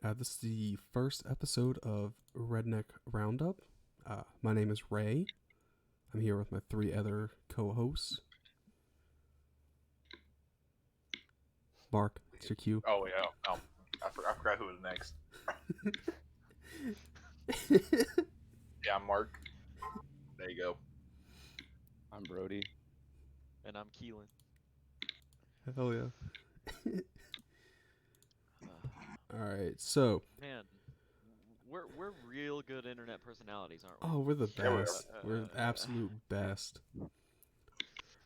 This is the first episode of Redneck Roundup. My name is Ray. I'm here with my three other co-hosts. Mark, it's your cue. Oh, yeah. I forgot who was next. Yeah, I'm Mark. There you go. I'm Brody. And I'm Keelan. Hell yeah. Alright, so... Man, we're real good internet personalities, aren't we? Oh, we're the best. We're the absolute best.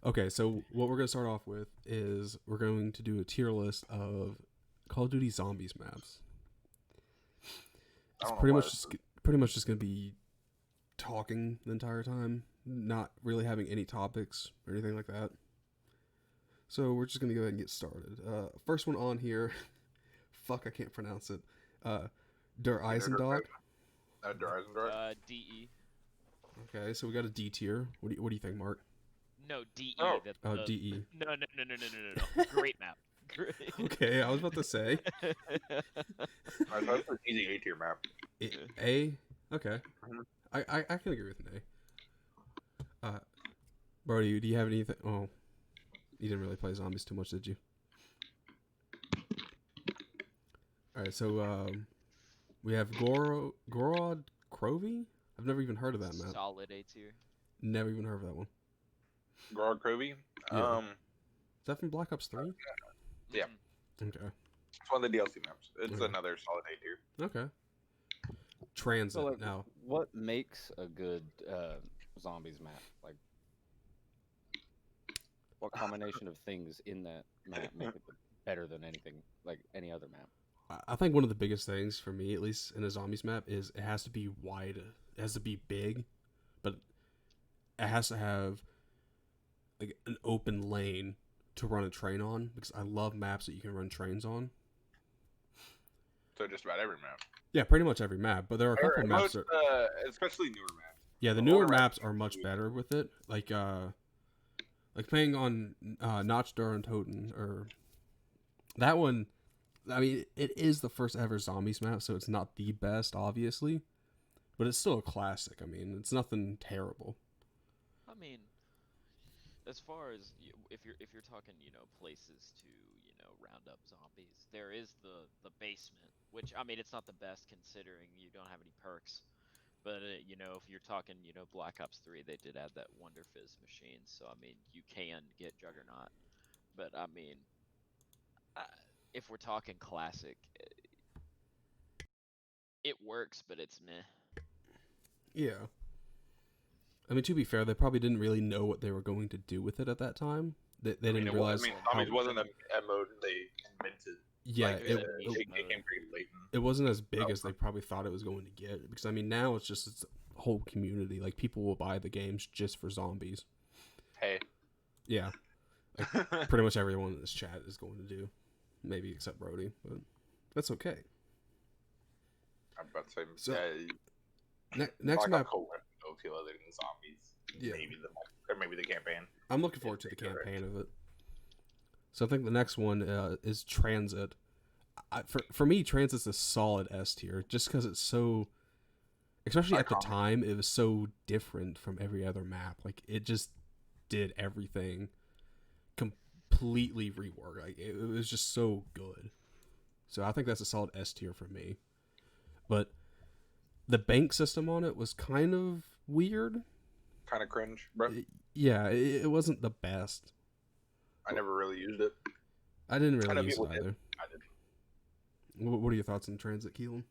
Okay, so what we're going to start off with is we're going to do a tier list of Call of Duty Zombies maps. It's pretty much just going to be talking the entire time, not really having any topics or anything like that. So we're just going to go ahead and get started. First one on here, fuck, I can't pronounce it. Der Eisendog. Der Eisendog? DE. Okay, so we got a D tier. What do you think, Mark? No, DE. Oh, DE. No. Great map. Great. Okay, I was about to say. I thought it was an easy A tier map. A? Okay. Mm-hmm. I can agree with an A. Brody, do you have anything? Oh, you didn't really play zombies too much, did you? Alright, so we have Gorod Crovey? I've never even heard of that map. Solid A tier. Never even heard of that one. Grog Crovey? Yeah. Is that from Black Ops 3? Yeah. Okay. It's one of the DLC maps. It's another solid A tier. Okay. Transit So, like, now. what makes a good zombies map? Like, what combination of things in that map make it better than anything, like any other map? I think one of the biggest things for me, at least in a zombies map, is it has to be wide. It has to be big, but it has to have like an open lane to run a train on, because I love maps that you can run trains on. So just about every map. Yeah, pretty much every map, but there are a couple maps that, especially newer maps. yeah, the newer maps are much better with it. Like playing on Notch Dur and Toten, or that one. I mean, it is the first ever zombies map, so it's not the best, obviously, but it's still a classic. I mean, it's nothing terrible. I mean, as far as if you're talking, places to round up zombies, there is the basement, which I mean, it's not the best considering you don't have any perks. But if you're talking, Black Ops 3, they did add that Wonder Fizz machine, so I mean, you can get Juggernaut. But I mean, if we're talking classic, it works, but it's meh. Yeah. I mean, to be fair, they probably didn't really know what they were going to do with it at that time. They didn't realize. Zombies wasn't a mode they invented. Yeah, like, it came pretty late. It wasn't as big as they probably thought it was going to get. Because I mean, now it's a whole community. Like, people will buy the games just for zombies. Hey. Yeah. Like, pretty much everyone in this chat is going to do. Maybe except Brody, but that's okay. I'm about to say, so, next map. No feel other than zombies. Yeah. Maybe the campaign. I'm looking forward to the campaign of it. So I think the next one is Transit. For me, Transit's a solid S tier, just because it's so, especially at the time, it was so different from every other map. Like, it just did everything completely reworked. Like, it was just so good. So I think that's a solid S tier for me. But the bank system on it was kind of weird. Kind of cringe, bro. It wasn't the best. I never really used it. I didn't really use it either. I did. What are your thoughts on Transit, Keelan?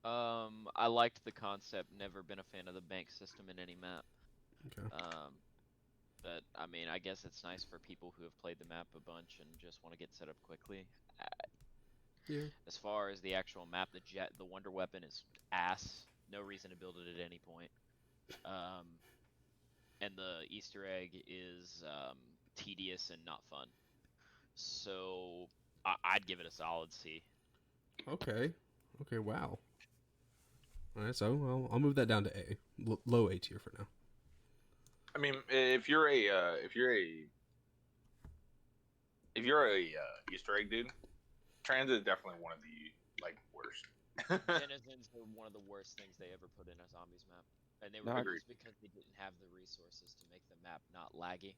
I liked the concept. Never been a fan of the bank system in any map. Okay. But I mean, I guess it's nice for people who have played the map a bunch and just want to get set up quickly. Yeah. As far as the actual map, the Wonder Weapon is ass. No reason to build it at any point. And the Easter egg is tedious and not fun. So I'd give it a solid C. Okay. Wow. All right, so I'll move that down to A, low A tier for now. I mean, if you're a Easter egg dude, Transit is definitely one of the like worst. Denizens were one of the worst things they ever put in a zombies map, and they were No, just because they didn't have the resources to make the map not laggy.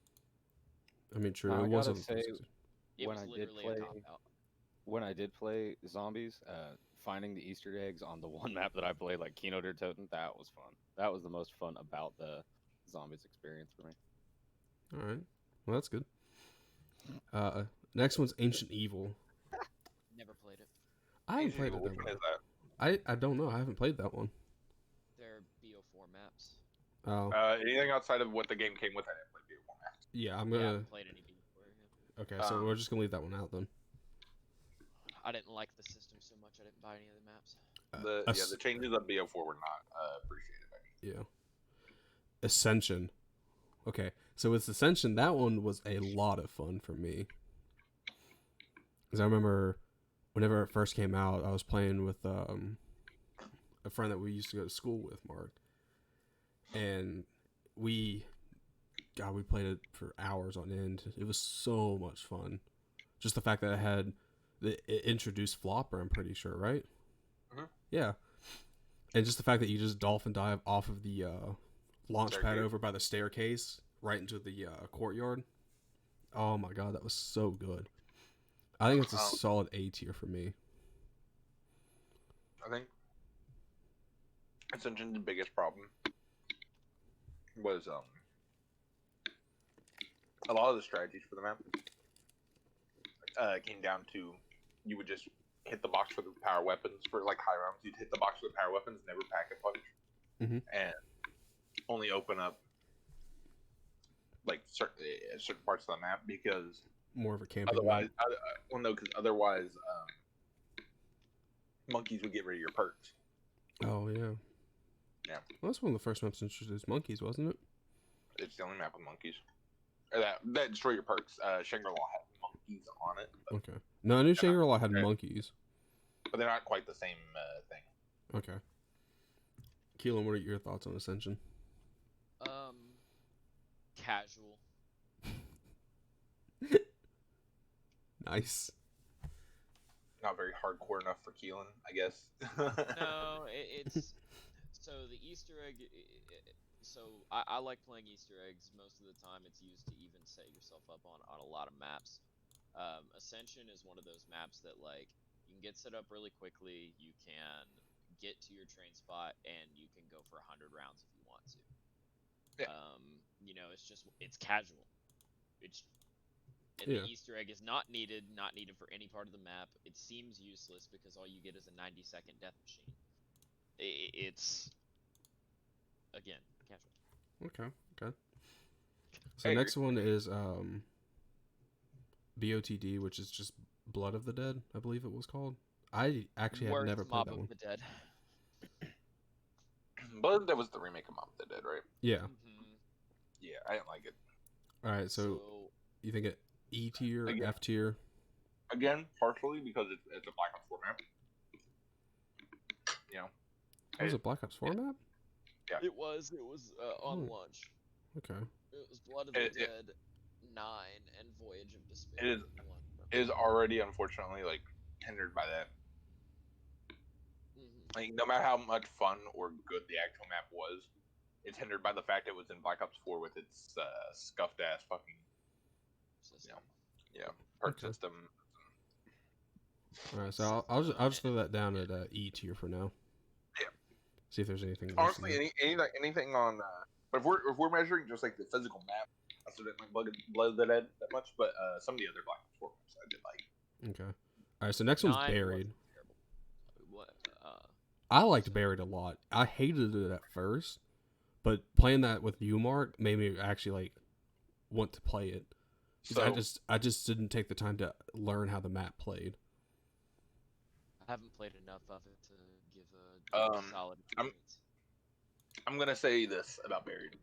I mean, true. I It gotta wasn't. say, It when was I did literally play, a cop out. when I did play zombies, finding the Easter eggs on the one map that I played, like Kino der Toten, that was fun. That was the most fun about the zombies experience for me. All right. Well, that's good. Next one's Ancient Evil. Never played it. I haven't played it Which that one much. is that? I don't know. I haven't played that one. They're BO4 maps. Oh, Anything outside of what the game came with, I didn't play BO4 maps. yeah. I'm Yeah, I gonna. haven't played any BO4. Yeah. Okay, so we're just gonna leave that one out then. I didn't like the system so much. I didn't buy any of the maps. The changes of BO4 were not appreciated by me. Yeah. Ascension. Okay, so with Ascension, that one was a lot of fun for me. Because I remember whenever it first came out, I was playing with a friend that we used to go to school with, Mark. And we played it for hours on end. It was so much fun. Just the fact that it introduced Flopper, I'm pretty sure, right? Mhm. Yeah. And just the fact that you just dolphin dive off of the launch pad Staircase. over by the staircase right into the courtyard. Oh my god, that was so good. I think it's a solid A tier for me. I think Ascension's biggest problem was a lot of the strategies for the map came down to you would just hit the box for the power weapons for like high rounds. You'd hit the box for the power weapons, never pack a punch, and only open up like certain parts of the map because More of a camping otherwise, map. because otherwise monkeys would get rid of your perks. Oh yeah. Yeah. Well, that's one of the first maps to introduce monkeys, wasn't it? It's the only map with monkeys. That destroy your perks. Shangri-La had monkeys on it, Okay. No, I knew Shangri-La had monkeys. but they're not quite the same thing. Okay. Keelan, what are your thoughts on Ascension? Casual. Nice. Not very hardcore enough for Keelan, I guess. No, it's so the Easter egg. So I like playing Easter eggs. Most of the time, it's used to even set yourself up on a lot of maps. Ascension is one of those maps that like you can get set up really quickly. You can get to your train spot, and you can go for 100 rounds if you want to. Yeah. It's casual. And Yeah. the Easter egg is not needed for any part of the map. It seems useless because all you get is a 90-second death machine. It's again casual. Okay. So next one is BOTD, which is just Blood of the Dead, I believe it was called. I actually have Worst never played Mob that of one. the Dead. But that was the remake of Mob of the Dead, right? Yeah. Mm-hmm. Yeah, I didn't like it. All right. So you think it E tier, Again. F tier? Again, partially because it's a Black Ops 4 map. You know. Oh, was it Black Ops 4 map? Yeah. It was on launch. Okay. It was Blood of the Dead 9 and Voyage of Despair. It is already unfortunately like hindered by that. Like no matter how much fun or good the actual map was, it's hindered by the fact it was in Black Ops 4 with its scuffed ass fucking perk Okay. system. All right. So I'll just throw that down at E tier for now. Yeah. See if there's anything. Honestly, anything on. But if we're measuring just like the physical map, I still didn't like Blood of the Dead that much. But some of the other Black Ops 4 maps I did like. Okay. All right. So next one's 9 Buried. wasn't terrible. What? I liked Buried a lot. I hated it at first, but playing that with you, Mark, made me actually like want to play it. So I just didn't take the time to learn how the map played. I haven't played enough of it to give a solid experience. I'm gonna say this about Buried.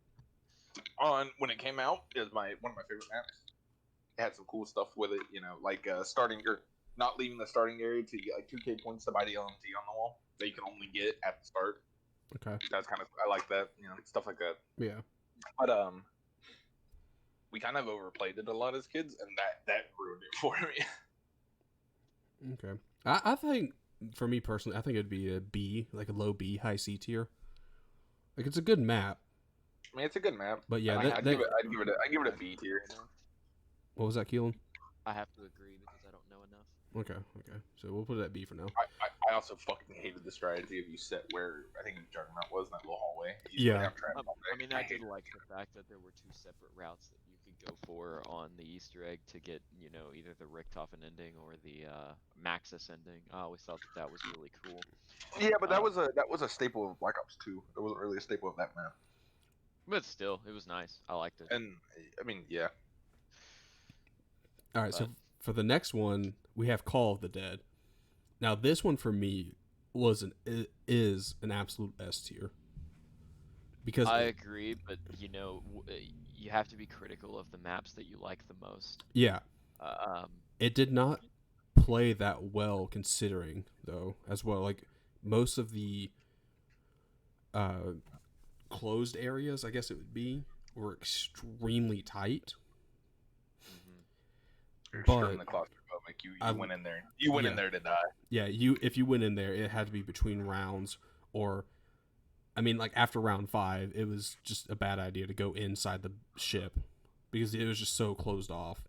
When it came out, it was one of my favorite maps. It had some cool stuff with it, you know, like starting or not leaving the starting area to get like 2K points to buy the LMG on the wall that you can only get at the start. Okay. That's kind of I like that, you know, stuff like that. Yeah. But we kind of overplayed it a lot as kids, and that ruined it for me. Okay. I think for me personally, I think it'd be a B, like a low B, high C tier. Like it's a good map. I mean, it's a good map. But yeah, I'd give it a B tier. What was that, Keelan? I have to agree because I don't know enough. Okay. So we'll put it at B for now. I also fucking hated the strategy of you set where I think the Juggernaut was in that little hallway. Yeah. I mean, I did like the fact that there were two separate routes that you could go for on the Easter egg to get, either the Richtofen ending or the Maxis ending. I always thought that was really cool. Yeah, but that was a staple of Black Ops 2. It wasn't really a staple of that map. But still, it was nice. I liked it. And I mean, yeah. All right, so for the next one, we have Call of the Dead. Now, this one for me is an absolute S tier. Because I agree, but you have to be critical of the maps that you like the most. Yeah. It did not play that well, considering though, as well. Like most of the closed areas, I guess it would be, were extremely tight. But the claustrophobic, you went in there. You went in there to die. Yeah, if you went in there, it had to be between rounds, or, I mean, like after round 5, it was just a bad idea to go inside the ship because it was just so closed off.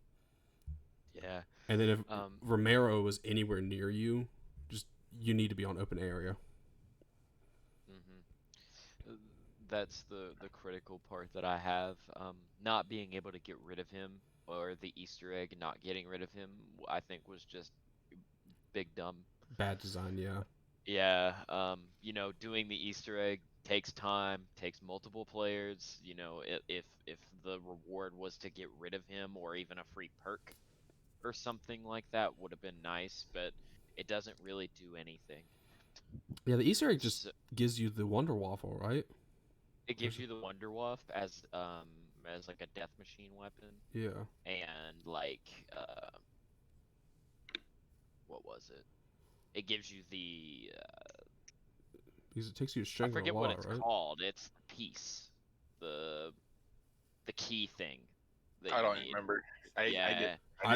Yeah. And then if Romero was anywhere near you, you need to be on open area. That's the critical part that I have. Not being able to get rid of him, or the Easter egg not getting rid of him, I think was just big dumb. Bad design, yeah. Yeah, doing the Easter egg takes time, takes multiple players. If the reward was to get rid of him, or even a free perk or something like that, would have been nice, but it doesn't really do anything. Yeah, the Easter egg just gives you the Wonder Waffle, right? It gives you the Wonder Waff as like a death machine weapon. Yeah. And like what was it? It gives you the because it takes you to I Shangri-La, forget what it's right? called. It's the piece. The key thing. I don't remember. I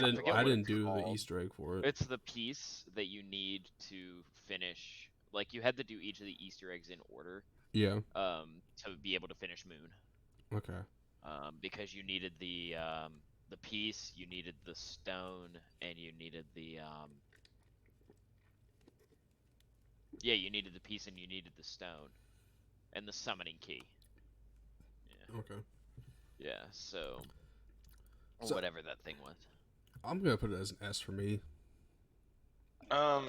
didn't do the Easter egg for it. It's the piece that you need to finish. Like you had to do each of the Easter eggs in order. Yeah. To be able to finish Moon. Okay. Because you needed the piece, you needed the stone, and you needed the you needed the piece and you needed the stone, and the summoning key. Yeah. Okay. Yeah. So whatever that thing was. I'm gonna put it as an S for me. I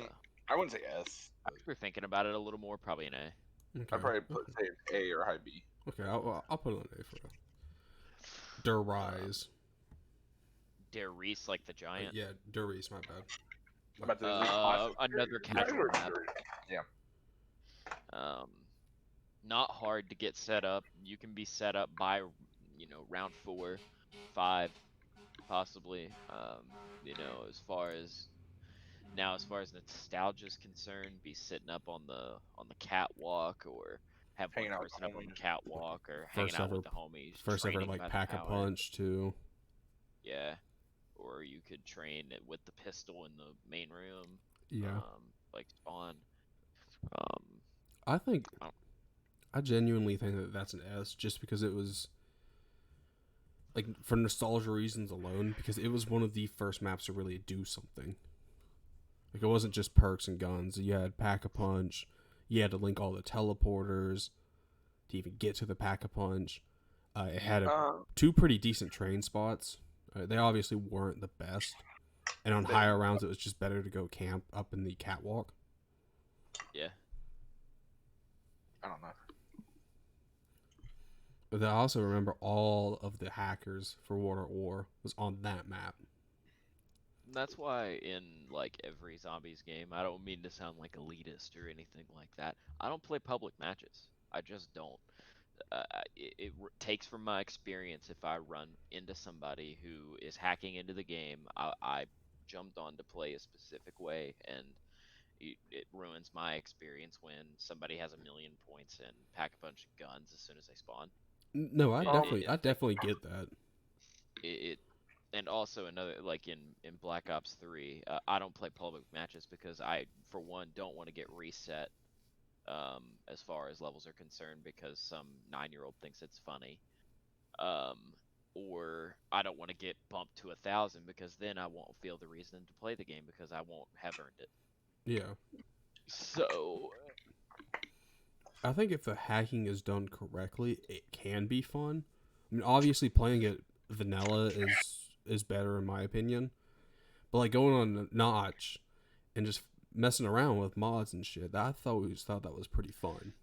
wouldn't say S. After thinking about it a little more, probably an A. Okay. I'd probably say an A or high B. Okay, I'll put it on A for that. Der Rise. Der Reese, like the giant. Yeah, Der Reese, my bad. Another casual map. Yeah. Not hard to get set up. You can be set up by, round 4, 5, possibly. As far as nostalgia is concerned, be sitting up on the catwalk, or have one person up on the catwalk, or hanging out with the homies. First ever like Pack-a-Punch too. Yeah, or you could train it with the pistol in the main room. Yeah. Like Spawn. I genuinely think that that's an S, just because it was like for nostalgia reasons alone, because it was one of the first maps to really do something. Like it wasn't just perks and guns. You had Pack-a-Punch. You had to link all the teleporters to even get to the Pack-a-Punch. It had 2 pretty decent train spots. They obviously weren't the best. And on higher rounds, it was just better to go camp up in the catwalk. Yeah. I don't know. But I also remember all of the hackers for World at War was on that map. That's why in like every zombies game, I don't mean to sound like elitist or anything like that, I don't play public matches. I just don't. It takes from my experience, if I run into somebody who is hacking into the game, I jumped on to play a specific way, and it ruins my experience when somebody has 1,000,000 points and Pack-a-Punch guns as soon as they spawn. No, I definitely get that. and also another like in Black Ops 3, I don't play public matches because I, for one, don't want to get reset as far as levels are concerned because some 9-year-old thinks it's funny. Um, or I don't want to get bumped to 1,000 because then I won't feel the reason to play the game because I won't have earned it. Yeah. So I think if the hacking is done correctly, it can be fun. I mean, obviously playing it vanilla is better in my opinion. But like going on a notch and just messing around with mods and shit, I always thought that was pretty fun.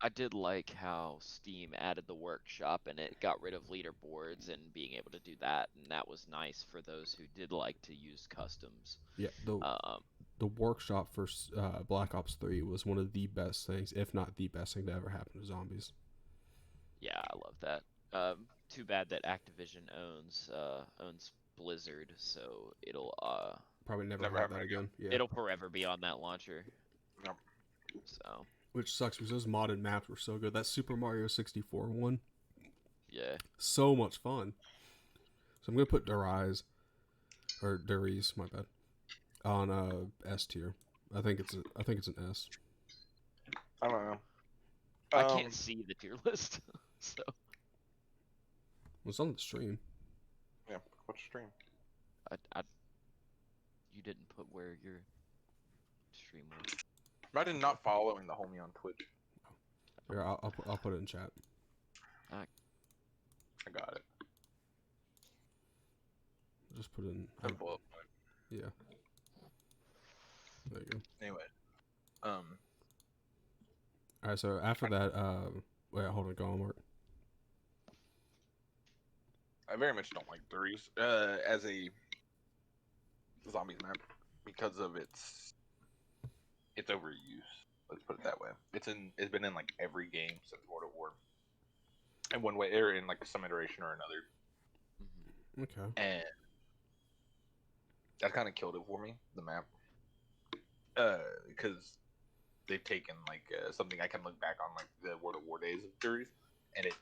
I did like how Steam added the workshop and it got rid of leaderboards and being able to do that, and that was nice for those who did like to use customs. Yeah, the workshop for Black Ops 3 was one of the best things, if not the best thing to ever happen to zombies. Yeah, I love that. Too bad that Activision owns Blizzard, so it'll Probably never Never have happen that again. Yeah. it'll forever be on that launcher. Yep. So Which sucks because those modded maps were so good. That Super Mario 64 one, yeah, so much fun. So I'm gonna put Darius, my bad, on S tier. I think it's an S. I don't know. I can't see the tier list, so It's on the stream. Yeah, what's stream? I you didn't put where your stream was. Imagine not following the homie on Twitch. Here, I'll put it in chat. I got it. Just put it in. Simple up. Yeah. There you go. Anyway, All right. So after that, wait, hold on, go on, Mark. I very much don't like threes as a zombies map because of its overuse. Let's put it that way. It's been in like every game since World at War, in one way or in like some iteration or another, Okay. and that kind of killed it for me. The map, because they've taken like something I can look back on like the World at War days of threes, and it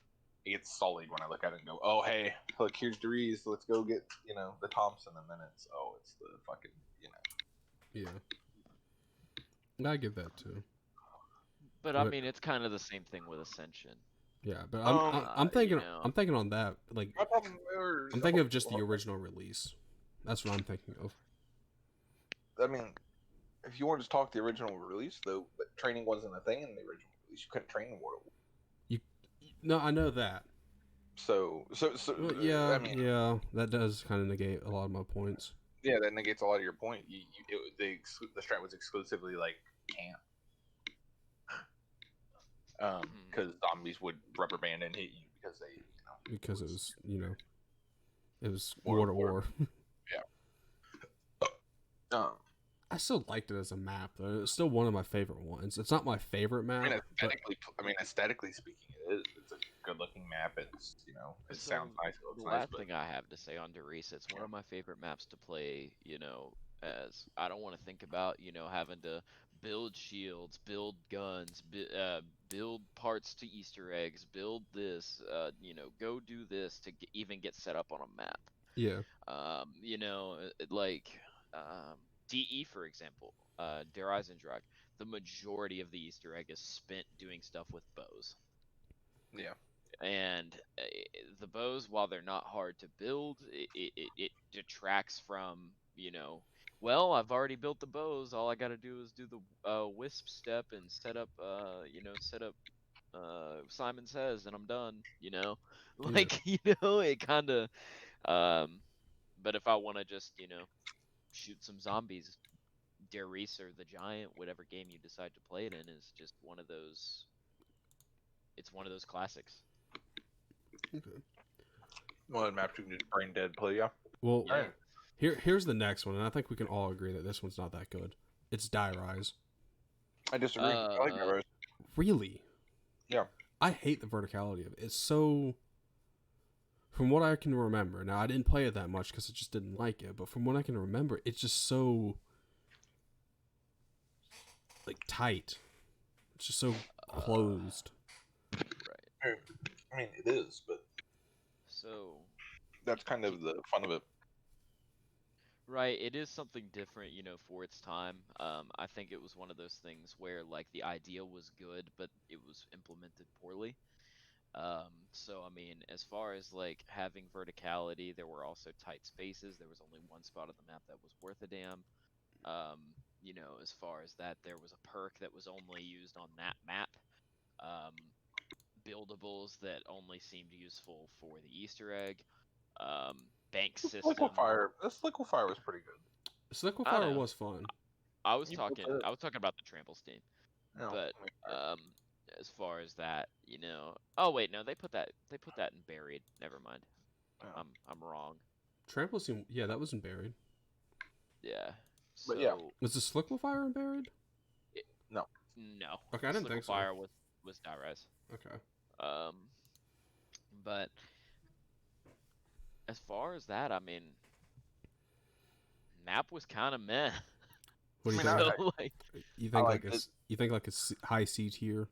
gets solid when I look at it and go, oh hey, look here's Dries, let's go get the Thompson, and then it's the fucking Yeah. I get that too. But I mean, it's kind of the same thing with Ascension. Yeah, but Um, I'm thinking you know. I'm thinking on that like my problem. I'm thinking of just the original release. That's what I'm thinking of. I mean, if you want to just talk the original release though, but training wasn't a thing in the original release. You couldn't train in World at War. No, I know that. So Well, yeah, I mean, yeah, that does kind of negate a lot of my points. yeah, that negates a lot of your point. The strat was exclusively like camp, because zombies would rubber band and hit you because they, Because it was, it was War War to of War. War. um, I still liked it as a map, though. It's still one of my favorite ones. It's not my favorite map. aesthetically speaking, it is. It's a good-looking map. It's it So, sounds nice. It looks The nice, last but thing I have to say on Derice, it's one of my favorite maps to play, as I don't want to think about, having to build shields, build guns, build parts to Easter eggs, build this, go do this to even get set up on a map. Yeah. DE, for example, Der Eisendrache, the majority of the Easter egg is spent doing stuff with bows. yeah, And the bows, while they're not hard to build, it detracts from, well, I've already built the bows. All I got to do is do the wisp step and set up Simon Says, and I'm done. Like, it kind of. But if I want to just, shoot some zombies, Derice or the Giant, whatever game you decide to play it in, is just one of those. It's one of those classics. Okay. one of the maps you can just brain dead play. Yeah. Well, Yeah. here's the next one, and I think we can all agree that this one's not that good. It's Die Rise. I disagree. I like that. Really? Yeah. I hate the verticality of it. It's so. From what I can remember, now I didn't play it that much because I just didn't like it, but from what I can remember, it's just so. Like tight. It's just so closed. Right. I mean, it is, but So that's kind of the fun of it. Right, it is something different, for its time. I think it was one of those things where like the idea was good, but it was implemented poorly. So I mean, as far as like having verticality, there were also tight spaces. There was only one spot on the map that was worth a damn. Um, as far as that, there was a perk that was only used on that map. Um, Buildables that only seemed useful for the Easter egg. Bank system. This liquefier was pretty good. This I liquefier know. was fun. I was You built talking. it. I was talking about the trample steam. No, But I mean, as far as that, oh wait, no, they put that in buried. Never mind. yeah. I'm wrong. Trample seemed, yeah, that wasn't buried. Yeah. But yeah. So Was this liquefier buried? No. no. Okay, I didn't think so. Fire was die res. Okay. But as far as that, I mean, map was kind of meh. What do you I mean, think? So, like, You think like like a you think like a high C tier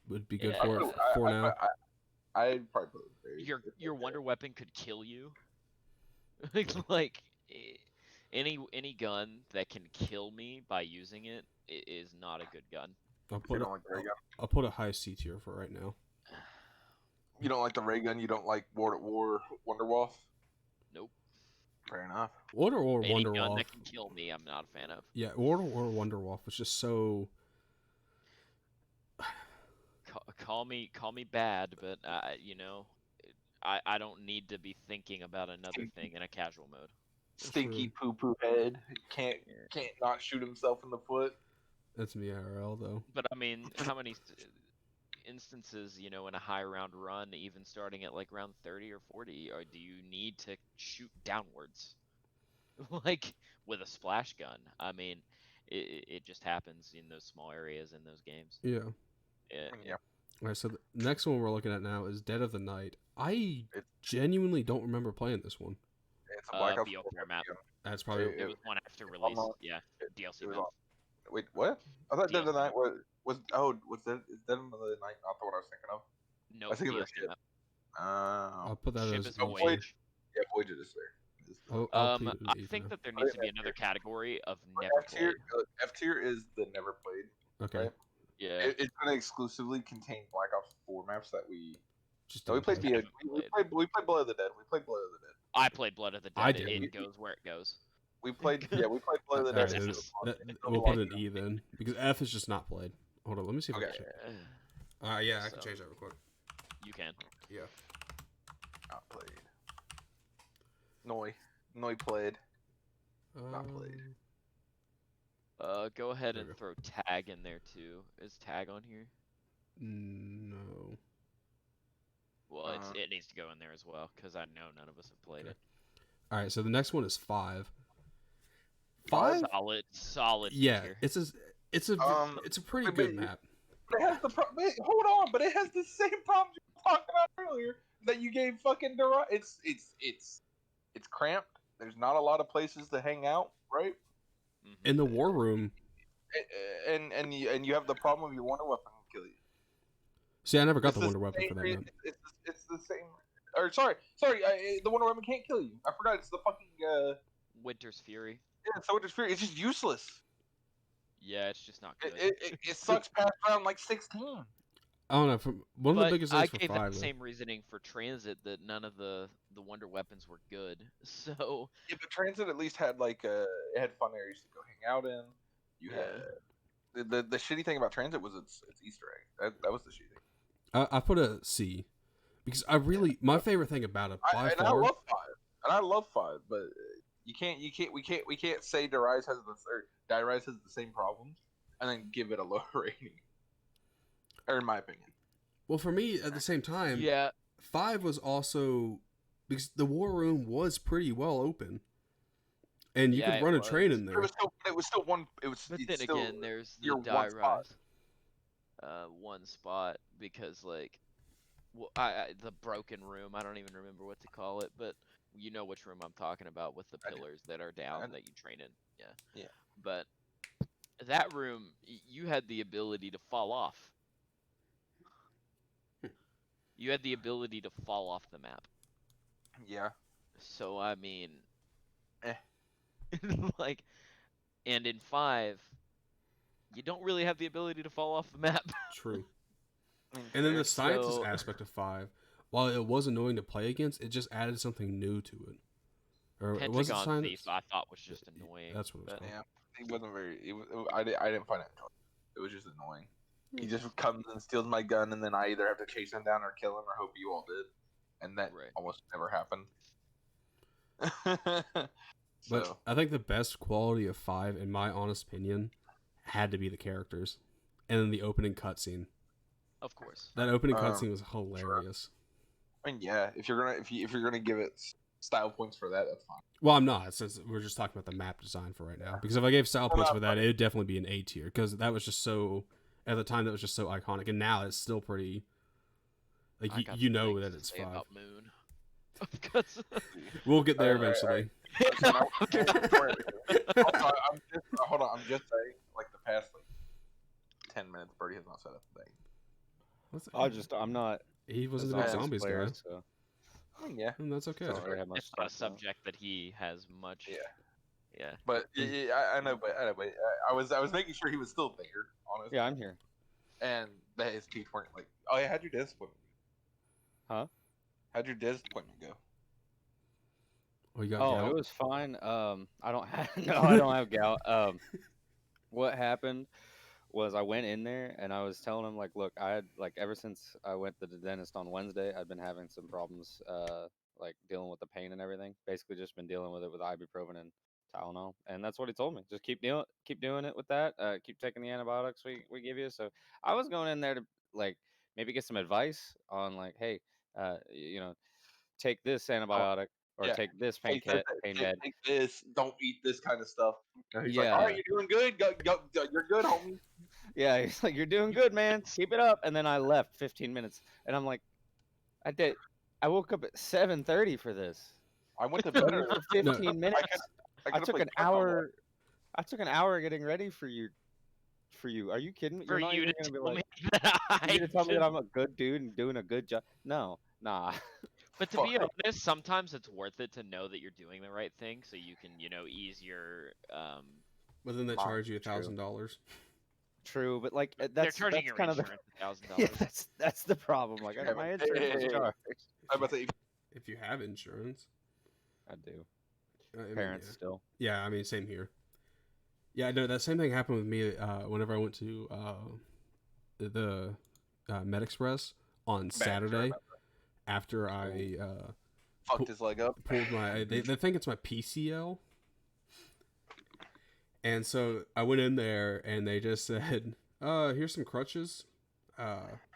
would be good Yeah. for it for now? I'd probably put it buried. your wonder weapon could kill you. like any gun that can kill me by using it is not a good gun. I'll You put don't like the ray gun. I'll put a high C tier for right now. You don't like the ray gun. You don't like War Wonderwolf. Nope. Fair enough. Water or Any gun Wonderwolf. that can kill me, I'm not a fan of. Yeah, Water or Wonderwolf was just so. Call me bad, but I don't need to be thinking about another thing in a casual mode. Stinky poo poo head. Can't not shoot himself in the foot. That's me IRL though. But I mean, how many instances, in a high round run, even starting at like round 30 or 40, or do you need to shoot downwards? Like with a splash gun. I mean, it just happens in those small areas in those games. Yeah. Yeah. All right, so the next one we're looking at now is Dead of the Night. I genuinely don't remember playing this one. It's a Black Ops BO4 map. That's probably It was one after release. Yeah, DLC it was map. Wait, what? I thought Dead of the DLC. Night was Is Dead of the Night not the one I was thinking of? No, I was thinking of the DLC ship. map. I'll put that Ship as is E. Voyage. Yeah, Voyager is there. I'll plead I with E for think now. that there needs to be another category of never F tier is the never played. Okay. Right? Yeah. It's going to exclusively contain Black Ops 4 maps that we. Just No, we didn't played play. we played Blood of the Dead. We played Blood of the Dead. I played Blood of the Dead. I It didn't. goes where it goes. We played Blood of the All Dead. right, Yes. we'll put an E then because F is just not played. Hold on, let me see if I Okay. can check. Yeah, I can change that real quick. You can. Yeah. Not played. Noi played. Not played. Go ahead There and we throw tag in there too. Is tag on here? No. Well, it needs to go in there as well because I know none of us have played it. All right, so the next one is 5. 5? Solid. Yeah, tier. it's a pretty good map. But it has the hold on, but it has the same problem you were talking about earlier that you gave fucking Dura. It's cramped. There's not a lot of places to hang out, right? Mhm. In the war room. And you have the problem of your wonder weapon can kill you. See, I never got It's the wonder weapon same for that reason- map. It's the same. Or sorry, the wonder weapon can't kill you. I forgot. It's the fucking Winter's Fury. yeah. So it's just useless. Yeah, it's just not good. It sucks past round like 16. I don't know. From one of the biggest I things for gave that 5. the though. same reasoning for Transit that none of the wonder weapons were good. So Yeah, but Transit at least had like it had fun areas to go hang out in. You had the shitty thing about Transit was its Easter egg. That was the shitty thing. I put a C because my favorite thing about it by I far. I love 5, but we can't say Darius has the same problems and then give it a low rating. Or in my opinion. Well, for me, at the same time, yeah, 5 was also because the war room was pretty well open, and you could run a train in there. It was still one. It was. but it's then still, again, there's the your die one spot. rise. One spot because like, well, the broken room. I don't even remember what to call it, but you know which room I'm talking about with the I do. pillars that are down that you train in. Yeah. Yeah. But that room, you had the ability to fall off. You had the ability to fall off the map. Yeah. So I mean, Like, and in 5, you don't really have the ability to fall off the map. True. I mean, And then fair. the scientist So- aspect of 5, while it was annoying to play against, it just added something new to it. Or it wasn't Pentagon science. Thief, I thought was just annoying. That's what it was but- called. Yeah, it wasn't very. I didn't find it enjoyable. It was just annoying. He just comes and steals my gun, and then I either have to chase him down or kill him, or hope you all did, and that Right. almost never happened. But So I think the best quality of 5, in my honest opinion, had to be the characters, and then the opening cutscene. Of course. That opening Um, cutscene was hilarious. I mean, yeah, if you're gonna give it style points for that, that's fine. Well, I'm not, since we're just talking about the map design for right now. Because if I gave style points for that, it would definitely be an A tier. Because that was just so, at the time, that was just so iconic. And now it's still pretty, like, I got you some know things that to it's say 5. about Moon. Because We'll get there Alright, eventually. Also, hold on. I'm just saying, like the past 10 minutes, Birdie has not said a thing. What's I'm not He a wasn't a big zombies player, guy. so I mean, yeah, And that's okay. I don't really have much it's to not a talk about. subject that he has much. yeah. Yeah. But I know, but I was making sure he was still there, honestly. Yeah, I'm here. And that his teeth weren't like, oh yeah, how'd your disappointment? Huh? How'd your disappointment go? Oh, you got Oh, gout? it was fine. I don't have I don't have gout. What happened was I went in there and I was telling him like, look, I had like ever since I went to the dentist on Wednesday, I've been having some problems, like dealing with the pain and everything. Basically, just been dealing with it with ibuprofen and Tylenol, and that's what he told me. Just keep doing it with that. Keep taking the antibiotics we give you. So I was going in there to like maybe get some advice on like, hey, take this antibiotic or yeah. take this Take pain med. take this. Don't eat this kind of stuff. And he's like, Yeah. all right, you're doing good. Go, you're good, homie. Yeah, he's like, you're doing good, man. Keep it up. And then I left 15 minutes, and I'm like, I woke up at 7:30 for this. I went to For bed early. 15 minutes. I I could've took played an Pokemon Go. hour. I took an hour getting ready for you. For you, are you kidding me? For You're not you even to gonna be tell like, me that you're gonna tell me that should- I'm a good dude and doing a good job? No, nah. But to Fuck. be honest, sometimes it's worth it to know that you're doing the right thing, so you can, ease your. But then they Mom, charge you true. $1,000. True, but like They're that's charging that's your kind of the insurance yeah, $1,000. that's the problem. Like Yeah, my but- insurance was Hey. charged. I'm about to say, If you have insurance. I do. I mean, Parents yeah. still. Yeah, I mean, same here. Yeah, no, that same thing happened with me whenever I went to the Med Express on Saturday after I fucked his leg up. pulled my. They think it's my PCL. And so I went in there and they just said, here's some crutches.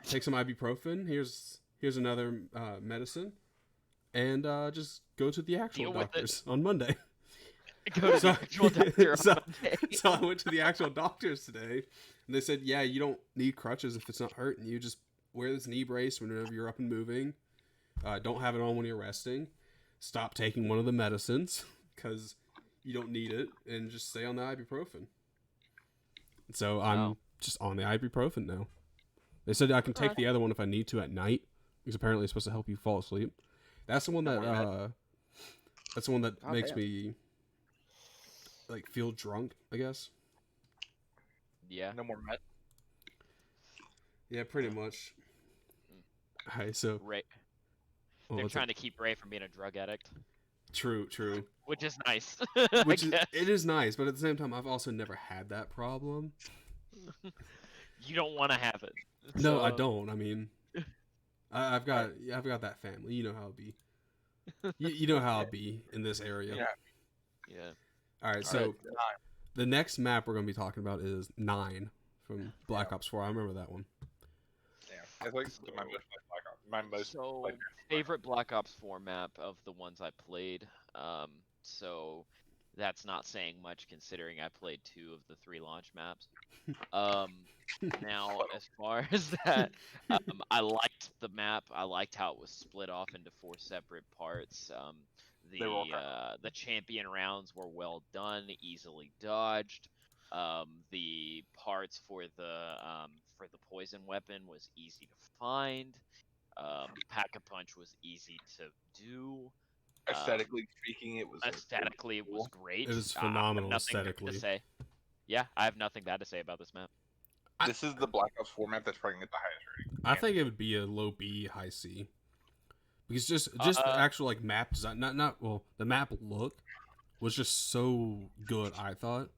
Take some ibuprofen. Here's another medicine. And just go to the actual Deal with it. doctors on Monday. Go to So- the actual doctor so- on Monday. So I went to the actual doctors today, and they said, yeah, you don't need crutches if it's not hurting you. Just wear this knee brace whenever you're up and moving. Don't have it on when you're resting. Stop taking one of the medicines because you don't need it, and just stay on the ibuprofen. So I'm Wow. just on the ibuprofen now. They said I can take the other one if I need to at night, because apparently it's supposed to help you fall asleep. That's the one that Oh, makes damn. me like feel drunk, I guess. Yeah. No more Met. Yeah, pretty much. Alright, so Ray. oh, They're what's trying up? to keep Ray from being a drug addict, True. which is nice. Which I is guess. it is nice, but at the same time, I've also never had that problem. You don't want to have it. No, I So, don't. I mean, I've got that family. You know how I'll be. You know how I'll be in this area. Yeah. Yeah. All right, so the next map we're gonna be talking about is 9 from Black Ops 4. I remember that one. Yeah, it's like my most Black Ops. My most So played favorite Black Ops 4 map of the ones I played. So that's not saying much considering I played 2 of the 3 launch maps. Now as far as that, I liked the map. I liked how it was split off into 4 separate parts. They were all kind The champion rounds were well done, easily dodged. The parts for the poison weapon was easy to find. Pack a punch was easy to do. Aesthetically speaking, it was Aesthetically, it was cool. great. It was I have phenomenal nothing bad aesthetically. to say. Yeah, I have nothing bad to say about this map. This is the Black Ops 4 map that's probably gonna get the highest rating. I think it would be a low B, high C. Because just the actual like map design, the map look was just so good. I thought.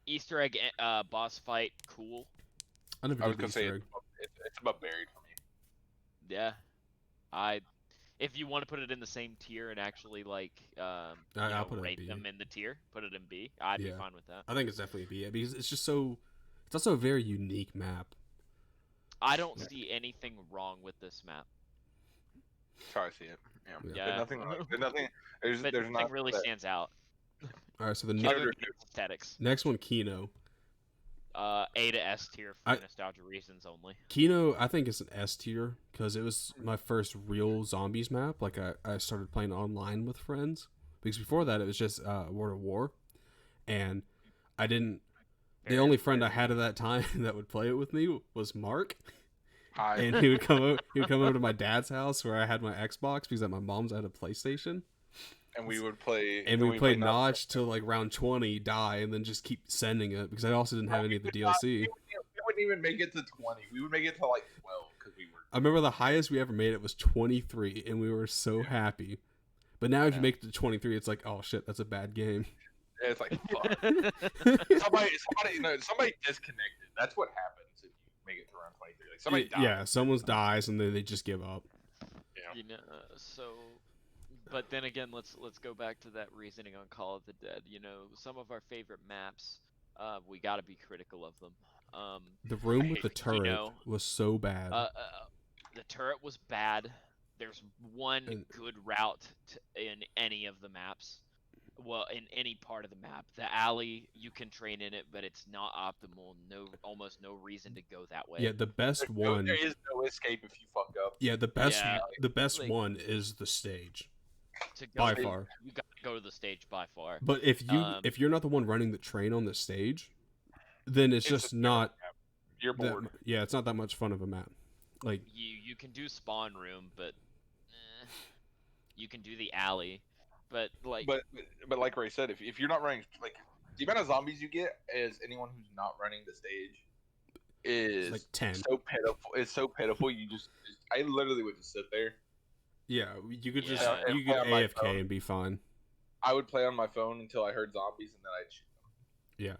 Easter egg boss fight, cool. I never I was did the gonna say Easter egg. it's above Buried for me. Yeah, if you want to put it in the same tier and actually like I'll put it in rate B. them in the tier, put it in B. I'd be Yeah. fine with that. I think it's definitely a B because it's just so. It's also a very unique map. I don't see anything wrong with this map. That's how I see it. Yeah. Yeah. There's nothing. There's nothing. There's But there's nothing not really that- stands out. All right, so the Kino- Other than its aesthetics. next one, Kino. A to S tier for nostalgia reasons only. Kino, I think it's an S tier because it was my first real zombies map. Like I started playing online with friends because before that it was just World of War, and I didn't. The only friend I had at that time that would play it with me was Mark, and he would come over to my dad's house where I had my Xbox because at my mom's I had a PlayStation. And we would play. And we played Notch till like round 20, die, and then just keep sending it because I also didn't have any of the DLC. We wouldn't even make it to 20. We would make it to like 12 because we were. I remember the highest we ever made it was 23, and we were so happy. But now if you make it to 23, it's like, oh shit, that's a bad game. It's like fuck. somebody disconnected. That's what happens if you make it to round 23. Like somebody dies. Yeah, someone dies and then they just give up. Yeah. But then again, let's go back to that reasoning on Call of the Dead. Some of our favorite maps, we got to be critical of them. The room with the turret was so bad. The turret was bad. There's one good route in any of the maps. Well, in any part of the map. The alley, you can train in it, but it's not optimal. Almost no reason to go that way. Yeah, the best one. There is no escape if you fuck up. Yeah, the best one is the stage. By far, you gotta go to the stage by far. But if you're not the one running the train on the stage, then it's just not. You're bored. It's not that much fun of a map. Like you can do spawn room, but you can do the alley, but like like Ray said, if you're not running, like the amount of zombies you get as anyone who's not running the stage is like 10. So pitiful. It's so pitiful. I literally would just sit there. Yeah, you could just and you could play on my AFK phone. and be fine. I would play on my phone until I heard zombies, and then I'd shoot them. Yeah.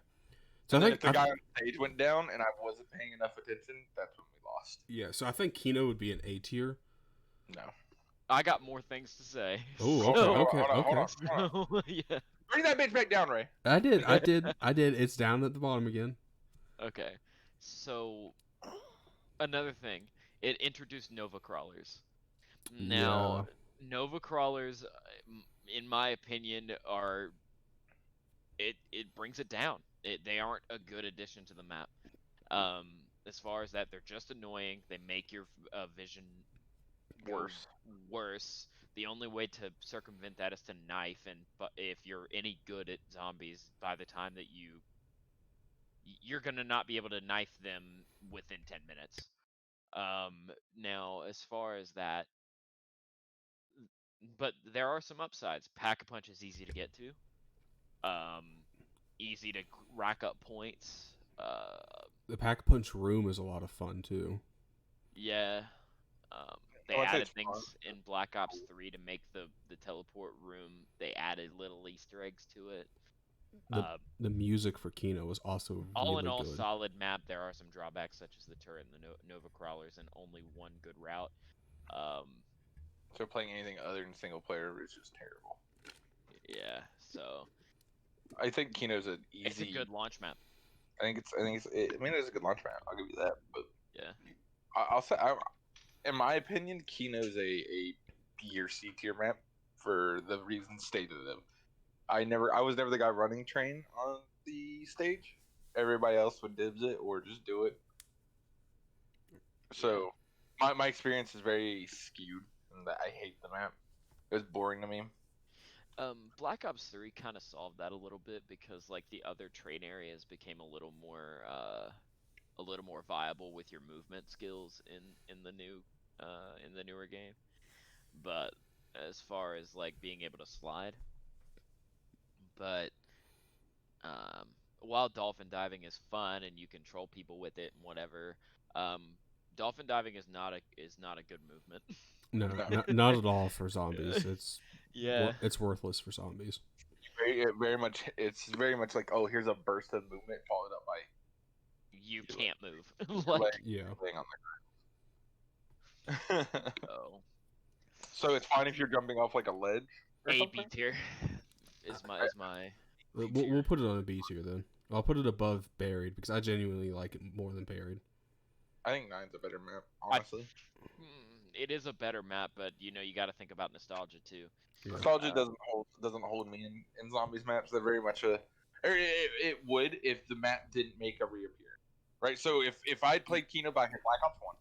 So And I then think if the guy on stage went down and I wasn't paying enough attention, that's when we lost. Yeah, so I think Kino would be an A tier. No. I got more things to say. Oh, okay. Hold on. Yeah. Bring that bitch back down, Ray. I did. It's down at the bottom again. Okay. So another thing, it introduced Nova Crawlers. Now, Nova Crawlers, in my opinion, it brings it down. They aren't a good addition to the map. As far as that, they're just annoying. They make your vision worse. The only way to circumvent that is to knife, but if you're any good at zombies, by the time that you're gonna not be able to knife them within 10 minutes. Now, as far as that, but there are some upsides. Pack-a-Punch is easy to get to. Easy to rack up points. The Pack-a-Punch room is a lot of fun too. Yeah. They added things in Black Ops 3 to make the teleport room. They added little Easter eggs to it. The music for Kino was also really all in all, good. solid map. There are some drawbacks such as the turret and the Nova Crawlers, and only one good route. So playing anything other than single player is just terrible. Yeah. So. I think Kino's an easy. It's a good launch map. I mean, it's a good launch map. I'll give you that. But yeah, I'll say, in my opinion, Kino's a B or C tier map for the reasons stated. I was never the guy running train on the stage. Everybody else would dibs it or just do it. So my experience is very skewed, and I hate the map. It was boring to me. Black Ops 3 kind of solved that a little bit because like the other train areas became a little more viable with your movement skills in the newer game. But as far as like being able to slide. But um, while dolphin diving is fun and you control people with it and whatever, um, dolphin diving is not a good movement. No, No. not at all for zombies. Yeah, It's worthless for zombies. It's very much like, oh, here's a burst of movement followed up by you can't move. your leg Like, Yeah. laying on the ground. oh, So it's fine if you're jumping off like a ledge or A something. B tier is my We'll put it on a B tier then. I'll put it above buried because I genuinely like it more than buried. I think 9's a better map, honestly. It is a better map, but you got to think about nostalgia too. Yeah. Nostalgia doesn't hold me in zombies maps. They're very much or it would if the map didn't make a reappearance, right? So if I'd played Kino back in Black Ops 1,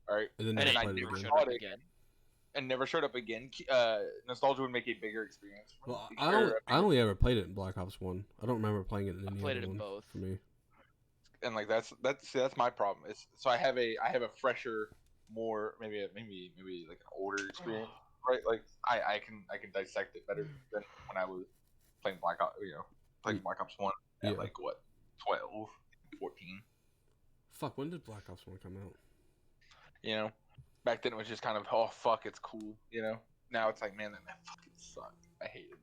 all right, And then And never it played it never again. showed up again. and never showed up again, nostalgia would make a bigger experience. For me. Well, Or I only ever played it in Black Ops 1. I don't remember playing it in any played other it in one both. for me. and like that's my problem. So I have a fresher, more maybe like an older experience, right? Like I can dissect it better than when I was playing Black Ops, playing Black Ops 1 at Yeah. like what 12, 14. Fuck, when did Black Ops 1 come out? Back then it was just kind of, oh fuck, it's cool. Now it's like, man, that fucking sucked. I hate it.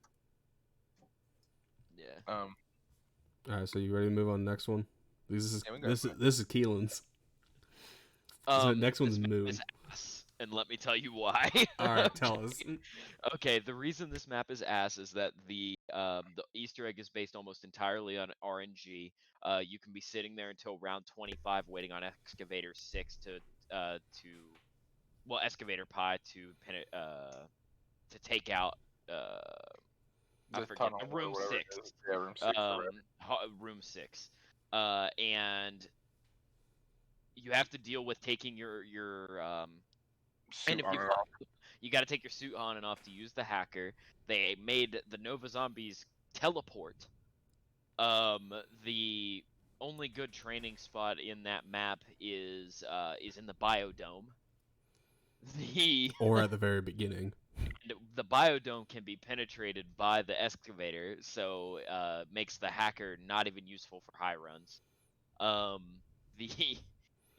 Yeah. Alright, so you ready to move on to the next one? This is Yeah, we go this for is this is Keelan's. So next one's this map Moon. is ass, and let me tell you why. Alright, tell us. Okay, the reason this map is ass is that the Easter egg is based almost entirely on RNG. You can be sitting there until round 25 waiting on Excavator 6 Excavator Pi to take out I The forget tunnel or room whatever it 6. is. Yeah, room 6 or whatever. Room 6. And you have to deal with taking your Suit and if on you and off. you got to take your suit on and off to use the hacker. They made the Nova Zombies teleport. The only good training spot in that map is in the biodome. Or at the very beginning. The biodome can be penetrated by the excavator, so makes the hacker not even useful for high runs. The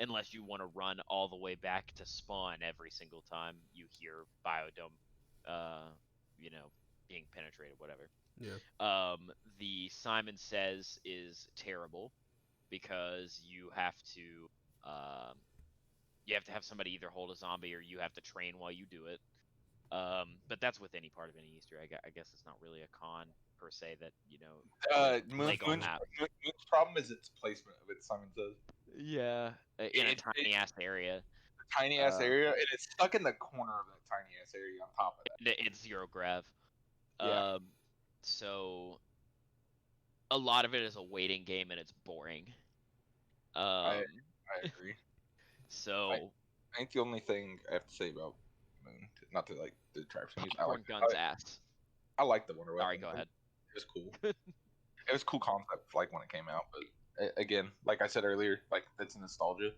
unless you want to run all the way back to spawn every single time you hear biodome, being penetrated, whatever. Yeah. The Simon Says is terrible because you have to have somebody either hold a zombie or you have to train while you do it. But that's with any part of any Easter egg. I guess it's not really a con per se that Lego map. Moon's problem is its placement of it. Simon Says Yeah, in a tiny ass area. tiny ass area, and it's stuck in the corner of that tiny ass area. On top of that, It's zero grav. Yeah. So a lot of it is a waiting game and it's boring. I agree. So I think the only thing I have to say about Moon, not to like detract from you, popcorn guns ass. I like the Wonder Weapon. Sorry, go ahead. It was cool. It was a cool concept, like when it came out. But again, like I said earlier, like it's nostalgia,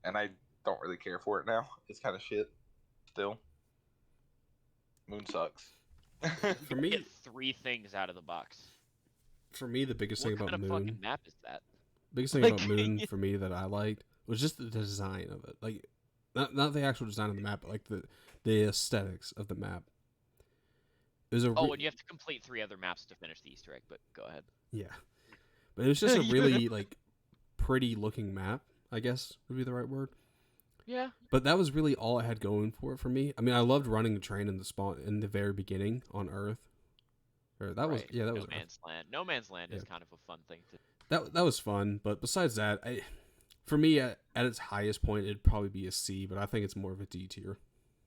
and I don't really care for it now. It's kind of shit. Still, Moon sucks. For me, Get 3 things out of the box. the biggest What thing kind about of Moon, fucking map is that? biggest thing about Moon for me that I liked was just the design of it. Like, not the actual design of the map, but like the aesthetics of the map. It was and you have to complete 3 other maps to finish the Easter egg. But go ahead. Yeah, but it was just a really like pretty looking map, I guess would be the right word. Yeah. But that was really all it had going for it for me. I mean, I loved running the train in the spawn in the very beginning on Earth. Or that was No was Man's Land. No Man's Land is kind of a fun thing to. that was fun. But besides that, for me at its highest point, it'd probably be a C. But I think it's more of a D tier.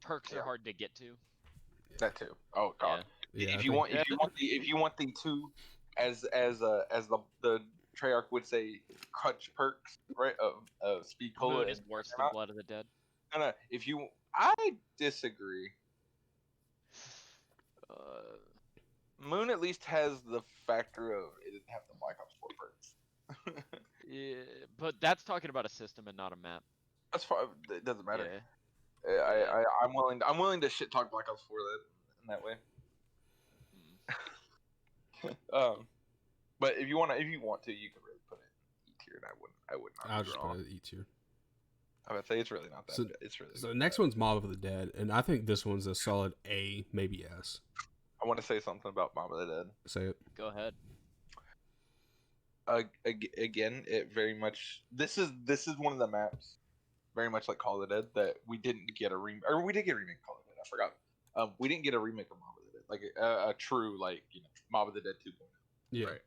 Perks are hard to get to. That too. Oh god. Yeah, if you want the 2 as the Treyarch would say, crutch perks, right? Of Speed Cola Moon is worse than Blood of the Dead. No, I disagree. Moon at least has the factor of it didn't have the Black Ops 4 perks. Yeah, but that's talking about a system and not a map. That's fine. It doesn't matter. Yeah. I'm willing to shit talk Black Ops 4 then. in that way. Mm. But if you want to, you can really put it in E tier, and I would not. I'll be just wrong. put it E tier. I would say it's really not that. So- good. It's really. So not the next bad. one's Mob of the Dead, and I think this one's a solid A, maybe S. I want to say something about Mob of the Dead. Say it. Go ahead. Again, it very much. This is one of the maps, very much like Call of the Dead, that we didn't get a remake, or we did get a remake of Call of the Dead. I forgot. We didn't get a remake of Mob of the Dead, like a true Mob of the Dead 2.0. Yeah. Right.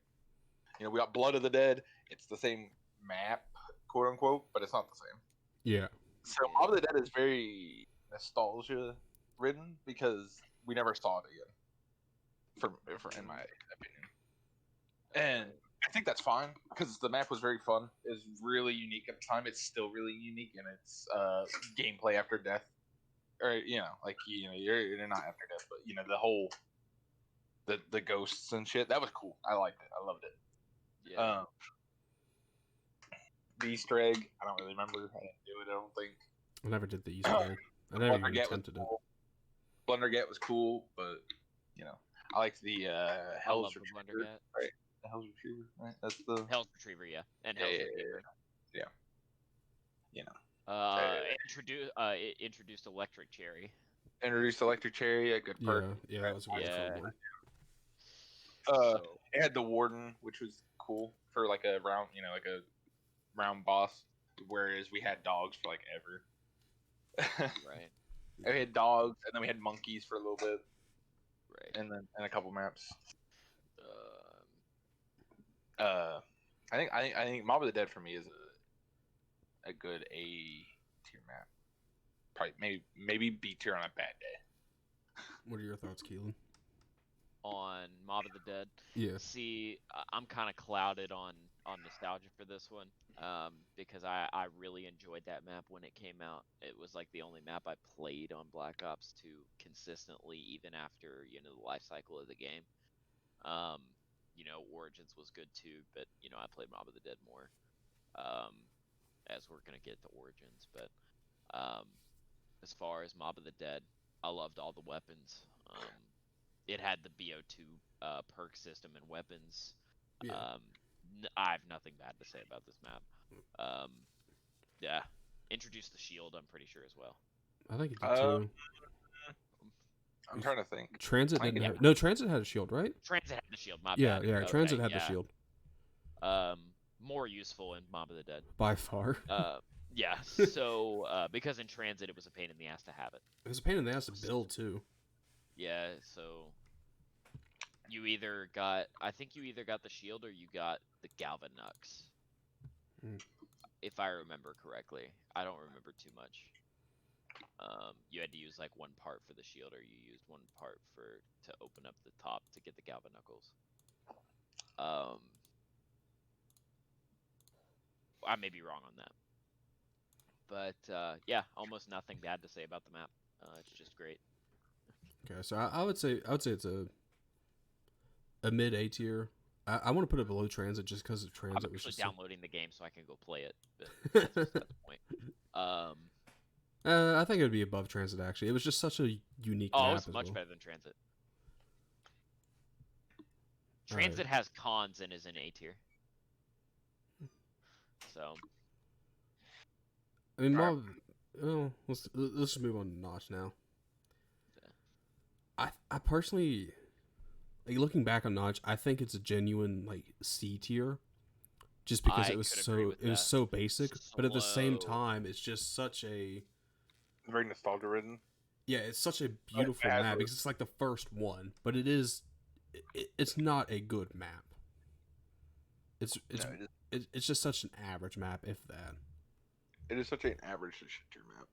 We got Blood of the Dead. It's the same map, quote unquote, but it's not the same. Yeah. So Mob of the Dead is very nostalgia ridden because we never saw it again. In my opinion, and I think that's fine because the map was very fun. It's really unique at the time. It's still really unique, and it's gameplay after death, or you're not after death, but the whole the ghosts and shit. That was cool. I liked it. I loved it. Yeah. The Easter egg, I don't really remember. I didn't do it. I don't think. I never did the Easter egg. I never even attempted it. Blundergat was cool, but I liked the Hell's the Retriever. Blundergat. Right, the Hell's Retriever. Right, that's the Hell's Retriever, yeah, and Hell's Retriever. Introduced Electric Cherry. Introduced Electric Cherry, a good perk. Yeah, that was a really Yeah. cool one. It had the Warden, which was cool for like a round, like a round boss. Whereas we had dogs for like ever. Right. We had dogs, and then we had monkeys for a little bit, Right. and then a couple maps. I think Mob of the Dead for me is a good A tier map. Probably maybe B tier on a bad day. What are your thoughts, Keelan? On Mob of the Dead. Yeah. See, I'm kind of clouded on nostalgia for this one, because I really enjoyed that map when it came out. It was like the only map I played on Black Ops 2 consistently, even after the life cycle of the game. Origins was good too, but I played Mob of the Dead more, as we're gonna get to Origins. But as far as Mob of the Dead, I loved all the weapons. It had the BO2 perk system and weapons. Yeah. I have nothing bad to say about this map. Yeah, introduced the shield, I'm pretty sure, as well. I think it did too. I'm trying to think. Transit I didn't can- have. No, Transit had a shield, right? Transit had the shield. My Yeah, bad. yeah. Okay, Transit had the yeah. shield More useful in Mob of the Dead. by far. Yeah. So because in Transit it was a pain in the ass to have it. It was a pain in the ass to build too. Yeah. So I think you either got the shield or you got the Galvanux. Hmm. If I remember correctly, I don't remember too much. You had to use like one part for the shield, or you used one part to open up the top to get the Galvanuckles. I may be wrong on that, but yeah, almost nothing bad to say about the map. It's just great. Okay, so I would say it's a mid A tier. I want to put it below Transit just because of Transit I'm was actually just downloading the game so I can go play it. But that's beside the point. I think it would be above Transit actually. It was just such a unique Oh, map it's as much well. better than Transit. All right. Transit has cons and is in A tier. So I mean, All right. Mob. Oh, let's just move on to Notch now. I personally, like, looking back on Notch, I think it's a genuine like C tier, just because I it was could agree with that. so basic. But at the same Slow. time, it's just such a Very nostalgia ridden. yeah, it's such a beautiful has map it. because it's like the first one, but it's not a good map. It's it's just such an average map, if that. It is such an average to shit tier map.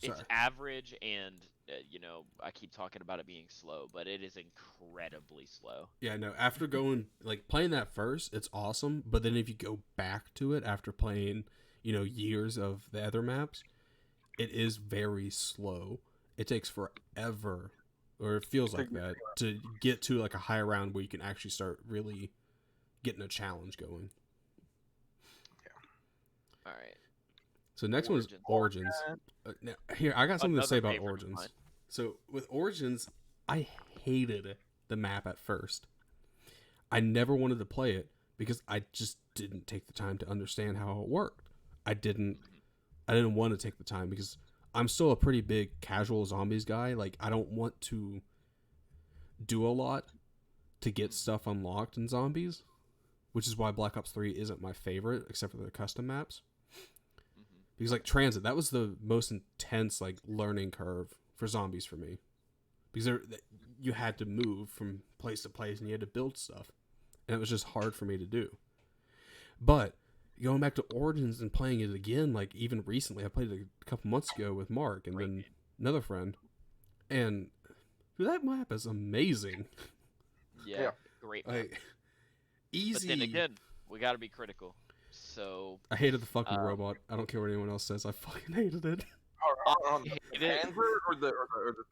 it's Sorry. average, and I keep talking about it being slow, but it is incredibly slow. Yeah, no, after going, like, playing that first, it's awesome, but then if you go back to it after playing, years of the other maps, it is very slow. It takes forever, or it feels like that, to get to, like, a high round where you can actually start really getting a challenge going. All right. So next one is Origins. Now, here, I got something to Another say about favorite of Origins. mine. So with Origins, I hated the map at first. I never wanted to play it because I just didn't take the time to understand how it worked. I didn't want to take the time because I'm still a pretty big casual zombies guy. Like, I don't want to do a lot to get stuff unlocked in zombies, which is why Black Ops 3 isn't my favorite except for the custom maps. Because like Transit, that was the most intense like learning curve for zombies for me. Because you had to move from place to place and you had to build stuff. And it was just hard for me to do. But going back to Origins and playing it again, like even recently, I played it a couple months ago with Mark and then another friend. And that map is amazing. Yeah. Great map. Like, easy. But then again, we got to be critical. So I hated the fucking robot. I don't care what anyone else says. I fucking hated it. The Panzer or the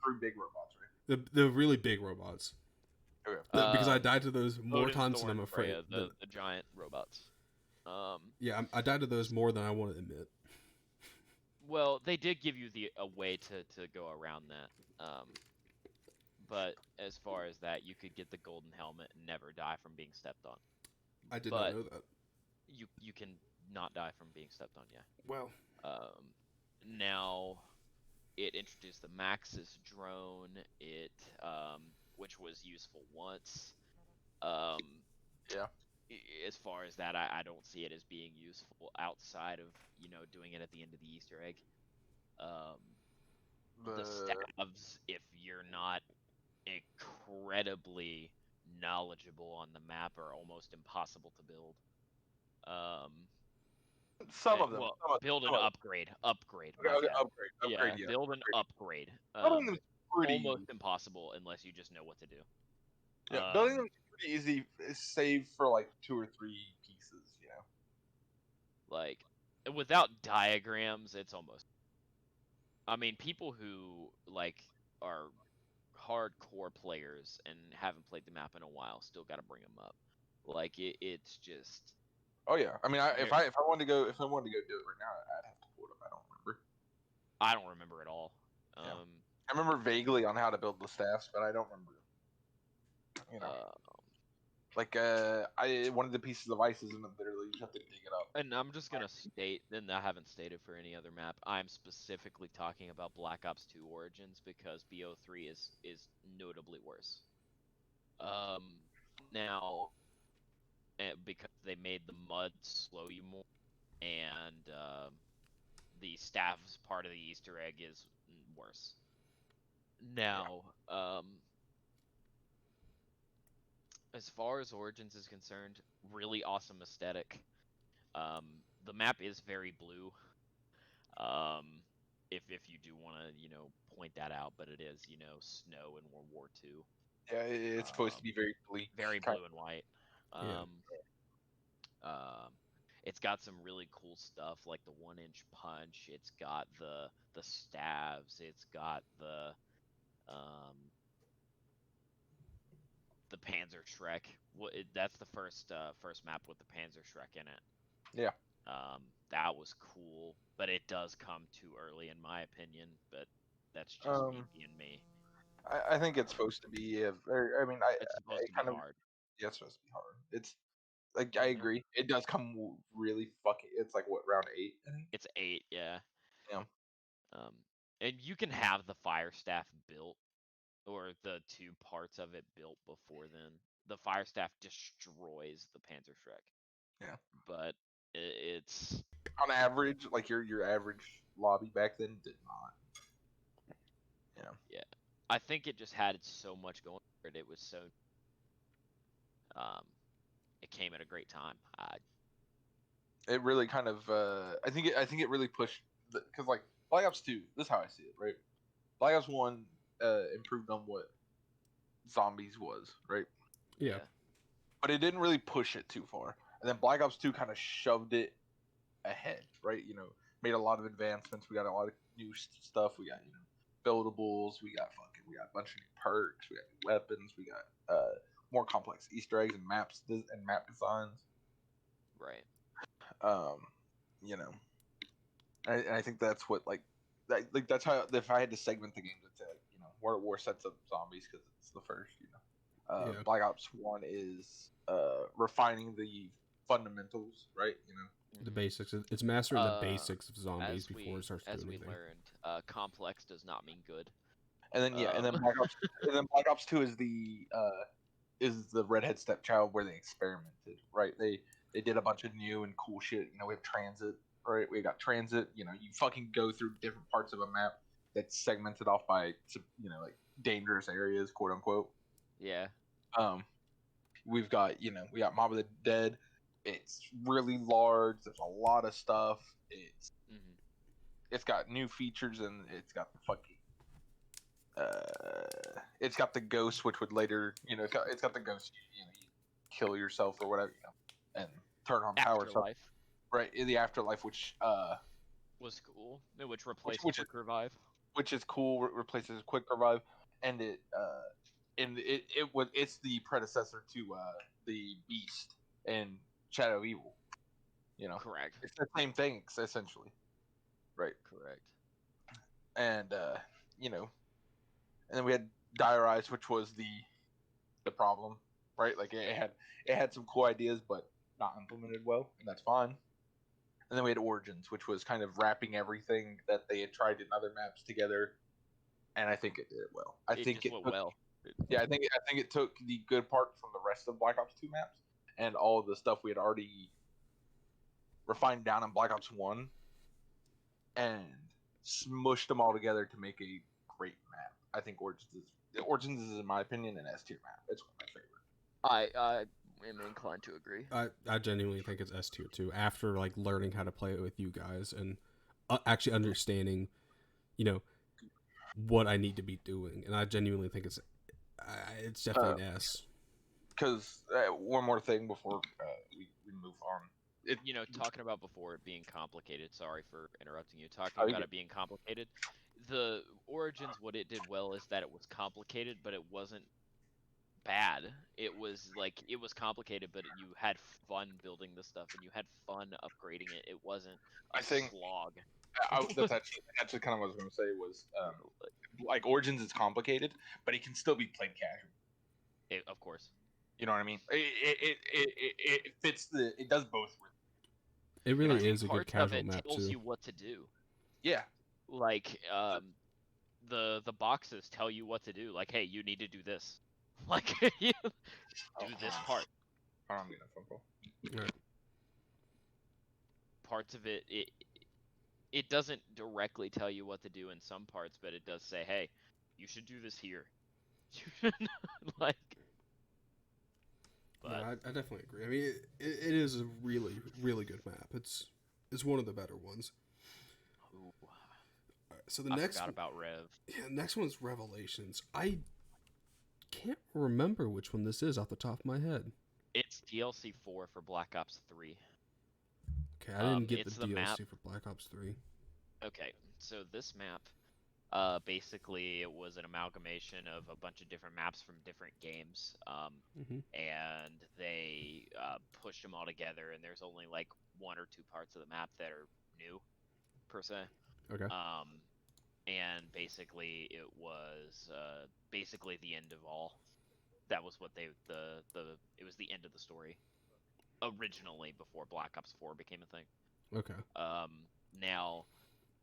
3 big robots, right? The really big robots. Okay. Because I died to those more Odin, times Thor, than I'm and afraid. Freya, the giant robots. Yeah, I died to those more than I want to admit. Well, they did give you a way to go around that. But as far as that, you could get the golden helmet and never die from being stepped on. I did not know that. You can not die from being stepped on, yeah. Well. Now, it introduced the Maxis drone, which was useful once. Yeah. As far as that, I don't see it as being useful outside of, doing it at the end of the Easter egg. The stabs, if you're not incredibly knowledgeable on the map, are almost impossible to build. Some of them. Well, some build of an them. upgrade. Okay, upgrade. Yeah. Build an upgrade. Building them's pretty Almost impossible unless you just know what to do. Yeah, building them's pretty easy, save for like 2 or 3 pieces. Like, without diagrams, it's almost. I mean, people who like are hardcore players and haven't played the map in a while still got to bring them up. Like it's just. Oh yeah, I mean, if I wanted to go do it right now, I'd have to pull it up. I don't remember. I don't remember at all. Yeah. I remember vaguely on how to build the staffs, but I don't remember. One of the pieces of ice isn't literally you have to dig it up. And I'm just gonna state, and I haven't stated for any other map, I'm specifically talking about Black Ops 2 Origins because BO3 is notably worse. Now, because they made the mud slow you more, and the staff's part of the Easter egg is worse. Now, as far as Origins is concerned, really awesome aesthetic. The map is very blue. If you do want to point that out, but it is snow in World War II. Yeah, it's supposed to be very bleak, very blue and white. It's got some really cool stuff like the 1-inch punch. It's got the stabs. It's got the Panzer Shrek. That's the first map with the Panzer Shrek in it. Yeah. That was cool, but it does come too early in my opinion. But that's just me being me. I think it's supposed to be. It's supposed to be hard. Yeah, it's supposed to be hard. It's like I agree. It does come really fucking. It's like what, round 8? I think? It's 8, yeah. Yeah. And you can have the fire staff built, or the 2 parts of it built before then. The fire staff destroys the Panzer Shrek. Yeah. But it's on average, like your average lobby back then did not. Yeah. I think it just had so much going for it. It was so. It came at a great time. It really kind of. I think it really pushed because like Black Ops 2. This is how I see it, right? Black Ops 1 improved on what zombies was, right? Yeah. But it didn't really push it too far. And then Black Ops 2 kind of shoved it ahead, right? Made a lot of advancements. We got a lot of new stuff. We got buildables. We got a bunch of new perks. We got new weapons. We got more complex Easter eggs and maps and map designs. Right. And I think that's what like that's how if I had to segment the game, I'd say World at War sets up zombies because it's the first. Yeah. Black Ops 1 is refining the fundamentals, right? The basics. It's mastering the basics of zombies As before it starts as doing we anything. learned, complex does not mean good. And then and then Black Ops 2 is the redhead stepchild where they experimented, right? They did a bunch of new and cool shit. We have transit, right? We got transit. You fucking go through different parts of a map that's segmented off by like dangerous areas, quote unquote. Yeah. We've got we got Mob of the Dead. It's really large. There's a lot of stuff. It's got new features, and it's got the fucking it's got the ghost, which would later it's got the ghost. You kill yourself or whatever, and turn on power stuff. Afterlife Right, in the afterlife, which was cool. Which replaced which quick revive. which is cool. Replaces quick revive, and it's the predecessor to the Beast and Shadow of Evil. Correct. It's the same thing essentially, right? Correct. And and then we had Dire Eyes, which was the problem, right? Like it had some cool ideas, but not implemented well, and that's fine. And then we had Origins, which was kind of wrapping everything that they had tried in other maps together, and I think it did it well. I think it went took, well. Yeah, I think it took the good part from the rest of Black Ops 2 maps and all of the stuff we had already refined down in Black Ops 1 and smushed them all together to make a great map. I think Origins is in my opinion an S tier map. It's one of my favorite. I am inclined to agree. I genuinely think it's S tier too. After like learning how to play it with you guys and actually understanding, what I need to be doing, and I genuinely think it's definitely an S. Because one more thing before we move on. Talking about before it being complicated. Sorry for interrupting you. Talking about it being complicated. The Origins, what it did well is that it was complicated, but it wasn't bad. It was complicated, but you had fun building the stuff and you had fun upgrading it. It wasn't a slog. That's actually kind of what I was going to say was like Origins is complicated, but it can still be played casual. Of course. You know what I mean? It fits it does both. It really is a good casual map tells too. you what to do. Yeah. Like the boxes tell you what to do. Like, hey, you need to do this. Like, you do this part. I'm getting a phone call. Right. Parts of it doesn't directly tell you what to do in some parts, but it does say, hey, you should do this here. Like. But... No, I definitely agree. I mean, it is a really, really good map. It's one of the better ones. Ooh. Right, so I forgot about Rev. Yeah, next one's Revelations. I can't remember which one this is off the top of my head. It's DLC 4 for Black Ops 3. Okay, I didn't get the DLC map for Black Ops 3. Okay, so this map, basically it was an amalgamation of a bunch of different maps from different games, and they pushed them all together, and there's only like one or two parts of the map that are new, per se. Okay. And basically it was basically the end of all. That was what it was the end of the story originally before Black Ops 4 became a thing. Okay. Now,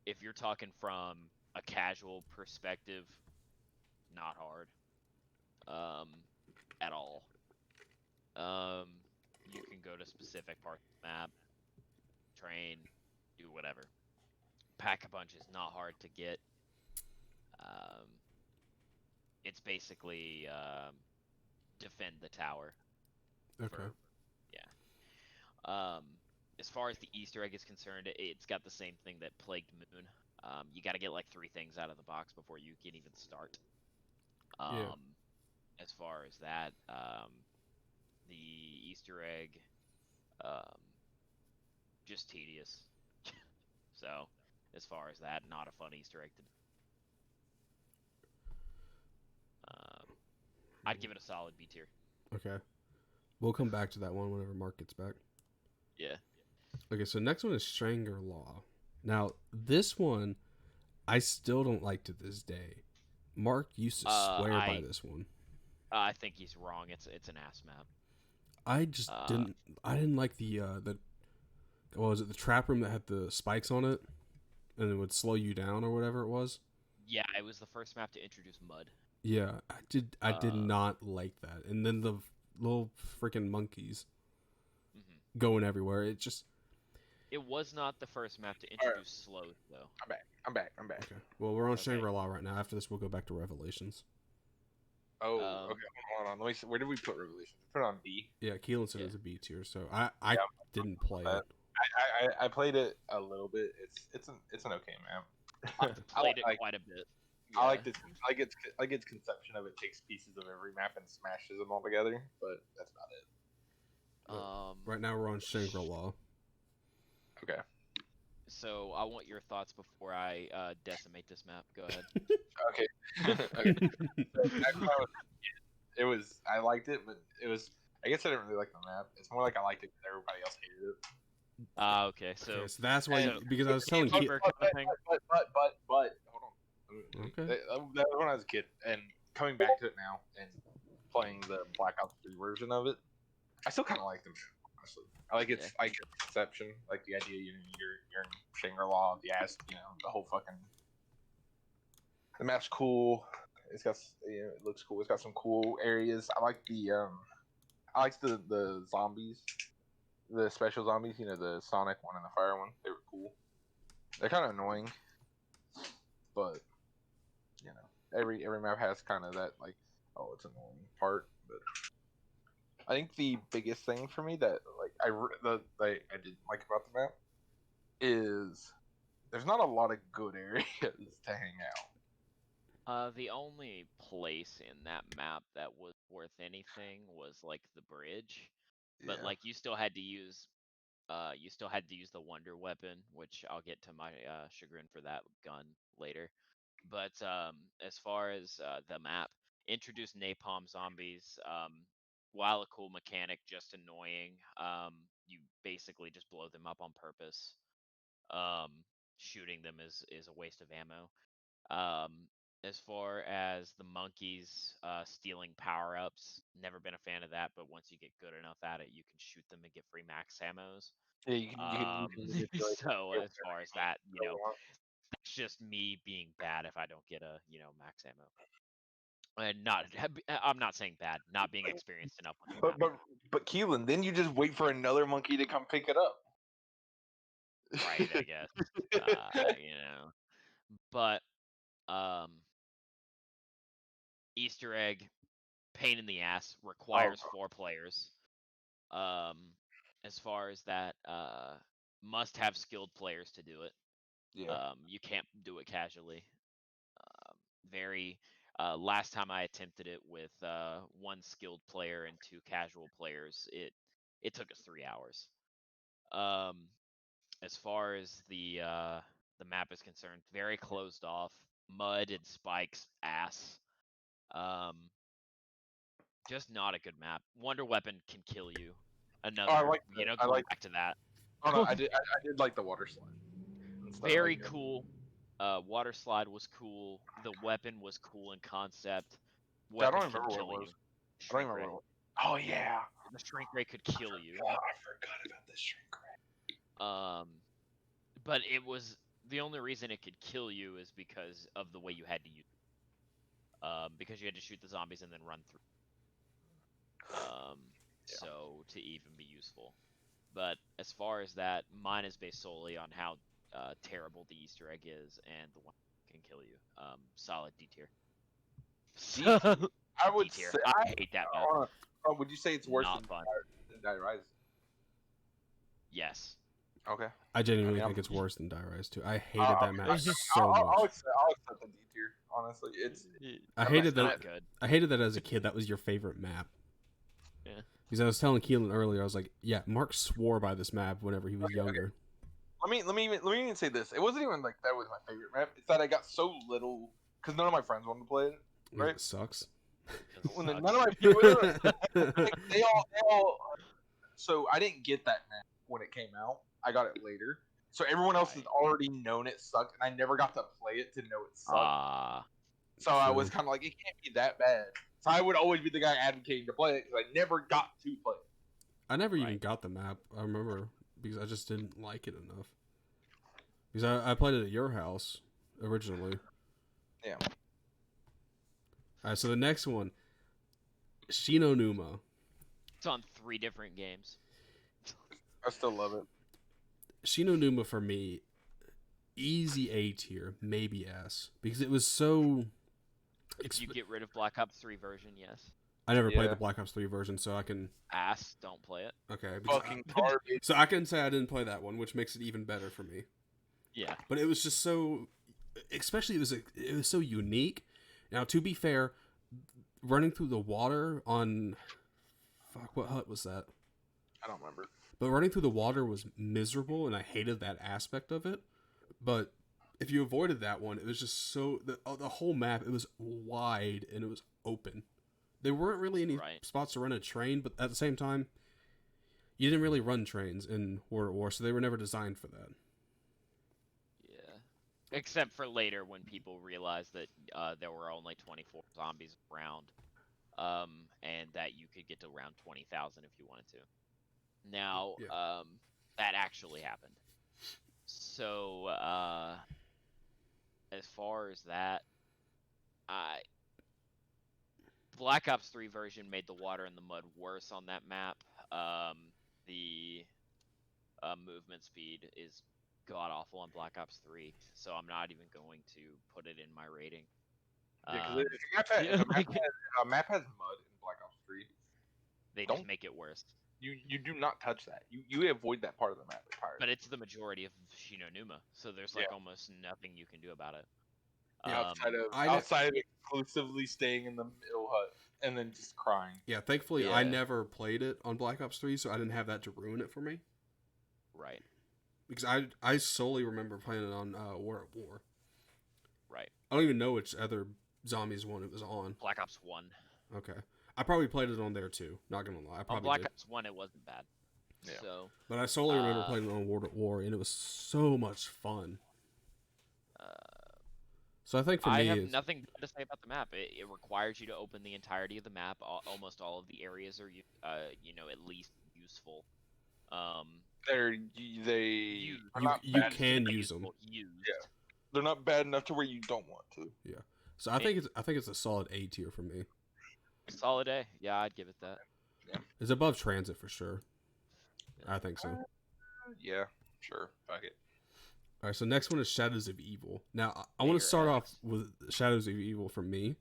if you're talking from a casual perspective, not hard at all. You can go to specific parts of the map, train, do whatever. Pack-a-Punch is not hard to get. It's basically defend the tower. Okay. As far as the Easter egg is concerned, it's got the same thing that plagued Moon. You got to get like 3 things out of the box before you can even start. As far as that, the Easter egg, just tedious. So, as far as that, not a fun Easter egg to do. I'd give it a solid B tier. Okay. We'll come back to that one whenever Mark gets back. Yeah. Okay, so next one is Stranger Law. Now, this one, I still don't like to this day. Mark used to swear by I this one. I think he's wrong. It's an ass map. I just didn't. I didn't like the what was it? The trap room that had the spikes on it, and it would slow you down or whatever it was. Yeah, it was the first map to introduce mud. Yeah, I did. I did not like that. And then the little freaking monkeys going everywhere. It just. It was not the first map to introduce slow, though. I'm back. Okay. Well, we're on Okay. Shangri-La right now. After this, we'll go back to Revelations. Oh, okay. Hold on. Let me see. Where did we put Revelations? Put it on B. Yeah, Keelan said it was a B tier, so I didn't play it. I played it a little bit. It's an okay map. I played it quite a bit. I like this. I like its conception of it takes pieces of every map and smashes them all together, but that's about it. Right now we're on Shangri-La. Okay. So I want your thoughts before I decimate this map. Go ahead. Okay. Okay. It was. I liked it, but it was. I guess I didn't really like the map. It's more like I liked it because everybody else hated it. Okay, so Okay, so that's why because I was Team telling Keelan. Keeper kind of thing. But hold on. Okay. That was when I was a kid, and coming back to it now and playing the Black Ops 3 version of it, I still kind of like them. Honestly, I like its conception, like the idea. You know, you're in Shangri-La, the the whole fucking. The map's cool. It's got it looks cool. It's got some cool areas. I like the zombies, the special zombies. You know, the Sonic one and the fire one. They were cool. They're kind of annoying, but you know, every map has kind of that like, oh, it's annoying part. But I think the biggest thing for me that like I didn't like about the map is there's not a lot of good areas to hang out. The only place in that map that was worth anything was like the bridge, but like you still had to use the wonder weapon, which I'll get to my chagrin for that gun later. But as far as the map, introduced napalm zombies. While a cool mechanic, just annoying. You basically just blow them up on purpose. Um, Shooting them is a waste of ammo. As far as the monkeys stealing power ups, never been a fan of that. But once you get good enough at it, you can shoot them and get free max ammos. Yeah, you can manipulate So it. as far as that, that's just me being bad if I don't get a max ammo. And I'm not saying bad, not being experienced enough with the map. But Keelan, then you just wait for another monkey to come pick it up. Right, I guess. But Easter egg, pain in the ass, requires 4 players. As far as that, must have skilled players to do it. Yeah. You can't do it casually. Last time I attempted it with 1 skilled player and 2 casual players, it took us 3 hours. As far as the map is concerned, very closed off, mud and spikes, ass. Just not a good map. Wonder weapon can kill you. Going back to that. Oh no, I did like the water slide. Very cool. Water slide was cool. The weapon was cool in concept. I don't remember what it was. I don't remember what it was. Oh yeah. The shrink ray could kill you. Oh, I forgot about the shrink ray. But it was the only reason it could kill you is because of the way you had to use it. Because you had to shoot the zombies and then run through. So to even be useful. But as far as that, mine is based solely on how terrible the Easter egg is and the one can kill you. Solid D tier. I would D-tier. say I hate that map. Would you say it's worse Not than fun. Die Rise? Yes. Okay. I genuinely think it's worse than Die Rise 2. I hated that map so I'll much. accept the D tier. Honestly, I hated that. Not good. I hated that as a kid. That was your favorite map. Yeah. Because I was telling Keelan earlier, I was like, "Yeah, Mark swore by this map whenever he was younger." Let me even say this. It wasn't even like that was my favorite map. It's that I got so little because none of my friends wanted to play it. Right? It sucks. None of my people, they all. So I didn't get that map when it came out. I got it later. So everyone else has already known it sucked, and I never got to play it to know it sucked. So I was kind of like, it can't be that bad. So I would always be the guy advocating to play it because I never got to play it. I never even got the map. I remember because I just didn't like it enough. Because I played it at your house originally. Yeah. All right, so the next one, Shinonuma. It's on 3 different games. I still love it. Shinonuma for me, easy A tier, maybe S, because it was so. If you get rid of Black Ops 3 version, yes. I never played the Black Ops 3 version, so I can. Ass, don't play it. Okay. Fucking garbage. So I can say I didn't play that one, which makes it even better for me. Yeah. But it was just so, especially it was so unique. Now, to be fair, running through the water on, fuck, what hut was that? I don't remember. But running through the water was miserable, and I hated that aspect of it. But if you avoided that one, it was just so the whole map. It was wide and it was open. There weren't really any spots to run a train, but at the same time, you didn't really run trains in World at War, so they were never designed for that. Yeah. Except for later when people realized that there were only 24 zombies around, and that you could get to around 20,000 if you wanted to. Now, that actually happened. So, as far as that, Black Ops 3 version made the water and the mud worse on that map. The movement speed is god awful on Black Ops 3, so I'm not even going to put it in my rating. If a map has mud in Black Ops 3, they just make it worse. You do not touch that. You avoid that part of the map entirely. But it's the majority of Shinonuma, so there's almost nothing you can do about it. Outside of exclusively staying in the middle hut and then just crying. Yeah, thankfully I never played it on Black Ops 3, so I didn't have that to ruin it for me. Right. Because I solely remember playing it on War at War. Right. I don't even know which other Zombies one it was on. Black Ops 1. Okay. I probably played it on there too, not gonna lie. On Black Ops 1 it wasn't bad. Yeah. So, but I solely remember playing it on World at War, and it was so much fun. So I think for me, I have nothing to say about the map. It requires you to open the entirety of the map. Almost all of the areas are, at least useful. You can use them. Yeah, they're not bad enough to where you don't want to. Yeah. So I think it's a solid A tier for me. Solid A. Yeah, I'd give it that. Yeah. It's above Transit for sure. Yeah. I think so. Yeah, sure. Fuck it. All right, so next one is Shadows of Evil. Now, I want to start off with Shadows of Evil for me.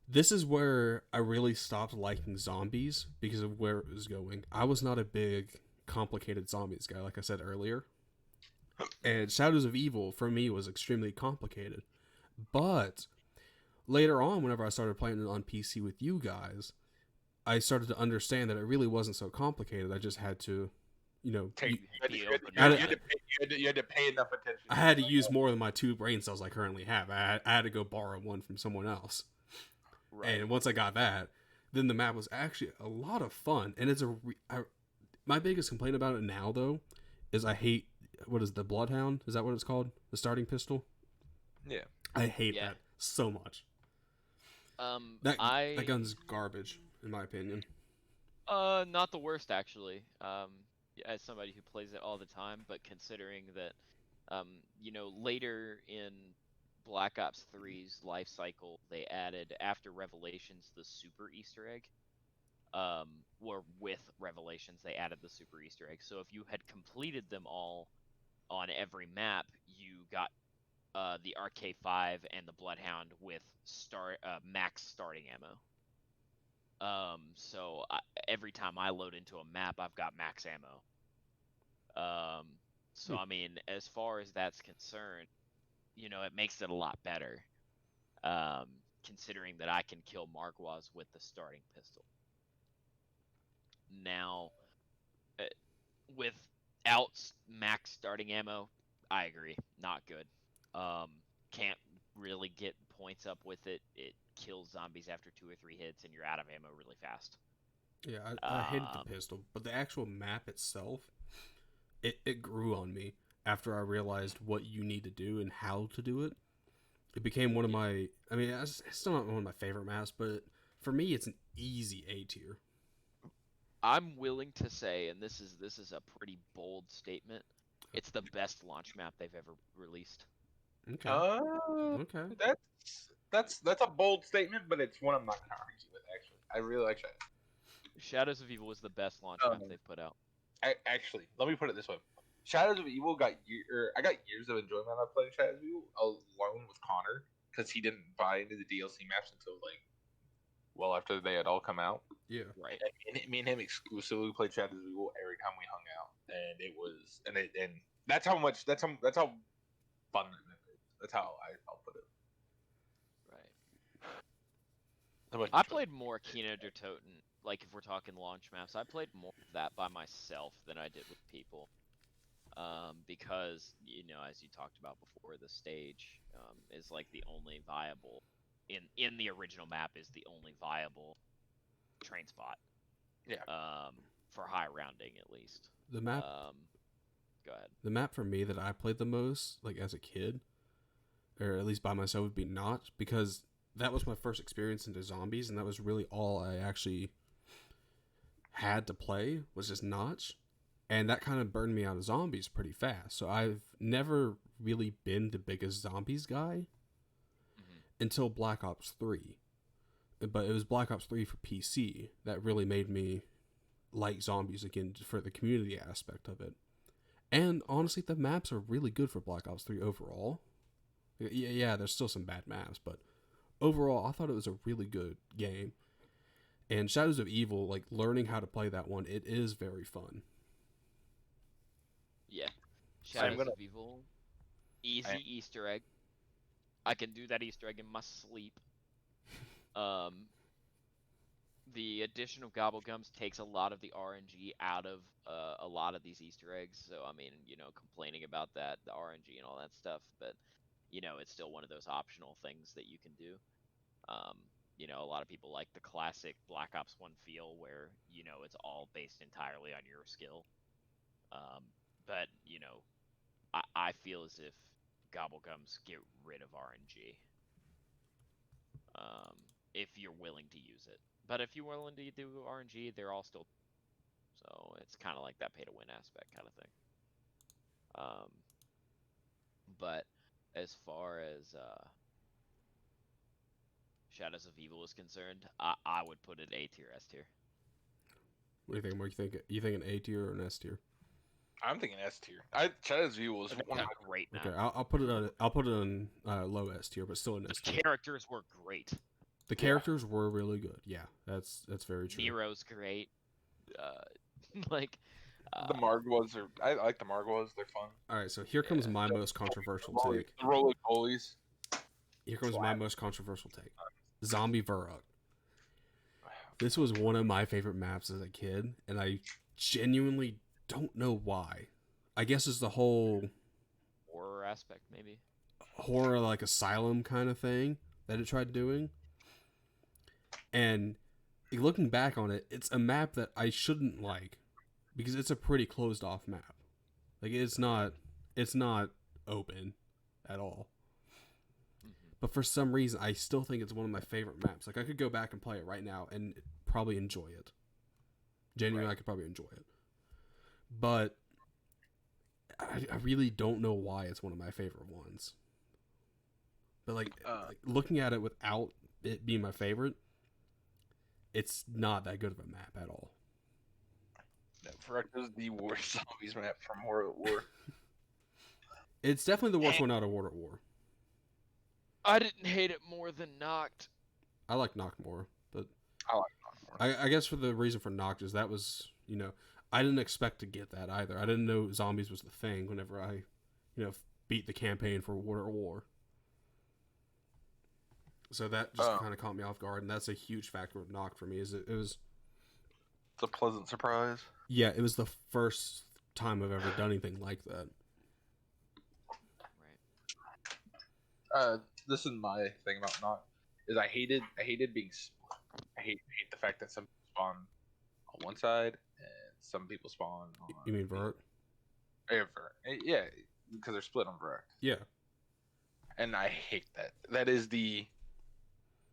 This is where I really stopped liking zombies because of where it was going. I was not a big, complicated zombies guy, like I said earlier. And Shadows of Evil, for me, was extremely complicated. But later on, whenever I started playing it on PC with you guys, I started to understand that it really wasn't so complicated. I just had to, you had to pay enough attention. I had to use more than my 2 brain cells I currently have. I had to go borrow one from someone else. Right. And once I got that, then the map was actually a lot of fun. And it's my biggest complaint about it now, though, is I hate, what is the Bloodhound? Is that what it's called? The starting pistol? Yeah. I hate that so much. That gun's garbage, in my opinion. Not the worst, actually. As somebody who plays it all the time, but considering that, later in Black Ops 3's life cycle, they added, after Revelations, the Super Easter Egg. Or with Revelations, they added the Super Easter Egg. So if you had completed them all on every map, you got the RK5 and the Bloodhound with max starting ammo. So every time I load into a map, I've got max ammo. So I mean, as far as that's concerned, it makes it a lot better. Considering that I can kill Margwas with the starting pistol. Now, without max starting ammo, I agree, not good. Can't really get points up with it. It kills zombies after 2 or 3 hits, and you're out of ammo really fast. Yeah, I hated the pistol, but the actual map itself, it grew on me after I realized what you need to do and how to do it. It became one of my. I mean, it's still not one of my favorite maps, but for me, it's an easy A tier. I'm willing to say, and this is a pretty bold statement, it's the best launch map they've ever released. Okay. Okay. That's a bold statement, but it's one I'm not gonna argue with. Actually, I really like Shadows. Shadows of Evil was the best launch map they've put out. Actually, let me put it this way: Shadows of Evil I got years of enjoyment out of playing Shadows of Evil alone with Connor because he didn't buy into the DLC maps until like well after they had all come out. Yeah. Right. And me and him exclusively played Shadows of Evil every time we hung out, and it was and that's how fun it is. That's how I'll put it. Right. I played more Kino der Toten, like if we're talking launch maps, I played more of that by myself than I did with people. Because, as you talked about before, the stage is like the only viable, in the original map, is the only viable train spot. Yeah. For high rounding, at least. The map. Go ahead. The map for me that I played the most, like as a kid, or at least by myself, would be Notch, because that was my first experience into zombies, and that was really all I actually had to play was just Notch, and that kind of burned me out of zombies pretty fast. So I've never really been the biggest zombies guy until Black Ops 3. But it was Black Ops 3 for PC that really made me like zombies again for the community aspect of it. And honestly, the maps are really good for Black Ops 3 overall. Yeah, there's still some bad maps, but overall, I thought it was a really good game. And Shadows of Evil, like learning how to play that one, it is very fun. Yeah. Shadows of Evil, easy Easter egg. I can do that Easter egg in my sleep. The addition of Gobblegums takes a lot of the RNG out of a lot of these Easter eggs. So, I mean, complaining about that, the RNG and all that stuff, but, it's still one of those optional things that you can do. A lot of people like the classic Black Ops 1 feel where, it's all based entirely on your skill. But, I feel as if Gobblegums get rid of RNG. If you're willing to use it. But if you're willing to do RNG, they're all still... So it's kind of like that pay-to-win aspect kind of thing. But as far as Shadows of Evil is concerned, I would put it A tier, S tier. What do you think? What do you think? You think an A tier or an S tier? I'm thinking S tier. Shadows of Evil is one of my great map. Okay, I'll put it on. I'll put it on low S tier, but still an S tier. The characters were great. The characters were really good. Yeah, that's very true. Nero's great. The Margwas are. I like the Margwas. They're fun. All right, so here comes my most controversial take. The roly-polies. Here comes my most controversial take. Zombie Verrug. This was one of my favorite maps as a kid, and I genuinely don't know why. I guess it's the whole horror aspect, maybe. Horror, like asylum kind of thing that it tried doing. And looking back on it, it's a map that I shouldn't like because it's a pretty closed off map. Like it's not open at all. But for some reason, I still think it's one of my favorite maps. Like I could go back and play it right now and probably enjoy it. Genuinely, I could probably enjoy it. But I really don't know why it's one of my favorite ones. But like looking at it without it being my favorite, it's not that good of a map at all. No, Verrug is the worst zombies map from World at War. It's definitely the worst one out of World at War. I didn't hate it more than Noct. I like Noct more, but I like Noct more. I guess for the reason for Noct is that was, I didn't expect to get that either. I didn't know zombies was the thing whenever I, beat the campaign for World at War. So that just kind of caught me off guard, and that's a huge factor with Noct for me. Is it was. It's a pleasant surprise. Yeah, it was the first time I've ever done anything like that. Right. This is my thing about Noct is I hated being split. I hate the fact that some people spawn on one side and some people spawn on. You mean Verrug? Yeah, because they're split on Verrug. Yeah. and I hate that. That is the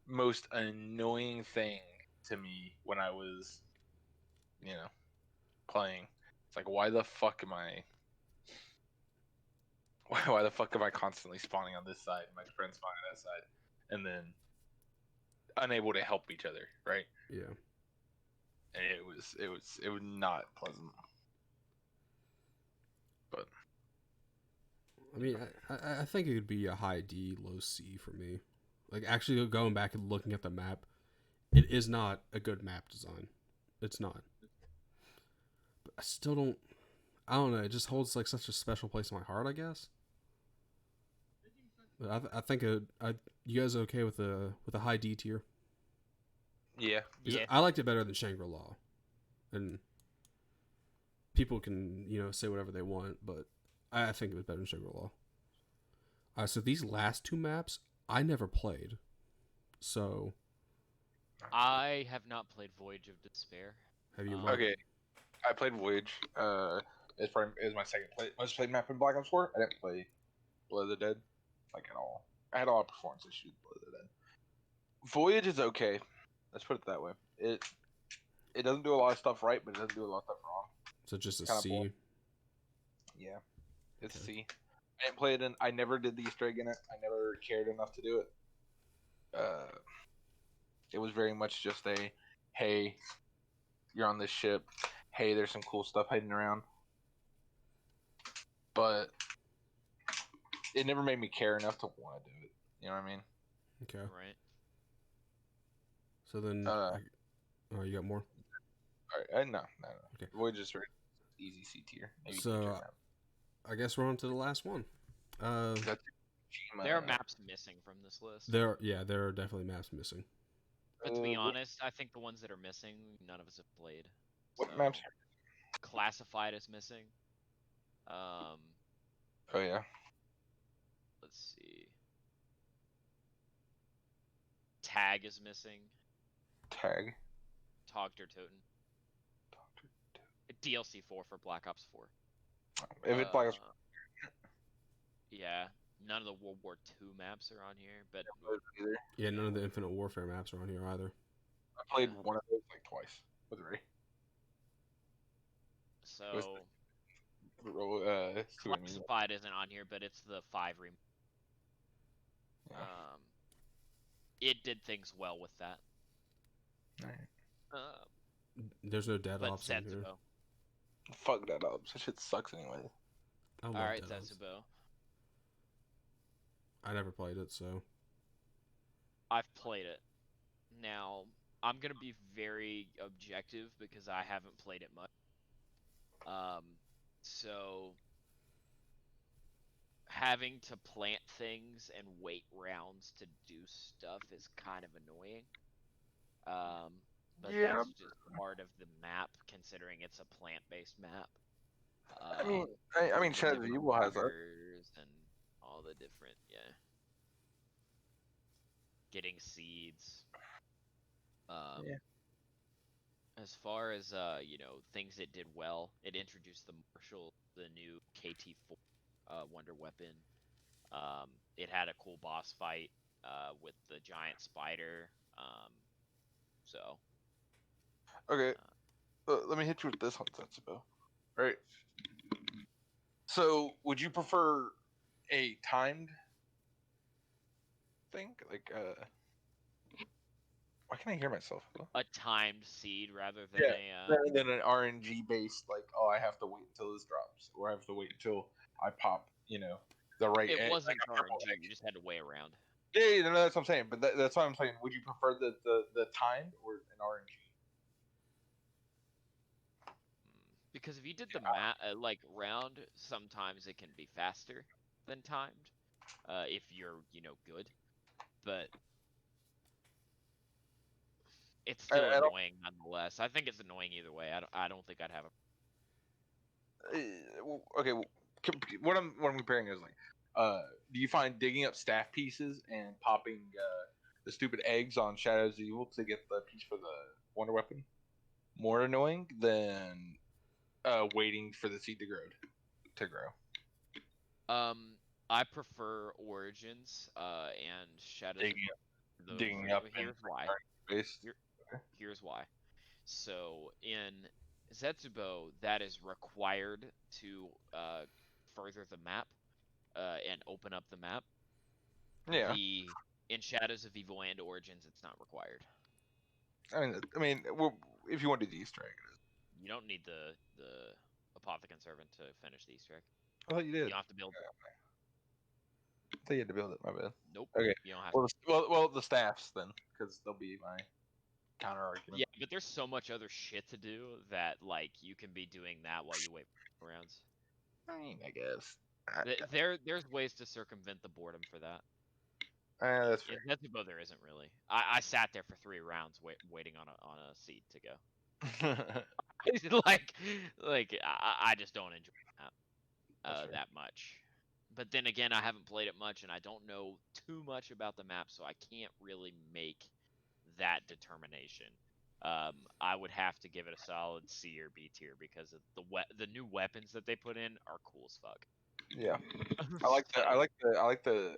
most annoying thing to me when I was, playing. It's like, why the fuck am I? Why the fuck am I constantly spawning on this side, and my friends spawning on that side, and then unable to help each other, right? Yeah. And it was not pleasant. But I mean, I think it would be a high D, low C for me. Like, actually going back and looking at the map, it is not a good map design. It's not. But I still don't. I don't know. It just holds like such a special place in my heart, I guess. But I think you guys are okay with a high D tier? yeah, Yeah. I liked it better than Shangri-La, and people can say whatever they want, but I think it was better than Shangri-La. So these last two maps I never played, so I have not played Voyage of Despair. have you? okay. I played Voyage. It's my second most played map in Black Ops 4. I didn't play Blood of the Dead like at all. I had a lot of performance issues with Blood of the Dead. Voyage is okay. Let's put it that way. It doesn't do a lot of stuff right, but it doesn't do a lot of stuff wrong. So just a Kinda C. boring. Yeah, it's Okay. C. I didn't play it in. I never did the Easter egg in it. I never cared enough to do it. It was very much just a, hey, you're on this ship. Hey, there's some cool stuff hiding around. But it never made me care enough to want to do it. You know what I mean? Okay. Right. So then, oh, you got more? All right. No. Okay. Voyage is very easy C tier. Maybe you So, can check it out. I guess we're on to the last one. That's There are maps missing from this list. There are definitely maps missing. But to be honest, I think the ones that are missing, none of us have played. What So, maps? Classified is missing. Oh yeah. Let's see. Tag is missing. Tag. Tog der Toten. DLC 4 for Black Ops 4. If it's Black Ops, Yeah, none of the World War II maps are on here, but either. Yeah, none of the Infinite Warfare maps are on here either. I played one of those like twice with Ray. so Stuart and me. Classified isn't on here, but it's the 5 remake. Yeah. It did things well with that. Alright. There's no dead But ops on here. Zetsubo. Fuck that up. That shit sucks anyway. I love Alright, dead ops. Zetsubo. I never played it, so I've played it. Now, I'm gonna be very objective because I haven't played it much. So having to plant things and wait rounds to do stuff is kind of annoying. But Yeah. that's just part of the map, considering it's a plant-based map. I mean, Shadow of the Evil has that. And all the different, getting seeds. Yeah. As far as things it did well, it introduced the Marshall, the new KT4 wonder weapon. It had a cool boss fight with the giant spider. So Okay. Let me hit you with this one, Zetsubo. Right. So, would you prefer a timed thing? Like, why can't I hear myself? a timed seed rather than Rather than an RNG based, like, oh, I have to wait until this drops, or I have to wait until I pop, the right. it wasn't like a purple RNG. egg. You just had to wait around. Yeah, no, that's what I'm saying. But that's what I'm saying. Would you prefer the timed or an RNG? Because if you did the round, sometimes it can be faster than timed, if you're good. But it's still annoying nonetheless. I think it's annoying either way. I don't think I'd have a. Okay, what I'm comparing is like, do you find digging up staff pieces and popping the stupid eggs on Shadows of Evil to get the piece for the wonder weapon more annoying than waiting for the seed to grow? I prefer Origins and Shadows Digging, of the digging up Here's why. space. Here's why. So in Zetsubo, that is required to further the map and open up the map. Yeah. In Shadows of Evil and Origins, it's not required. I mean, well, if you want to do the Easter egg, it is. You don't need the Apothecant Servant to finish the Easter egg. I thought you You did. don't have to build it. I thought you had to build it. My bad. Nope. Okay. You don't have Well, to. well, the staffs then, because they'll be my counter argument. Yeah, but there's so much other shit to do that like you can be doing that while you wait for rounds. I mean, I guess. There's ways to circumvent the boredom for that. That's fair. In Zetsubo, there isn't really. I sat there for 3 rounds waiting on a seat to go. like I just don't enjoy that much. But then again, I haven't played it much, and I don't know too much about the map, so I can't really make that determination. I would have to give it a solid C or B tier because of the new weapons that they put in are cool as fuck. Yeah, I like the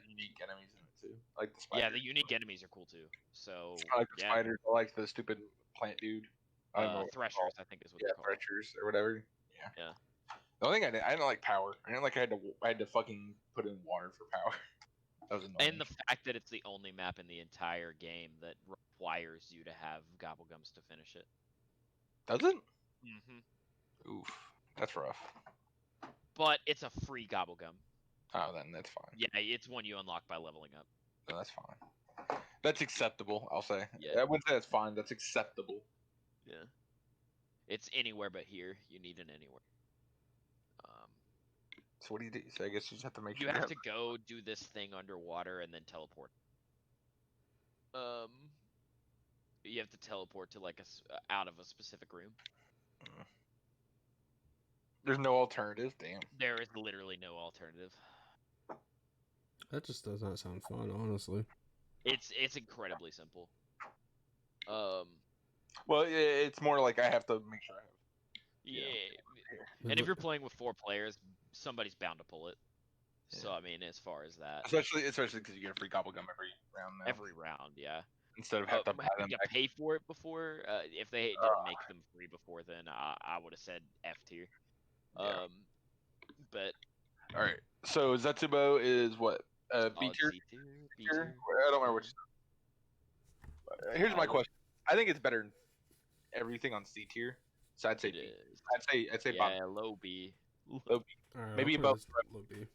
unique enemies in it too. I like the spiders. Yeah, the unique enemies are cool too. So I like the spiders. I like the stupid plant dude. I don't know. Threshers, I think is what they're called. Threshers or whatever. Yeah. Yeah. The only thing I didn't like power. I didn't like I had to fucking put in water for power. That was annoying. And the fact that it's the only map in the entire game that requires you to have gobblegums to finish it. Does it? Mm-hmm. Oof, that's rough. But it's a free gobblegum. Oh, then that's fine. Yeah, it's one you unlock by leveling up. No, that's fine. That's acceptable, I'll say. Yeah. I wouldn't say that's fine. That's acceptable. Yeah. It's anywhere but here. You need an anywhere. So what do you do? So I guess you just have to make You sure have to go do this thing underwater and then teleport. You have to teleport to like out of a specific room. There's no alternative. Damn. There is literally no alternative. That just does not sound fun, honestly. It's incredibly simple. Well, it's more like I have to make sure I have. Yeah. And if you're playing with 4 players, somebody's bound to pull it. Yeah. So I mean, as far as that, especially because you get a free gobblegum every round now. Every round, yeah. Instead of having to buy them. You pay for it before. If they didn't make them free before, then I would have said F tier. Yeah. But all right. So Zetsubo is what? B tier. B tier. I don't remember which. Here's my question. I think it's better than everything on C tier. So I'd say B. I'd say yeah, low B. Low B. Right, maybe above low B.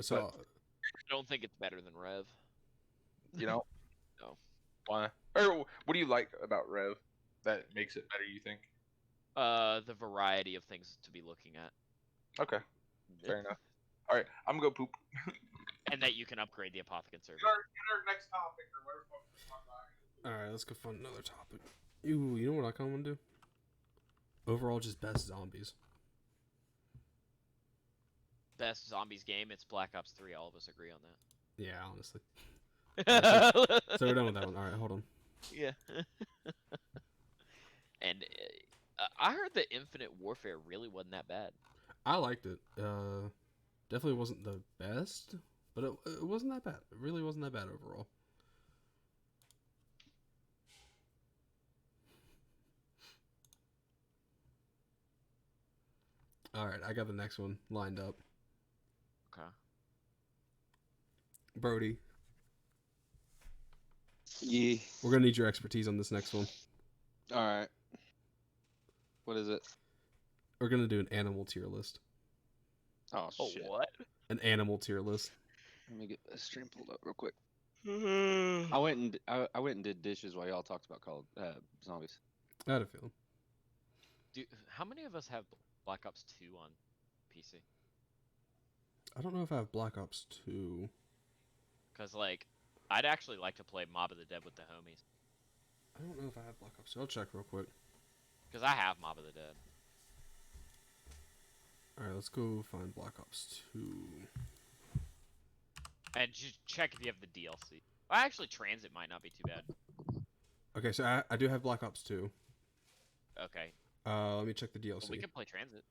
So I don't think it's better than Rev. You know? No. Why? Or what do you like about Rev that makes it better, you think? The variety of things to be looking at. Okay. Fair enough. All right, I'm gonna go poop. And that you can upgrade the Apothecant Servant. Get our next topic or whatever. All right, let's go find another topic. You know what I kind of want to do? Overall, just best zombies. Best zombies game, it's Black Ops 3. All of us agree on that. Yeah, honestly. So we're done with that one. All right, hold on. Yeah. And I heard that Infinite Warfare really wasn't that bad. I liked it. Definitely wasn't the best, but it wasn't that bad. It really wasn't that bad overall. All right, I got the next one lined up. Okay. Brody. Yeah. We're gonna need your expertise on this next one. All right. What is it? We're gonna do an animal tier list. Oh shit! What? An animal tier list. Let me get the stream pulled up real quick. I went and did dishes while y'all talked about zombies. I had a feeling. Dude, how many of us have Black Ops 2 on PC? I don't know if I have Black Ops 2. Because, like, I'd actually like to play Mob of the Dead with the homies. I don't know if I have Black Ops 2. I'll check real quick. Because I have Mob of the Dead. Alright, let's go find Black Ops 2. And just check if you have the DLC. Well, actually, Transit might not be too bad. Okay, so I do have Black Ops 2. Okay. Let me check the DLC. Well, we can play Transit.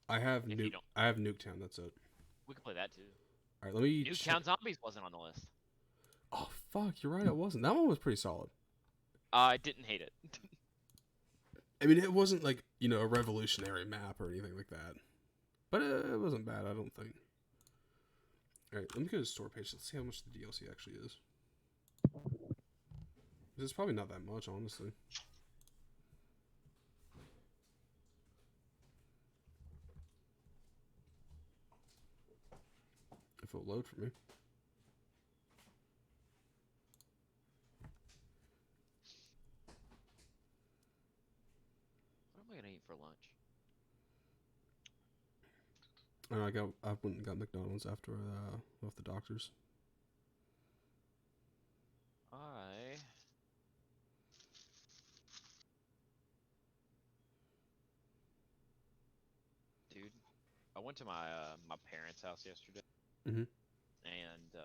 I have If you don't. I have Nuketown, that's it. We could play that too. All right, let me. Nuketown Zombies wasn't on the list. Oh fuck, you're right. It wasn't. That one was pretty solid. I didn't hate it. I mean, it wasn't like a revolutionary map or anything like that, but it wasn't bad. I don't think. All right, let me go to the store page. Let's see how much the DLC actually is. It's probably not that much, honestly. If it'll load for me. What am I gonna eat for lunch? I went and got McDonald's after I left the doctor's. Dude, I went to my parents' house yesterday, Mhm. and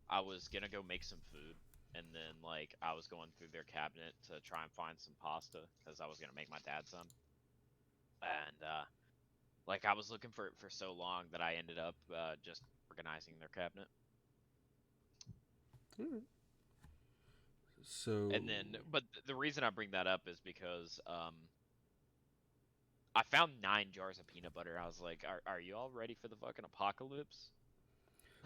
I was gonna go make some food, and then like I was going through their cabinet to try and find some pasta because I was gonna make my dad some, and like I was looking for it for so long that I ended up just organizing their cabinet. Alright. So. And then, but the reason I bring that up is because I found 9 jars of peanut butter. I was like, are you all ready for the fucking apocalypse?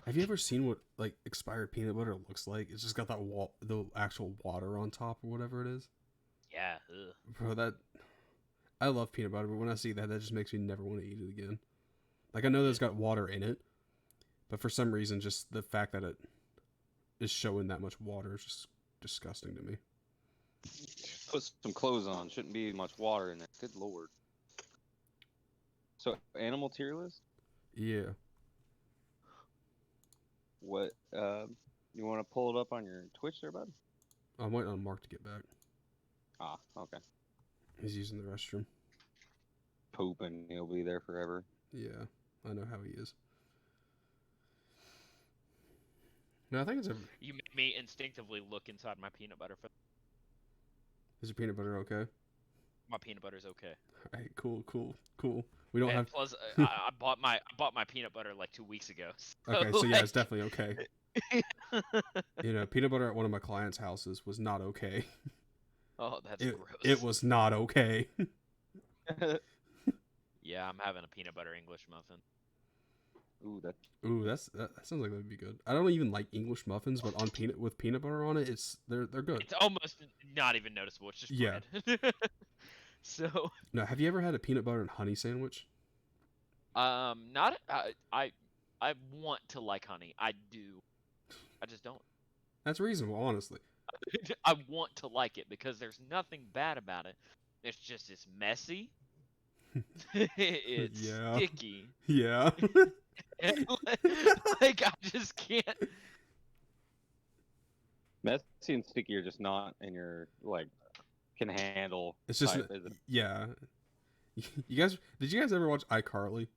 Have you ever seen what like expired peanut butter looks like? It's just got that the actual water on top or whatever it is. Yeah. Ugh. Bro, I love peanut butter, but when I see that just makes me never want to eat it again. Like I know there's got water in it, but for some reason, just the fact that it is showing that much water is just disgusting to me. Put some clothes on. Shouldn't be much water in there. Good lord. So, animal tier list? Yeah. What, you want to pull it up on your Twitch there, bud? I'm waiting on Mark to get back. Ah, okay. He's using the restroom. Pooping. He'll be there forever. Yeah, I know how he is. No, I think it's You made me instinctively look inside my peanut butter. Is your peanut butter okay? My peanut butter's okay. All right, cool. We don't And have. plus, I bought my peanut butter like 2 weeks ago. Okay, so yeah, like- it's definitely okay. Peanut butter at one of my clients' houses was not okay. Oh, that's It gross. was not okay. Yeah, I'm having a peanut butter English muffin. Ooh, that. Ooh, that sounds like that'd be good. I don't even like English muffins, but on with peanut butter on it, they're good. It's almost not even noticeable. It's just Yeah. bread. So, No, have you ever had a peanut butter and honey sandwich? not I want to like honey. I do. I just don't. That's reasonable, honestly. I want to like it because there's nothing bad about it. It's just it's messy. It's Yeah. sticky. Yeah. And, like I just can't. Messy and sticky are just not in your, like, can handle. It's just type, is it? yeah. Did you guys ever watch iCarly?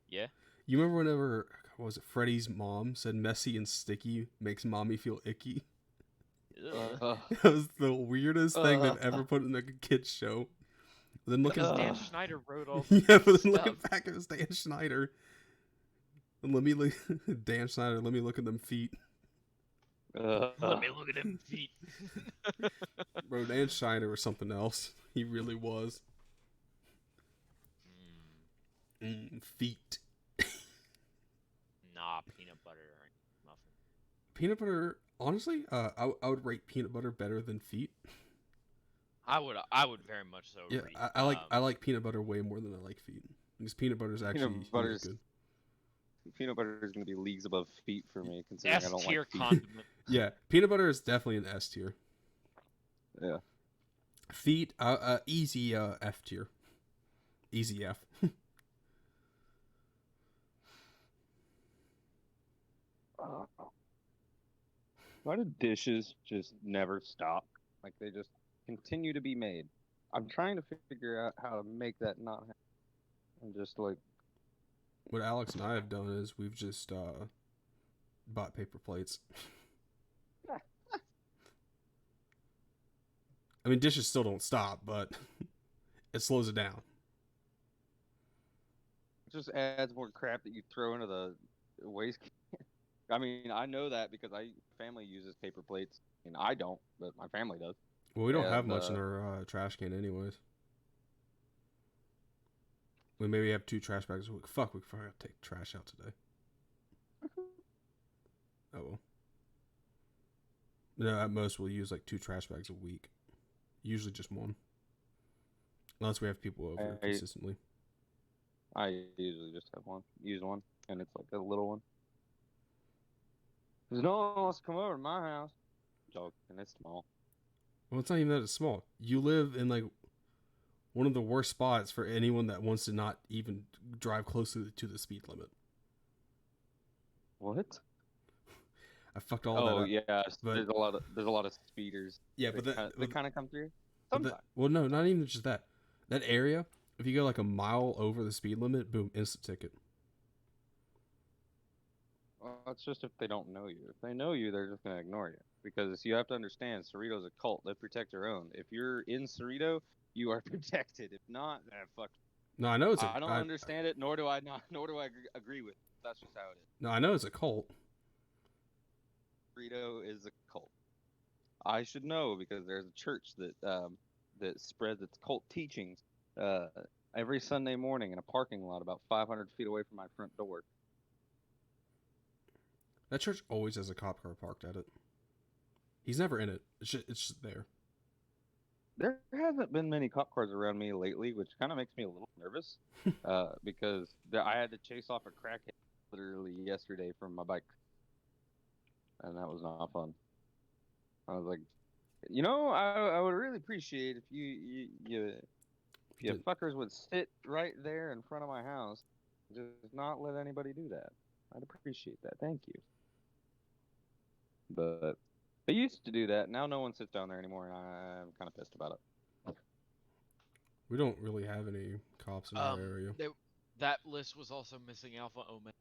Yeah. You remember whenever what was it Freddie's mom said messy and sticky makes mommy feel icky? Ugh. That was the weirdest thing they've ever put in a kid's show. Then looking Dan Schneider wrote all yeah, but then stuff. looking back, it was Dan Schneider. And let me look Dan Schneider, let me look at them feet. Let me look at them feet. Bro, Dan Schneider was something else. He really was. Feet. Nah, peanut butter or muffin. Peanut butter, honestly, I would rate peanut butter better than feet. I would very much so. Yeah, rate, I like peanut butter way more than I like feet. Because peanut butter is actually really good. Peanut butter is going to be leagues above feet for me, considering I S don't tier like feet. condiment. Yeah, peanut butter is definitely an S tier. Yeah. Feet, easy F tier. Easy F. Why do dishes just never stop? Like they just continue to be made. I'm trying to figure out how to make that not happen. I'm just like, What Alex and I have done is we've just bought paper plates. I mean, dishes still don't stop, but it slows it down. just adds more crap that you throw into the waste can. I mean, I know that because my family uses paper plates. I mean, I don't, but my family does. Well, we don't have And, much in our trash can, anyways. We maybe have 2 trash bags a week. Fuck, we forgot to take trash out today. Oh well. No, at most we'll use like 2 trash bags a week. Usually just 1. Unless we have people over consistently. I usually just use one, and it's like a little one. Because no one wants to come over to my house. Joke, and it's small. Well, it's not even that it's small. You live in like one of the worst spots for anyone that wants to not even drive close to the speed limit. What? I fucked all that up. Oh yeah, but, there's a lot of speeders. Yeah, but they kind of come through. Sometimes. Well, no, not even just that. That area, if you go like a mile over the speed limit, boom, instant ticket. Well, that's just if they don't know you. If they know you, they're just gonna ignore you. Because you have to understand, Cerrito's a cult. They protect their own. If you're in Cerrito, you are protected. If not, fuck. No, I know it's. I don't understand it, nor do I agree with it. That's just how it is. No, I know it's a cult. Cerrito is a cult. I should know because there's a church that spreads its cult teachings every Sunday morning in a parking lot about 500 feet away from my front door. That church always has a cop car parked at it. He's never in it. It's just there. There hasn't been many cop cars around me lately, which kind of makes me a little nervous because I had to chase off a crackhead literally yesterday from my bike, and that was not fun. I was like, I would really appreciate if you fuckers would sit right there in front of my house, just not let anybody do that. I'd appreciate that. Thank you. But they used to do that. Now no one sits down there anymore, and I'm kind of pissed about it. We don't really have any cops in our area. That list was also missing Alpha Omega.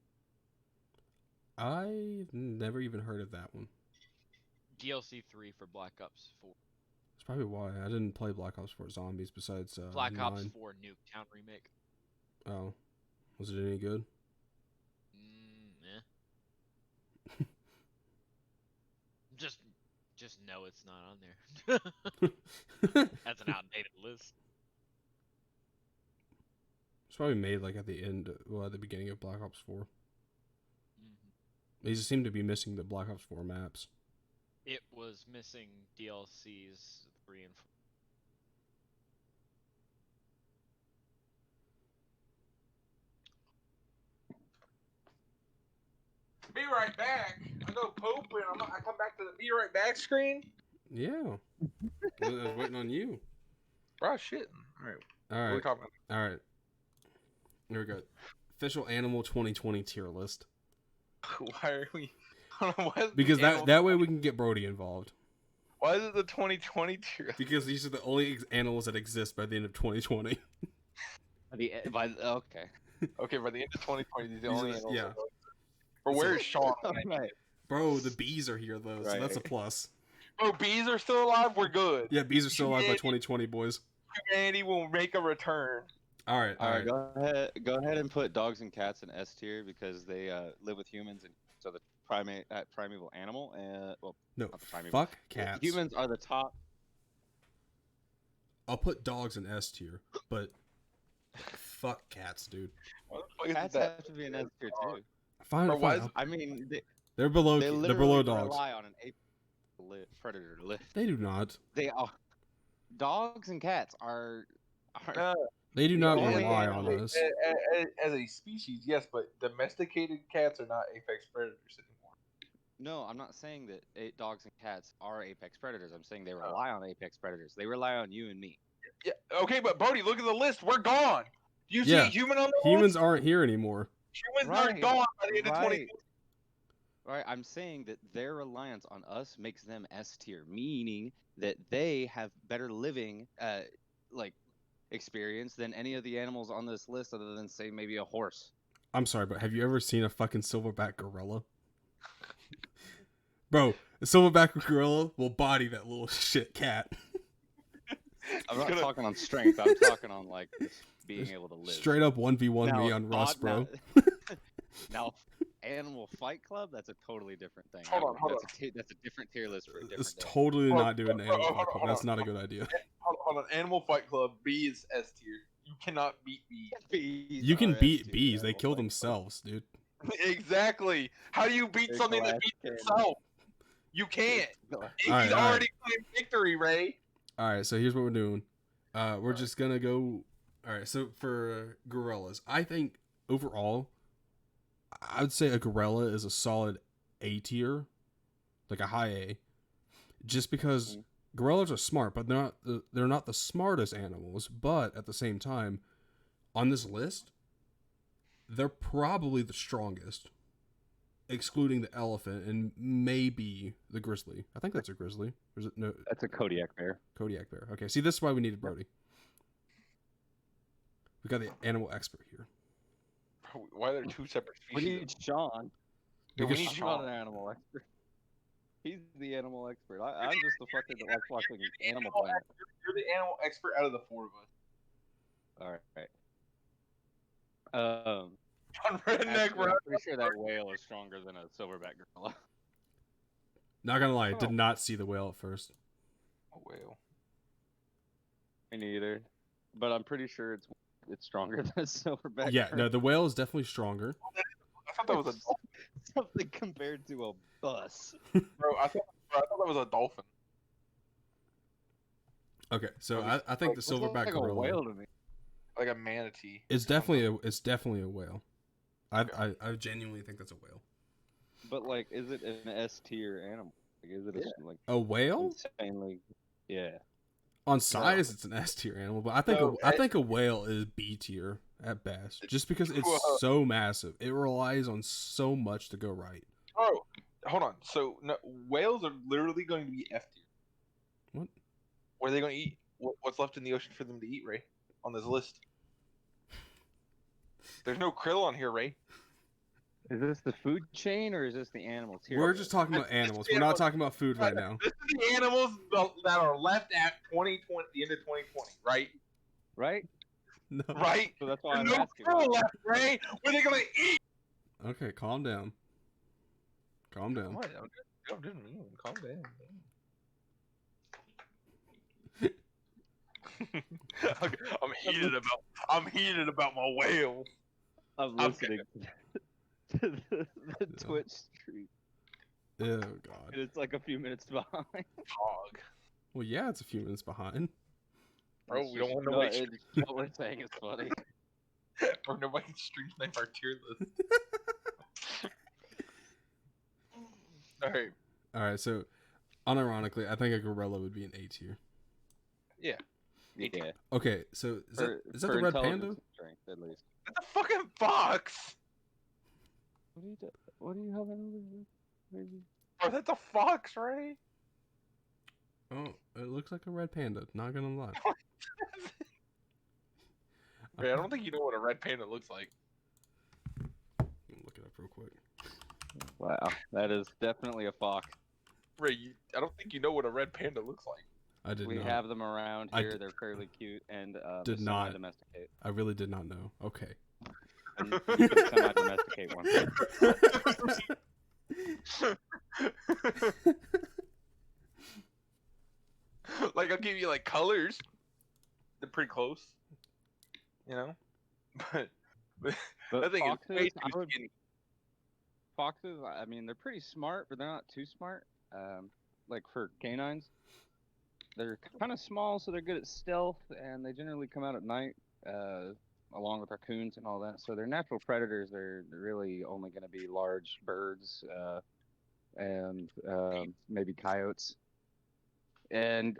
I've never even heard of that one. DLC 3 for Black Ops 4. That's probably why I didn't play Black Ops 4 Zombies besides Black 9. Ops 4 Nuketown remake. Oh, was it any good? Just know it's not on there. That's an outdated list. It's probably made like at the end, at the beginning of Black Ops 4. Mm-hmm. They just seem to be missing the Black Ops 4 maps. It was missing DLCs 3 and 4. Be right back. I go poop and I come back to the be right back screen. Yeah. I was waiting on you. Bro, shit. All right. All right. What are we talking about? All right. Here we go. Official Animal 2020 tier list. Why are we? Because that way we can get Brody involved. Why is it the 2020 tier list? Because these are the only animals that exist by the end of 2020. Okay. Okay, by the end of 2020, these are the only animals. Yeah. But where's Sean? Right. Bro, the bees are here though, so that's a plus. Oh, bees are still alive? We're good. Yeah, bees are still alive by 2020, boys. Humanity will make a return. All right. Go ahead and put dogs and cats in S tier because they live with humans, and so the primeval animal. No, not the primeval. fuck cats. Humans are the top. I'll put dogs in S tier, but fuck cats, dude. Cats have to be in S tier too. Fine. I mean, they're below. They they're below dogs. Rely on an ape predator list. They do not. They are. Dogs and cats are they do not only rely on animal. us. As a species, yes, but domesticated cats are not apex predators anymore. No, I'm not saying that dogs and cats are apex predators. I'm saying they rely on apex predators. They rely on you and me. Yeah. Okay, but Brody, look at the list. We're gone. You see a human on the Humans list? aren't here anymore. Humans are gone by the end of 2020. Right, I'm saying that their reliance on us makes them S tier, meaning that they have better living experience than any of the animals on this list other than, say, maybe a horse. I'm sorry, but have you ever seen a fucking silverback gorilla? Bro, a silverback gorilla will body that little shit cat. I'm not talking on strength. I'm talking on, being able to live. Straight up 1v1 me Now, on Rust, bro. Now, Animal Fight Club, that's a totally different thing. Hold on. That's a different tier list for a different It's day. totally not doing hold Animal on, Fight Club. hold That's on. not a good idea. Hold on. Animal Fight Club, B is S tier. You cannot beat B. Bees You can are beat S tier, bees. They Animal kill Fight Club. themselves, dude. Exactly. How do you beat Big something that glass beats cannon. itself? You can't. He's Alright, already claimed victory, Ray. All right, so here's what we're doing. We're just gonna go. All right, so for gorillas, I think overall, I would say a gorilla is a solid A tier, like a high A, just because gorillas are smart, but they're not the smartest animals. But at the same time, on this list, they're probably the strongest, excluding the elephant and maybe the grizzly. I think that's a grizzly. Or is it no? That's a Kodiak bear. Kodiak bear. Okay, see, this is why we needed Brody. We got the animal expert here. Why are there two separate We species? need Sean. Yeah, we Because need I'm not Sean. an animal expert. He's the animal expert. I'm just the fucker that likes watching Animal Animal Planet. You're the animal expert out of the four of us. All right. On Redneck Actually, I'm Roundup. pretty sure that whale is stronger than a silverback gorilla. Not gonna lie, I did Oh. not see the whale at first. Oh, whale. Me neither. But I'm pretty sure it's stronger than a silverback. Yeah, no, gorilla. the whale is definitely stronger. I thought that was a dolphin. Something compared to a bus. Bro, I thought that was a dolphin. Okay, so I think the This looks silverback like a gorilla whale to me. Like a manatee. is definitely a whale. I genuinely think that's a whale. But like, is it an S tier animal? Like, is it like A whale insanely? Yeah. on size, it's an S tier animal, but I think a whale is B tier at best, just because it's Whoa. so massive. It relies on so much to go right. Bro, hold on. So no, whales are literally going to be F tier. What? What are they going to eat? What's left in the ocean for them to eat, Ray? On this list. There's no krill on here, Ray. Is this the food chain or is this the animals here? We're just talking about animals. We're not talking about food right now. This is the animals that are left at 2020, the end of 2020, right? Right? No. Right? So that's why There's I'm no asking. krill left, Ray. What are they going to eat? Okay, calm down. Calm down. What? I'm doing mean. Calm down. I'm heated about my whale. I'm I'm listening to the Twitch stream. Oh god. And it's like a few minutes behind. Dog. Well, yeah, it's a few minutes behind. Bro, we don't want No, nobody what we're saying is funny. or nobody can stream snipe our tier list. Alright. All right, so unironically, I think a gorilla would be an A tier. Yeah. Yeah. Okay, so is that the red intelligence panda? and strength, at least. It's a fucking fox! What are you having over here? Maybe. Bro, that's a fox, right? Oh, it looks like a red panda. Not gonna lie. Ray, I don't think you know what a red panda looks like. Let me look it up real quick. Wow, that is definitely a fox. Ray, I don't think you know what a red panda looks like. I did We not. have them around I here. d- They're fairly cute and Did not. domesticate. I really did not know. Okay. Semi-domesticate one. Like, I'll give you, like, colors. They're pretty close. You know? But But that thing is way I too would- skinny. foxes, I mean, they're pretty smart, but they're not too smart. Like for canines, they're kind of small, so they're good at stealth, and they generally come out at night, along with raccoons and all that. So they're natural predators. They're really only going to be large birds, and maybe coyotes. And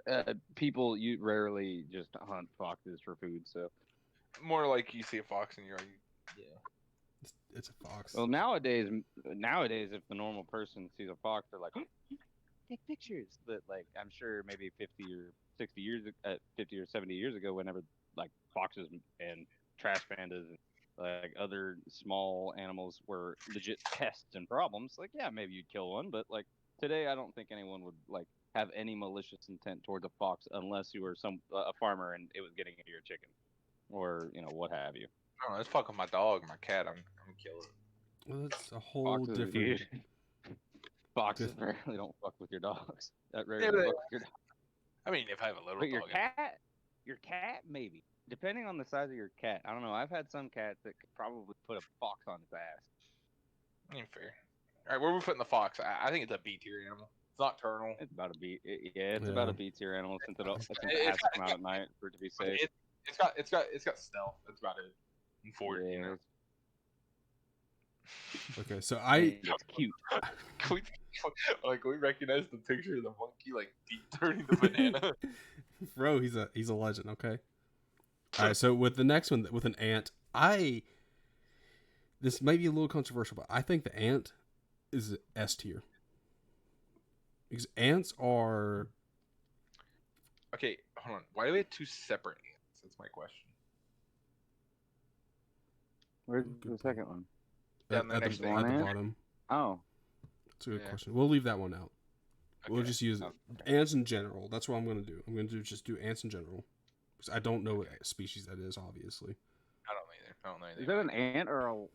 people, you rarely just hunt foxes for food. So, More like you see a fox and you're like, yeah. It's a fox. well, nowadays, if the normal person sees a fox, they're like, take pictures. But like, I'm sure maybe 50 or 60 years, 50 or 70 years ago, whenever like foxes and trash pandas and like other small animals were legit pests and problems, like yeah, maybe you'd kill one. But like today, I don't think anyone would like have any malicious intent towards a fox unless you were a farmer and it was getting into your chicken. or what have you. Oh, let's fuck with my dog, my cat. I'm killing. Well, that's a whole Foxes, different. Foxes really don't fuck with your dogs. That Yeah, rarely fuck with your dog. I mean, if I have a little But dog. your cat maybe. Depending on the size of your cat. I don't know. I've had some cats that could probably put a fox on its ass. I mean, fair. All right, where are we putting the fox? I think it's a B tier animal. It's nocturnal. It's about a B. It's about a B tier animal since it has to come out at night for it to be safe. It's got stealth. That's about it. And forward, you know. Okay, so It's cute. Can we recognize the picture of the monkey like deep turning the banana? Bro, he's a legend. Okay. All right, so with the next one, with an ant, this may be a little controversial, but I think the ant is S tier because ants are. Okay, hold on. Why do we have two separate ants? That's my question. Where's the second one? Down the At next the one, bottom. Oh. That's a good question. We'll leave that one out. Okay. We'll just use ants in general. That's what I'm going to do. I'm going to just do ants in general. Because I don't know what species that is, obviously. I don't know either. Is that an ant or a...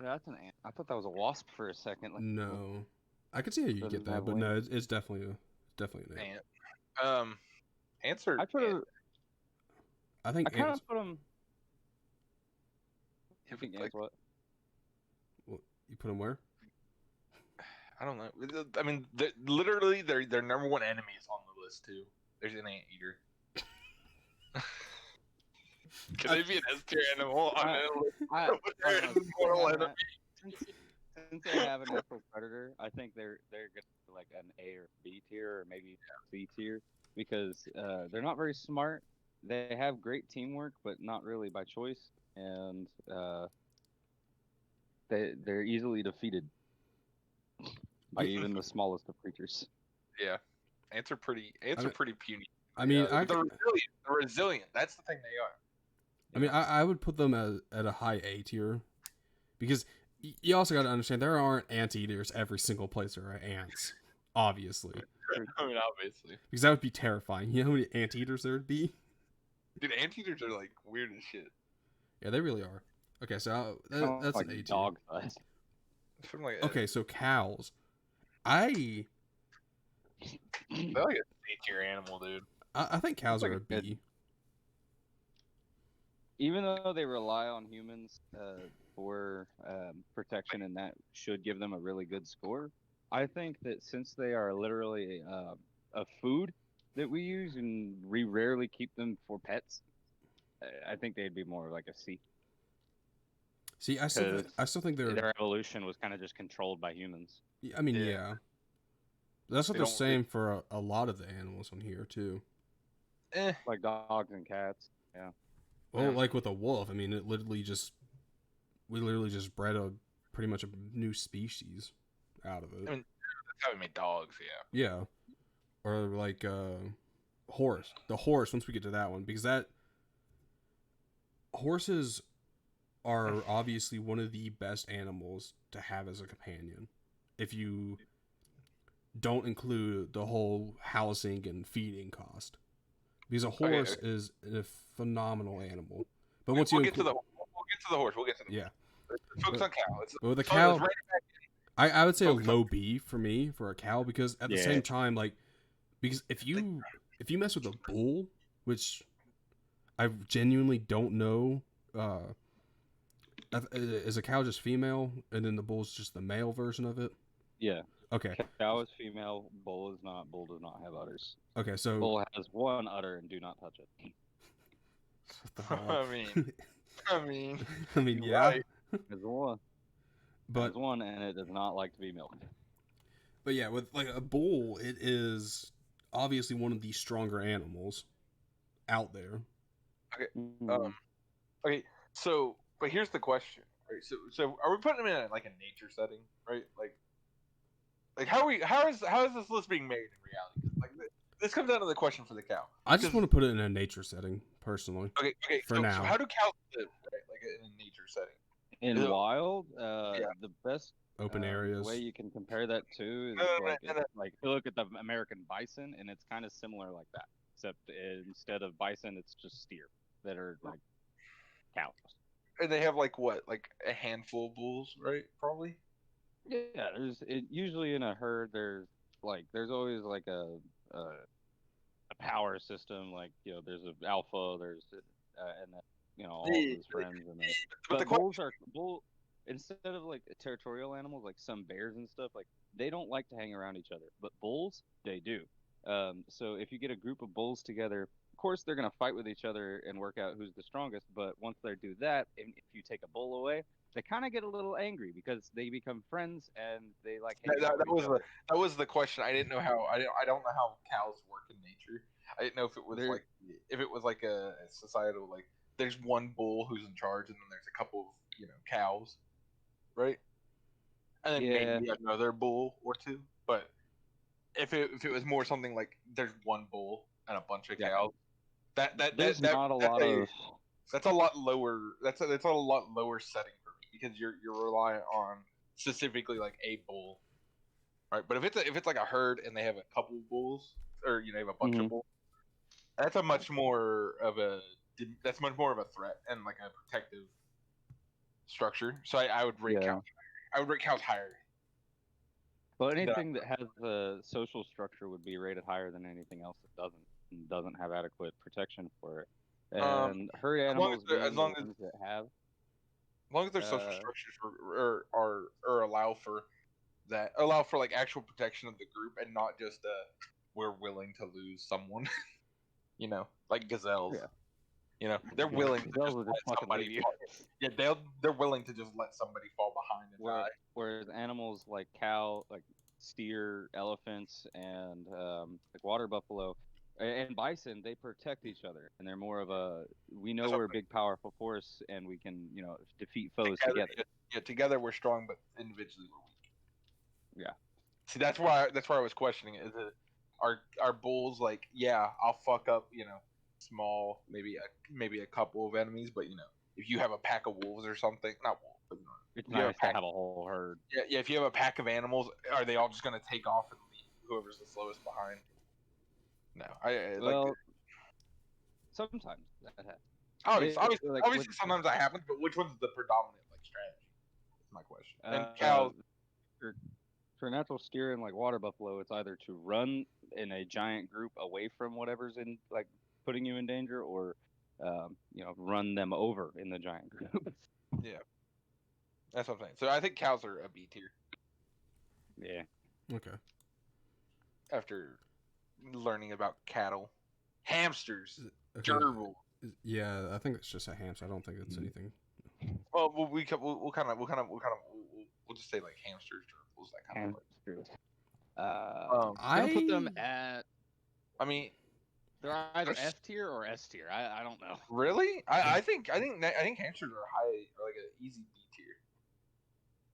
That's an ant. I thought that was a wasp for a second. No. I could see how you get that, but no, it's definitely an ant. Ants are... I think I kind ants... of put them... You think ants what? You put them where? I don't know. I mean, literally, their number one enemy is on the list too. There's an anteater. Can they be an S tier animal? Since they have a natural predator, I think they're gonna be like an A or B tier or maybe C tier because they're not very smart. They have great teamwork, but not really by choice, and they're easily defeated by even the smallest of creatures. Yeah, ants are pretty puny. I mean, they're resilient. They're resilient. That's the thing they are. I mean, I would put them at a high A tier because you also got to understand there aren't anteaters every single place there are ants. Obviously. I mean, obviously. Because that would be terrifying. You know how many anteaters there would be? Dude, anteaters are like weird as shit. Yeah, they really are. Okay, so that's like an A tier. dog size. Okay, so cows. They're like a C tier animal, dude. I think cows like are a a B. Even though they rely on humans for protection, and that should give them a really good score, I think that since they are literally a food that we use and we rarely keep them for pets, I think they'd be more like a C. See, I still think their evolution was kind of just controlled by humans. I mean, yeah. That's what they're saying for a lot of the animals on here too. Like dogs and cats. Yeah. Well, like with a wolf, I mean, we literally just bred pretty much a new species out of it. I mean, that's how we made dogs, yeah. Yeah. Or like horse. The horse, once we get to that one, because horses are obviously one of the best animals to have as a companion. If you don't include the whole housing and feeding cost. Because a horse is a phenomenal animal. But once we'll get to the horse. Yeah. Let's focus on cow. But with a cow, I would say a low B for me for a cow because at the same time, because if you mess with a bull, which I genuinely don't know, is a cow just female and then the bull's just the male version of it? Yeah. Okay. Cow is female, bull is not. Bull does not have udders. Okay, so bull has one udder and do not touch it. I mean, yeah. Right. There's one. There's one, and it does not like to be milked. But yeah, with like a bull, it is obviously one of the stronger animals out there. Okay. Okay. So, but here's the question. Right. So are we putting them in a nature setting? Right. Like how is this list being made in reality? Like this comes down to the question for the cow. I just want to put it in a nature setting, personally. Okay. For now. So how do cows live, right? Like in a nature setting? In wild, the best open areas. way you can compare that to is like you look at the American bison, and it's kind of similar like that, except instead of bison, it's just steer that are like cows. And they have like what, like a handful of bulls, right? Probably. Yeah, usually in a herd. There's always like a power system. Like there's an alpha. There's and then all of his friends, and then But the but instead of like territorial animals like some bears and stuff, like they don't like to hang around each other, but bulls they do. So if you get a group of bulls together, of course they're gonna fight with each other and work out who's the strongest. But once they do that, if you take a bull away, they kind of get a little angry because they become friends and they like hang out with each other. That was the question. I didn't know how. I don't know how cows work in nature. I didn't know if it was like a societal, like there's one bull who's in charge and then there's a couple of cows, right? And then maybe another bull or two. But if it was more something like there's one bull and a bunch of cows, there's not a lot of. That's a lot lower. That's a lot lower setting for me because you're relying on specifically like a bull, right? But if it's like a herd and they have a couple of bulls or they have a bunch of bulls, that's much more of a threat and like a protective structure. So I would rate cows. I would rate cows higher. Well, anything that has a social structure would be rated higher than anything else that doesn't have adequate protection for it. And herd animals, as long as their social structures are allow for like actual protection of the group and not just we're willing to lose someone, like gazelles. Yeah. They're willing to just let somebody. They're willing to just let somebody fall behind and die. Whereas animals like cow, like steer, elephants, and like water buffalo and bison, they protect each other, and they're more of we know we're a big, powerful force, and we can defeat foes together. Yeah, together we're strong, but individually we're weak. Yeah. See, that's why I was questioning it. Is it are bulls like, I'll fuck up small, maybe a couple of enemies, but if you have a pack of wolves or something, not wolves, but it's nice to have a whole herd. Yeah. If you have a pack of animals, are they all just gonna take off and leave whoever's the slowest behind? No, sometimes that happens. Obviously, sometimes that happens, but which one's the predominant strategy? That's my question. And cows. For natural steer and like water buffalo, it's either to run in a giant group away from whatever's in putting you in danger, or run them over in the giant group. Yeah, that's what I'm saying. So I think cows are a B tier. Yeah. Okay. After learning about cattle, hamsters, okay. gerbils. Yeah, I think it's just a hamster. I don't think it's anything. Well, we'll just say like hamsters, gerbils, that kind hamsters. of. I don't put them at. I mean, they're either F tier or S tier. I don't know. Really? I think hamsters are high, or like an easy B tier.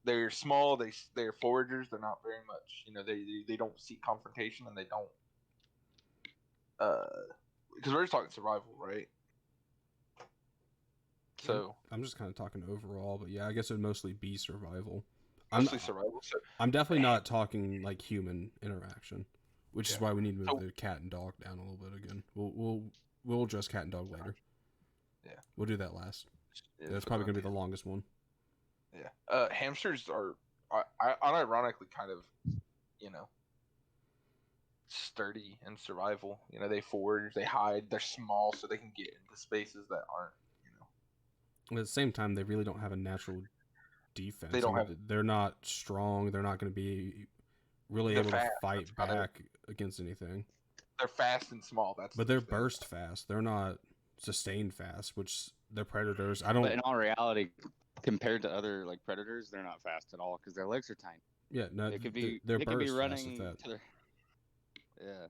They're small. They're foragers. They're not very much. They don't seek confrontation, and they don't. Because we're just talking survival, right? So I'm just kind of talking overall, but yeah, I guess it would mostly be survival. Mostly survival. So I'm definitely not talking like human interaction, which is why we need to move the cat and dog down a little bit again. We'll address cat and dog later. Yeah, we'll do that last. Yeah, that's probably gonna be the longest one. Yeah, hamsters are unironically kind of, sturdy and survival. They forage, they hide, they're small, so they can get into spaces that aren't. At the same time, they really don't have a natural defense. They don't They're not strong. They're not going to be really able to fight back against anything. They're fast and small. But they're burst fast. They're not sustained fast, which they're predators. But in all reality, compared to other predators, they're not fast at all because their legs are tiny. Yeah, no, they could be running to their. Yeah.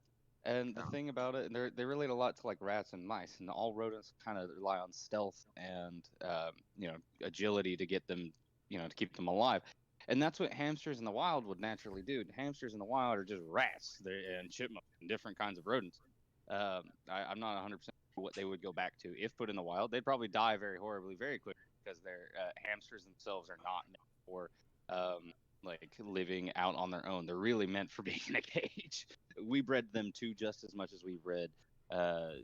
And the thing about it, they relate a lot to rats and mice, and all rodents kind of rely on stealth and agility to get them, to keep them alive, and that's what hamsters in the wild would naturally do. Hamsters in the wild are just rats and chipmunks and different kinds of rodents. I'm not 100% sure what they would go back to if put in the wild. They'd probably die very horribly very quickly because their hamsters themselves are not meant for living out on their own. They're really meant for being in a cage. We bred them too just as much as we bred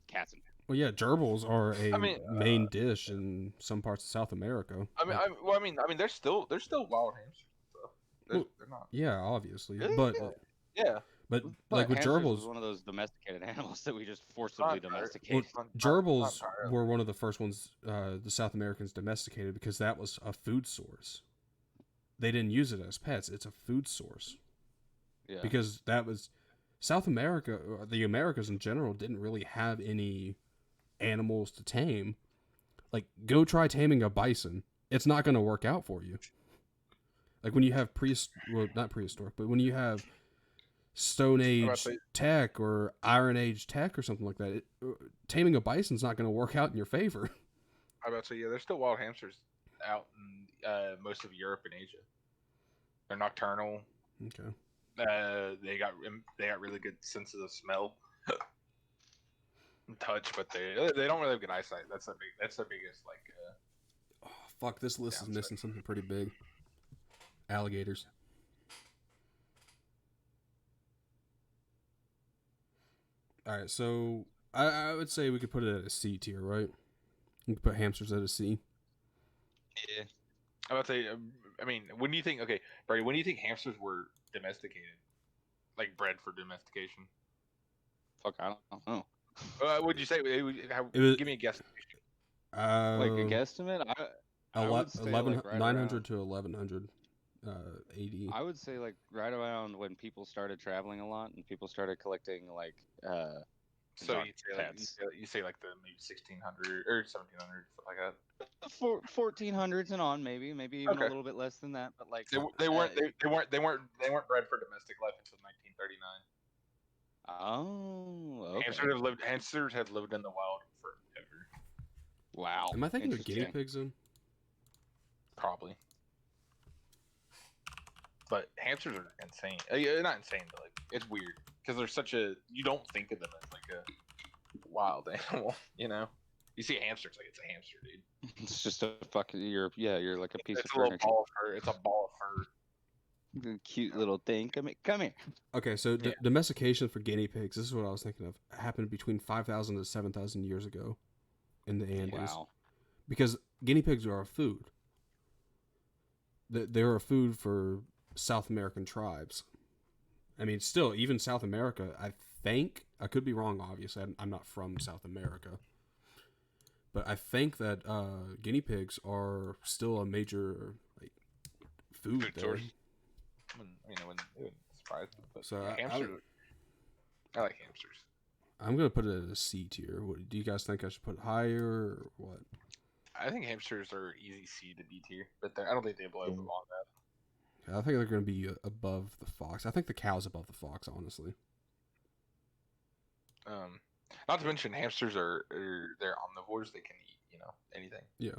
cats and Well, yeah, gerbils are a I mean, main dish in some parts of South America. There's still wild hamsters. So Well, they're not. yeah, obviously, Really? Yeah. but We like thought with hamsters was gerbils, one of those domesticated animals that we just forcibly Not- domesticate. well, not gerbils entirely. were one of the first ones the South Americans domesticated because that was a food source. They didn't use it as pets; it's a food source. Yeah. Because that was South America, or the Americas in general, didn't really have any animals to tame. Like, go try taming a bison. It's not going to work out for you. Like when you have not prehistoric, but when you have Stone Age tech or Iron Age tech or something like that, taming a bison's not going to work out in your favor. I about to say, yeah, there's still wild hamsters out in most of Europe and Asia. They're nocturnal. Okay. They got really good senses of smell, and touch, but they don't really have good eyesight. That's the biggest like. Oh, fuck! This list is missing something pretty big. Alligators. All right, so I would say we could put it at a C tier, right? We could put hamsters at a C. Yeah. I'm about to say, when do you think? Okay, Brady, when do you think hamsters were domesticated, like bred for domestication? Fuck, I don't know. Would you say? Give me a guess. Like a guesstimate? I would say 900 to 1100 AD. I would say like right around when people started traveling a lot and people started collecting like So pets. you say like the maybe 1600 or 1700 stuff like that. 1400s and on, maybe even Okay. a little bit less than that, but like They weren't bred for domestic life until 1939. Oh, okay. Hamsters have lived in the wild forever. Wow. Am I thinking of guinea Interesting. pigs then? Probably. But hamsters are insane. Not insane, but like it's weird because they're you don't think of them as like a wild animal. You know, you see hamsters like it's a hamster, dude. It's just a fucking you're like a piece It's of a little furniture. ball of fur. It's a ball of fur. Cute little thing. Come here. Okay, so Yeah. domestication for guinea pigs, this is what I was thinking of, happened between 5,000 to 7,000 years ago in the Andes. Wow. Because guinea pigs are a food. They're a food for South American tribes. I mean, still, even South America, I think, I could be wrong, obviously, I'm not from South America, but I think that guinea pigs are still a major like food there. source. It wouldn't surprise me. But So yeah, hamsters. I like hamsters. I'm going to put it at a C tier. Do you guys think I should put it higher or what? I think hamsters are easy C to D tier, but I don't think they blow them on that. I think they're going to be above the fox. I think the cow's above the fox, honestly. Not to mention hamsters they're omnivores. They can eat anything. Yeah.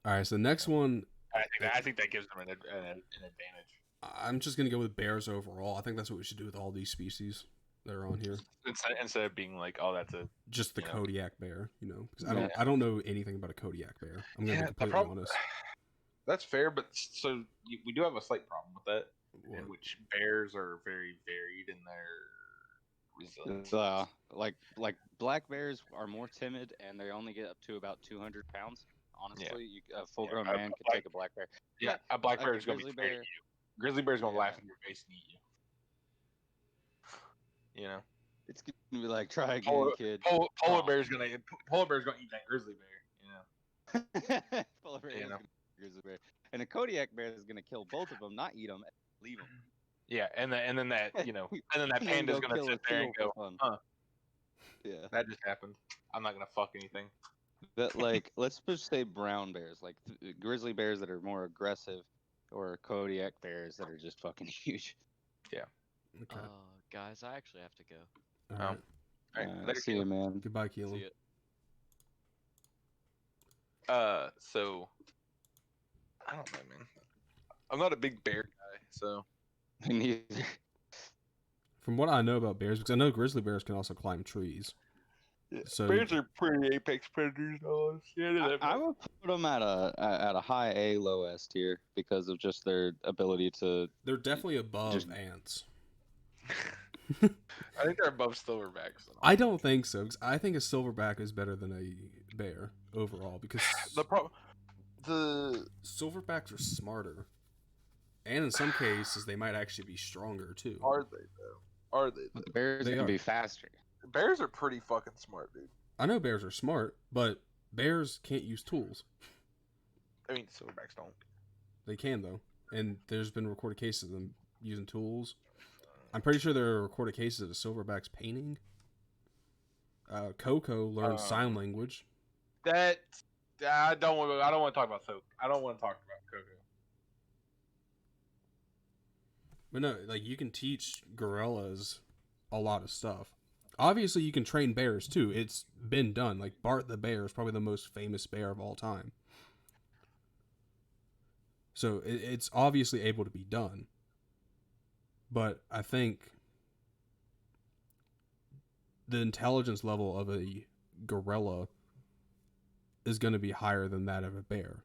All right, so the next one, I think that gives them an advantage. I'm just going to go with bears overall. I think that's what we should do with all these species that are on here. Instead of being like, oh, that's a Just the Kodiak bear, because I don't know anything about a Kodiak bear. I'm going to be completely honest. That's fair, but we do have a slight problem with that, in which bears are very varied in their resilience. It's like black bears are more timid and they only get up to about 200 pounds. Honestly, a full-grown man could take a black bear. Yeah, a black bear a is going to be grizzly afraid bear. of you. Grizzly bear's going to laugh in your face and eat you. You know, It's gonna be like, try again, kid. Polar bear's gonna eat that grizzly bear. Polar bear You is know. gonna eat a grizzly bear, and a Kodiak bear is gonna kill both of them, not eat them, leave them. Yeah, and then that and then that panda's gonna sit there and go, huh? Yeah. That just happened. I'm not gonna fuck anything. But like, let's just say brown bears, like grizzly bears that are more aggressive, or Kodiak bears that are just fucking huge. Okay. Guys, I actually have to go. All right. All right, See you, man. Goodbye, Keelan. See ya. So I don't know, man. I'm not a big bear guy, so Me neither. From what I know about bears, because I know grizzly bears can also climb trees. So bears are pretty apex predators. I would put them at a high A, low S tier because of just their ability to. they're definitely above Just- ants. I think they're above silverbacks. I don't think so. 'Cause I think a silverback is better than a bear overall because the silverbacks are smarter, and in some cases they might actually be stronger too. are they though? Are they? The bears They can are. be faster. Bears are pretty fucking smart, dude. I know bears are smart, but bears can't use tools. I mean, silverbacks don't. They can though, and there's been recorded cases of them using tools. I'm pretty sure there are recorded cases of silverbacks painting. Coco learned sign language. That I don't want to talk about soap. I don't want to talk about Coco. But no, like you can teach gorillas a lot of stuff. Obviously, you can train bears too. It's been done. Like Bart the bear is probably the most famous bear of all time. So it's obviously able to be done. But I think the intelligence level of a gorilla is going to be higher than that of a bear.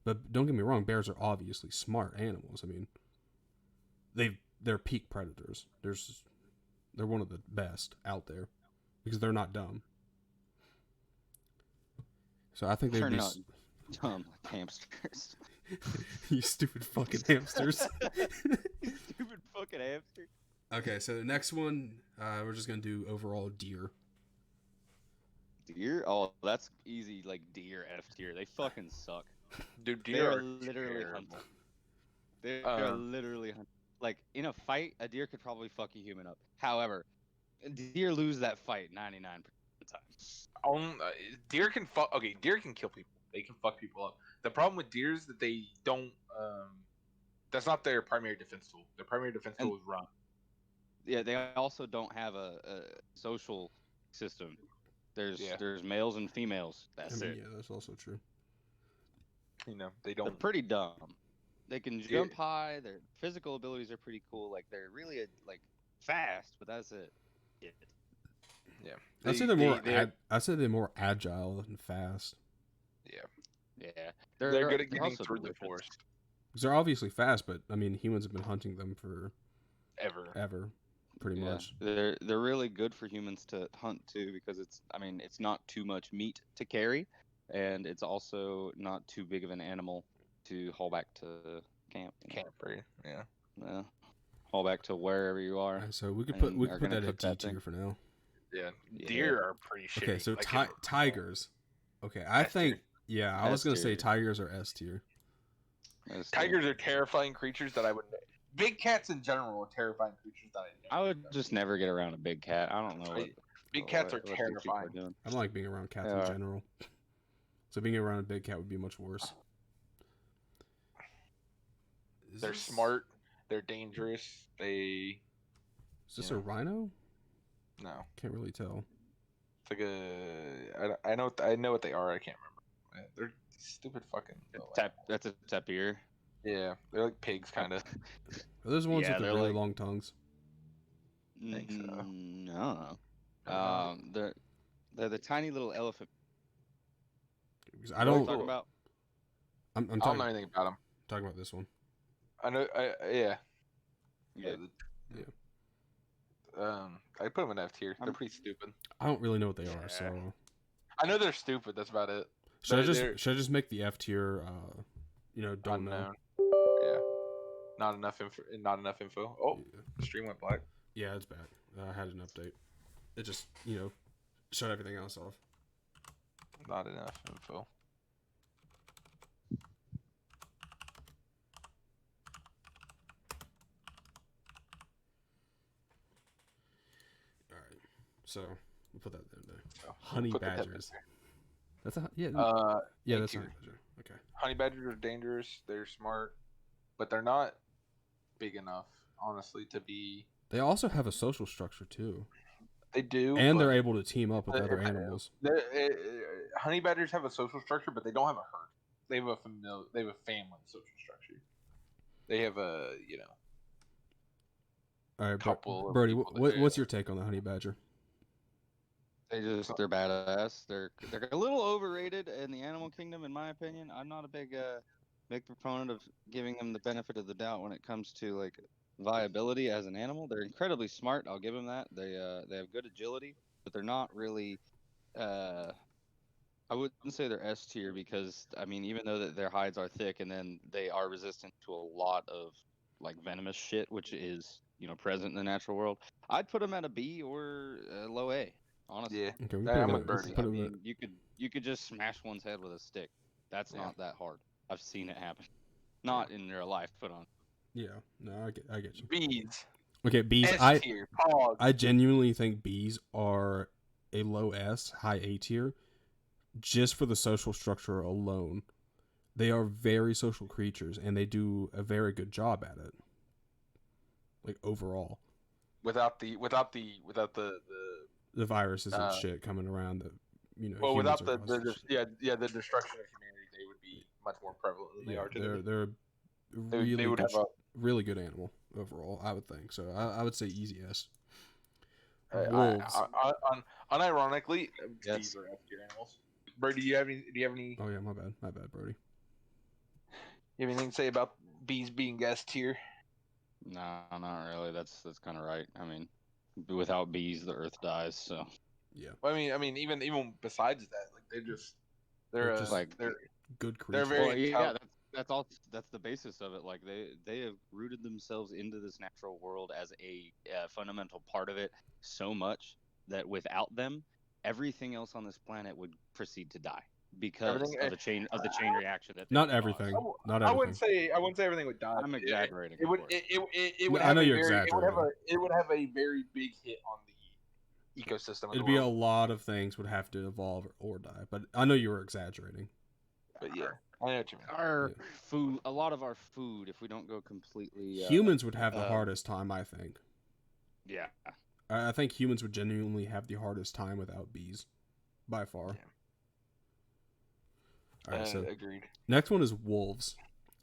But don't get me wrong, bears are obviously smart animals. I mean, they're peak predators. They're one of the best out there because they're not dumb. So I think they'd They're be not dumb like hamsters. you stupid fucking hamsters. You stupid fucking hamster. Okay, so the next one, we're just gonna do overall deer. Deer? Oh, that's easy. Like deer, F tier. They fucking suck. Dude, They deer are are literally terrible. hunted. They are literally hunted. Like in a fight, a deer could probably fuck a human up. However, deer lose that fight 99% of the time. Deer can fuck. Okay, deer can kill people. They can fuck people up. The problem with deer is that they don't. That's not their primary defense tool. Their primary defense tool is run. Yeah, they also don't have a social system. There's males and females. That's it. Yeah, that's also true. You know, they They're don't. pretty dumb. They can jump high. Their physical abilities are pretty cool. Like they're really like fast, but that's it. Yeah. I'd say they're more. I'd say they're more agile than fast. Yeah. Yeah, They're good at getting also through the delicious. forest. Because they're obviously fast, but I mean, humans have been hunting them for Ever. pretty Yeah, much. they're really good for humans to hunt too because it's not too much meat to carry, and it's also not too big of an animal to haul back to camp. Camper. Yeah. Haul back to wherever you are. Alright, so we could and put are that gonna at cook D that tier thing. for now. Yeah. Yeah. Deer are pretty shitty. Okay, so Like, tigers. Okay, I S think tier. I was S gonna say tier. tigers are S tier. Tigers are terrifying creatures that I would. Big cats in general are terrifying creatures that I would just never get around a big cat. I don't know. Big cats are what these people terrifying. doing. I don't like being around cats Yeah. in general. So being around a big cat would be much worse. They're smart. They're dangerous. They. Is this Yeah. a rhino? No. Can't really tell. It's like a. I know what they are. I can't remember. They're stupid fucking. That's a tapir. Yeah, they're like pigs, kind of. Are those ones Yeah, with the they're really like- long tongues? think so. No. They're the tiny little elephant. Because I You know what don't. I'm talking about. I'm I don't talking, know anything about them. talking about this one. I know. Yeah. Yeah. I put them in F tier. They're I'm- pretty stupid. I don't really know what they are. Yeah. So I know they're stupid. That's about it. should I They're- just make the F tier? Don't know. Unknown. Yeah. Not enough info. Not enough info. Oh, the stream went black. Yeah, it's bad. I had an update. It just shut everything else off. Not enough info. All right, so we'll put that in there. So, Honey put the tip in badgers. there. That's a yeah. Uh, Yeah, A that's tier. honey badger. Okay. honey badgers are dangerous. They're smart, but they're not big enough, honestly, to be. They also have a social structure too, They do, and but they're able to team up with They're- other animals. honey badgers have a social structure, but they don't have a herd. They have a They have a family social structure. They have a All right, couple of Birdie, people that what's do. your take on the honey badger? They're badass. They're a little overrated in the animal kingdom, in my opinion. I'm not a big proponent of giving them the benefit of the doubt when it comes to like viability as an animal. They're incredibly smart. I'll give them that. They have good agility, but they're not really. Uh, I wouldn't say they're S tier because I mean, even though that their hides are thick, and then they are resistant to a lot of like venomous shit, which is present in the natural world. I'd put them at a B or a low A. Honestly, Yeah, Okay, we Hey, put I'm it with at, Birdie. put I it at, mean, you could just smash one's head with a stick. That's Yeah. not that hard. I've seen it happen. Not in real life, but on. yeah. No, I get you. Bees. Okay, bees. S I tier. Pog. I genuinely think bees are a low S, high A tier, just for the social structure alone. They are very social creatures, and they do a very good job at it. Like overall, Without the the viruses and Uh, shit coming around that well, humans without are causing. the destruction of humanity, they would be much more prevalent than they Yeah, are today. they're a They really would good, have a really good animal overall. I would think so. I would say easy S. I, Wolves. unironically, Yes. bees are F tier animals. Bert, do you have any Oh yeah, my bad, Brody. anything to say about bees being S tier? No, not really. That's kind of right. I mean, without bees, the earth dies. So Yeah, Well, I mean, even besides that, like They're just like they're good they're creatures. very well, yeah, intelligent. that's all. That's the basis of it. Like they have rooted themselves into this natural world as a fundamental part of it so much that without them, everything else on this planet would proceed to die because Everything. of the chain reaction that they Not would everything. cause. Not I everything. wouldn't say everything would die. I'm exaggerating. It would of course. it would No, I have know a you're very exaggerating. it would have a very big hit on the ecosystem of It'd the be a world. lot of things would have to evolve or die. But I know you were exaggerating. But yeah, I know what you mean. Our Yeah. food, a lot of our food, if we don't go completely Humans would have the um, hardest time, I think. yeah. I think humans would genuinely have the hardest time without bees, by far. Yeah. All right, so Agreed. next one is wolves.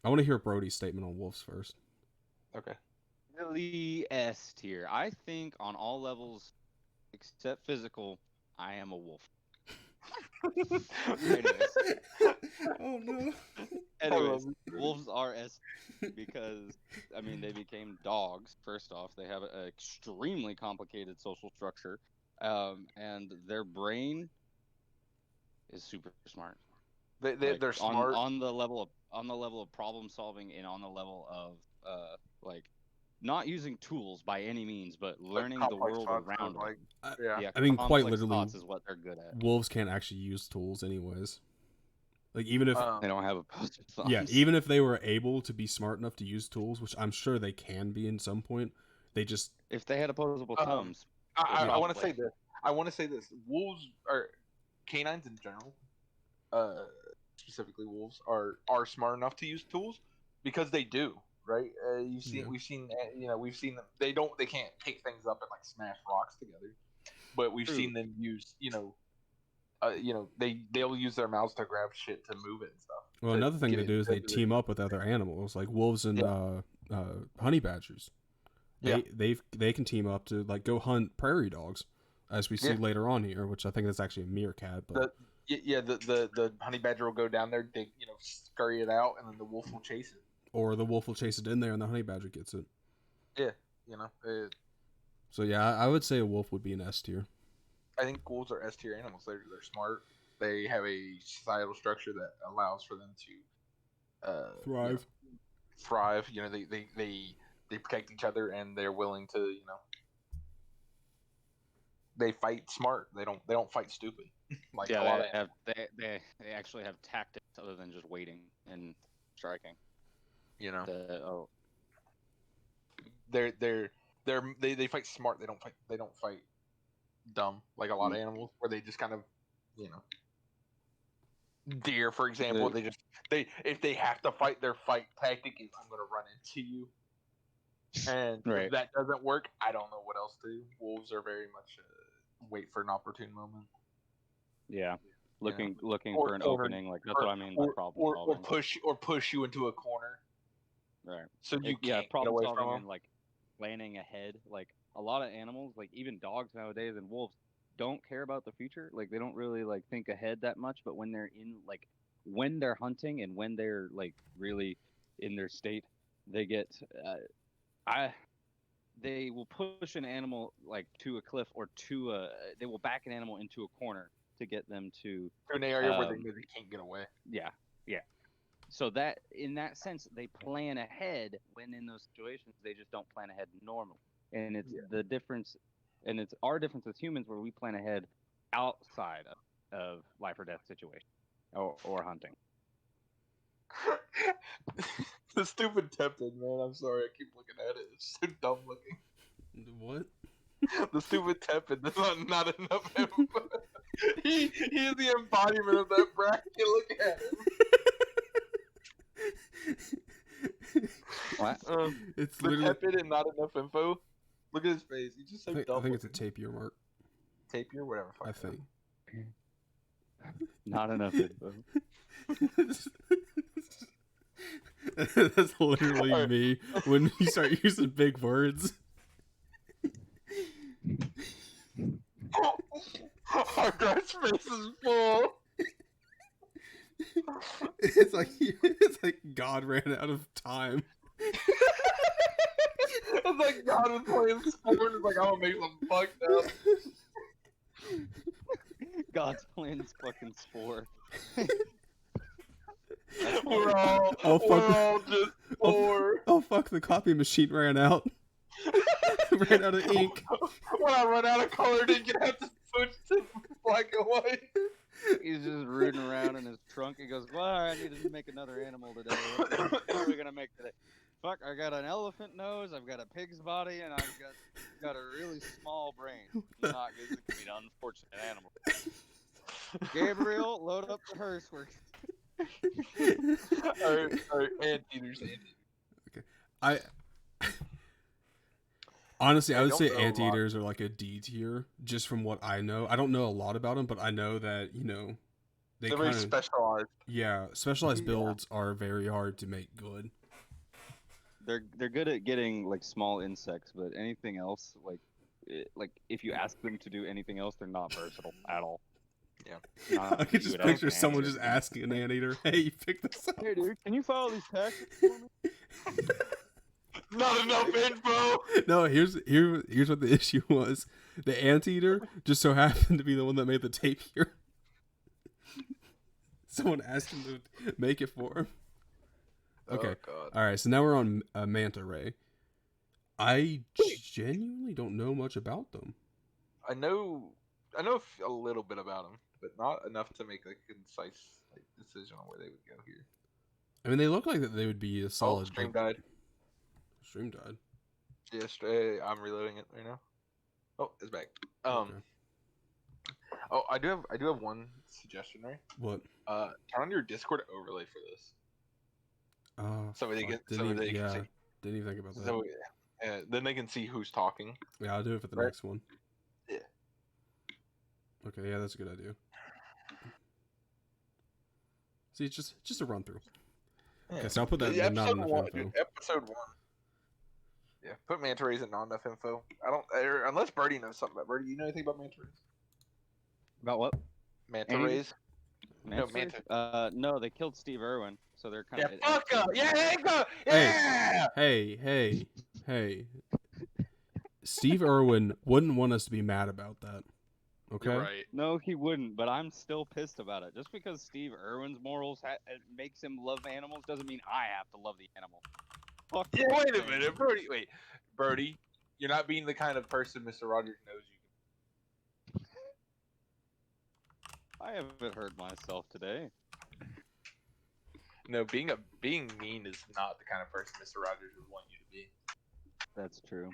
I want to hear Brody's statement on wolves first. Okay. Really S tier. I think on all levels except physical, I am a wolf. Anyways. Oh no. Anyways, wolves are S because I mean they became dogs. First off, they have an extremely complicated social structure, and their brain is super smart. Like, They're smart. on the level of problem solving and on the level of like not using tools by any means, but learning the complex world thoughts, around like, them. yeah. Yeah, I mean, quite complex literally, thoughts is what they're good at. wolves can't actually use tools anyways. Like even if They don't have opposable thumbs. yeah, even if they were able to be smart enough to use tools, which I'm sure they can be in some point, they just If they had opposable thumbs, I want to probably. say this. Wolves are canines in general. Specifically, wolves are smart enough to use tools because they do. Right? Yeah. We've seen them. They can't pick things up and like smash rocks together, but we've True. seen them use. They'll use their mouths to grab shit to move it and stuff. well, to another thing get they it do is they to the- team up with other animals, like wolves and honey badgers. They can team up to like go hunt prairie dogs, as we see Yeah. later on here, which I think that's actually a meerkat. But The honey badger will go down there, scurry it out, and then the wolf will chase it. or the wolf will chase it in there, and the honey badger gets it. Yeah, So yeah, I would say a wolf would be an S tier. I think wolves are S tier animals. They're smart. They have a societal structure that allows for them to Thrive. Thrive. They protect each other, and they're willing to they fight smart. They don't fight stupid. Like a lot of they actually have tactics other than just waiting and striking. they fight smart. They don't fight dumb like a lot of animals where they just kind of deer, for example. If they have to fight, their fight tactic is I'm going to run into you, and Right. if that doesn't work, I don't know what else to do. Wolves are very much wait for an opportune moment. Yeah, looking Or for an corner- opening. Like that's what I mean by problem or solving. push you into a corner Right. so you Yeah, can't get problem away solving from and them. like planning ahead. Like a lot of animals, like even dogs nowadays and wolves, don't care about the future. Like they don't really like think ahead that much. But when they're when they're hunting and when they're like really in their state, they get they will push an animal like to a cliff or they will back an animal into a corner to get them to an area where they can't get away. yeah. So that in that sense, they plan ahead when in those situations they just don't plan ahead normally. And it's the difference, and it's our difference as humans where we plan ahead outside of life or death situation or hunting. The stupid tepid, man. I'm sorry, I keep looking at it. It's so dumb looking. What? The stupid tepid. There's not enough info. He is the embodiment of that bracket. Look at him. What? It's The literally. tepid and not enough info. Look at his face. He's just so dumb. I think it's a tapir mark. tapir, whatever. I think. Not enough info. That's literally me when you start using big words. Our guy's face is full. It's like God ran out of time. It's like God was playing sport. It's like, I'm gonna make some fucked up. God's playing this fucking sport. We're all just bored. Oh fuck! The copy machine ran out. Ran out of ink. When I run out of color, then you have to switch to black and white. He's just rooting around in his trunk. He goes, "Well, I need to make another animal today. What are we gonna make today? Fuck, I got an elephant nose. I've got a pig's body, and I've got a really small brain. Not good. This could be an unfortunate animal. Gabriel, load up the hearse. Our anteaters. Okay. Honestly, I would say don't know a lot. anteaters are like a D tier, just from what I know. I don't know a lot about them, but I know that, They're very specialized. Yeah, specialized builds are very hard to make good. They're good at getting like small insects, but anything else, like if you ask them to do anything else, they're not versatile at all. Yeah. I could just picture someone just asking an anteater, "Hey, you pick this up." Hey, dude, can you follow these tactics for me? Not enough info. No, here's what the issue was. The anteater just so happened to be the one that made the tapir. Someone asked him to make it for him. Okay. Oh, God. All right, so now we're on manta ray. I genuinely don't know much about them. I know a little bit about them, but not enough to make a concise decision on where they would go here. I mean, they look like that they would be a solid. Stream died. Stream died. Yeah, I'm reloading it right now. Oh, it's back. Okay. Oh, I do have one suggestion, right? What? Turn on your Discord overlay for this. So they fuck, can see. Didn't even think about that. So then they can see who's talking. Yeah, I'll do it for the next one. Yeah. Okay, yeah, that's a good idea. See, it's just a run through. Yeah. Okay, so I'll put that in not enough info. Episode 1. Yeah, put manta rays in not enough info. I don't, unless Birdie knows something about Birdie. You know anything about manta rays? About what? Manta rays? No, Manta. No, they killed Steve Irwin, so they're kind Yeah, of. fuck up! Yeah, there you go! Yeah! Hey. Steve Irwin wouldn't want us to be mad about that. Okay? You're right. No, he wouldn't, but I'm still pissed about it. Just because Steve Irwin's morals makes him love animals doesn't mean I have to love the animal. Fuck. Yeah, wait a minute, Birdie. Wait, Birdie, you're not being the kind of person Mr. Rogers knows you can. I haven't heard myself today. No, being mean is not the kind of person Mr. Rogers would want you to be. That's true.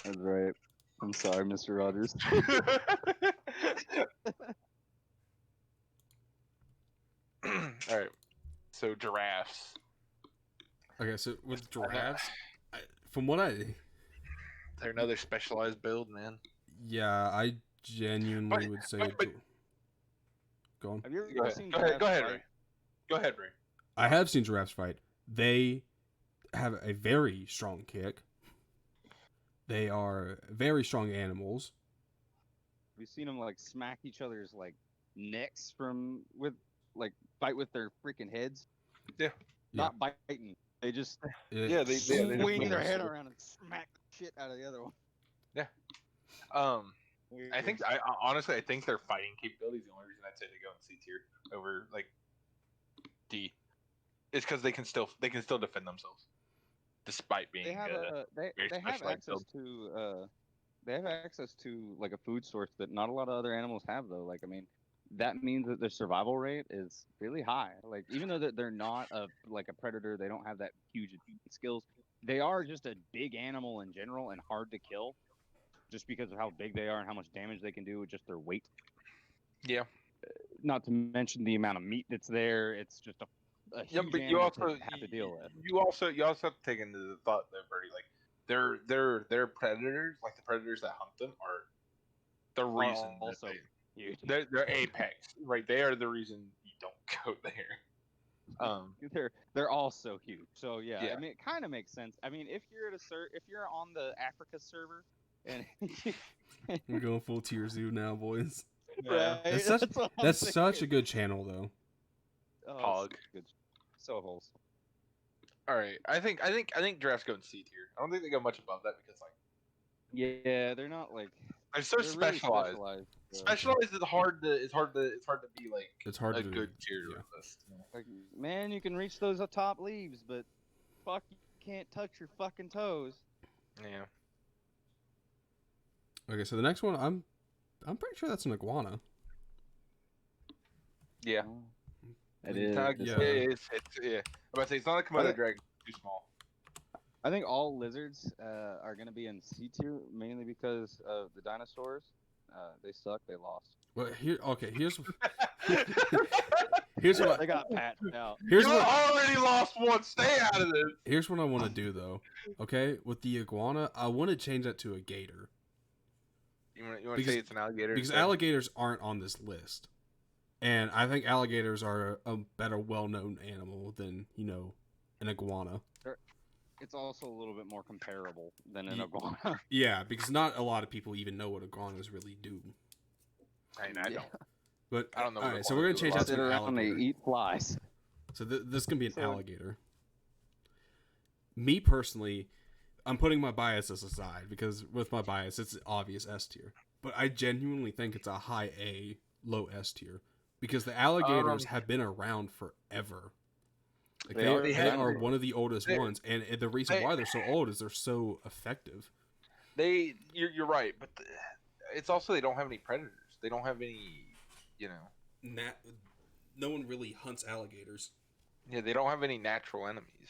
That's right. I'm sorry, Mr. Rogers. All right. So giraffes. Okay, so with giraffes, from what They're another specialized build, man. yeah, I genuinely would say. Go on. Have you Go ever ahead. seen Go ahead, giraffes Ray. fight? Go ahead, Ray. I have seen giraffes fight. They have a very strong kick. They are very strong animals. We've seen them like smack each other's like necks fight with their freaking heads. Yeah. Not biting. They just Yeah, they swing their just- head around and smack the shit out of the other one. I think honestly I think their fighting capability is the only reason I'd say they go in C tier over like D. It's because they can still defend themselves despite being they have very they have specialized access to they have access to like a food source that not a lot of other animals have though. Like I mean, that means that their survival rate is really high. Like even though that they're not a predator, they don't have that huge skills. They are just a big animal in general and hard to kill, just because of how big they are and how much damage they can do with just their weight. Yeah. Not to mention the amount of meat that's there. It's just a Yeah, huge but you animal also to have to deal with. you also have to take into the thought that Birdie, like their predators, like the predators that hunt them, are the reason that Also huge. they're apex, right? They are the reason you don't go there. They're all so huge. So yeah, Yeah. I mean, it kind of makes sense. I mean, if you're on the Africa server, and We're going full tier zoo now, boys. right, That's such a good channel, though. Hog. Good. So wholesome. All right, I think giraffes go in C tier. I don't think they go much above that because like Yeah, they're not like they're so they're really specialized. specialized. So, Specialized is hard to be like It's hard a to good tier yeah. list. like, man, you can reach those top leaves, but fuck, you can't touch your fucking toes. Yeah. Okay, so the next one, I'm pretty sure that's an iguana. Yeah. It is. Yeah. It's I'm about to say it's not a Komodo Okay. dragon. It's too small. I think all lizards are going to be in C tier mainly because of the dinosaurs. They suck. They lost. Well, here's what They got patched out. here's you what already lost one. Stay out of this. here's what I want to do though. Okay, with the iguana, I want to change that to a gator You want to Because- say it's an alligator? because instead? alligators aren't on this list, and I think alligators are a better well-known animal than an iguana. It's also a little bit more comparable than an Ye- iguana. Yeah, because not a lot of people even know what iguanas really do. I mean, I don't. But I don't know All what right, so iguanas we're gonna do. change They that Sit to an around and they alligator. eat flies. So this can be an So- alligator. Me personally, I'm putting my biases aside because with my bias, it's obvious S tier. But I genuinely think it's a high A, low S tier because the alligators have been around forever. Like They they are- are one of the oldest they- ones, and the reason they- why they're so old is they're so effective. You're right, but it's also they don't have any predators. They don't have any, No one really hunts alligators. Yeah, they don't have any natural enemies.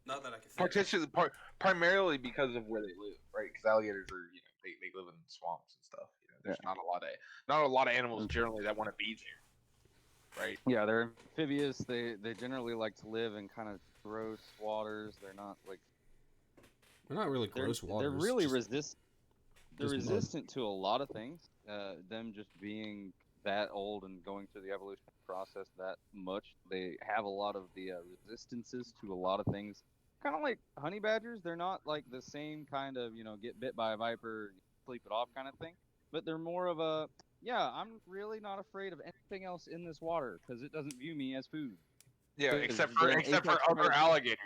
Not that I can think. Particularly, primarily because of where they live, right? Because alligators are, they live in swamps and stuff. There's not a lot of animals generally that want to be there, right? Yeah, they're amphibious. They generally like to live in kind of gross waters. They're not like They're not really they're, gross waters. They're really just- They're just mud. resistant to a lot of things. Them just being that old and going through the evolution process that much, they have a lot of the resistances to a lot of things. Kind of like honey badgers. They're not like the same kind of get bit by a viper, sleep it off kind of thing. But they're more of a I'm really not afraid of anything else in this water because it doesn't view me as food. Yeah, Because except they're for an apex other predator. alligators.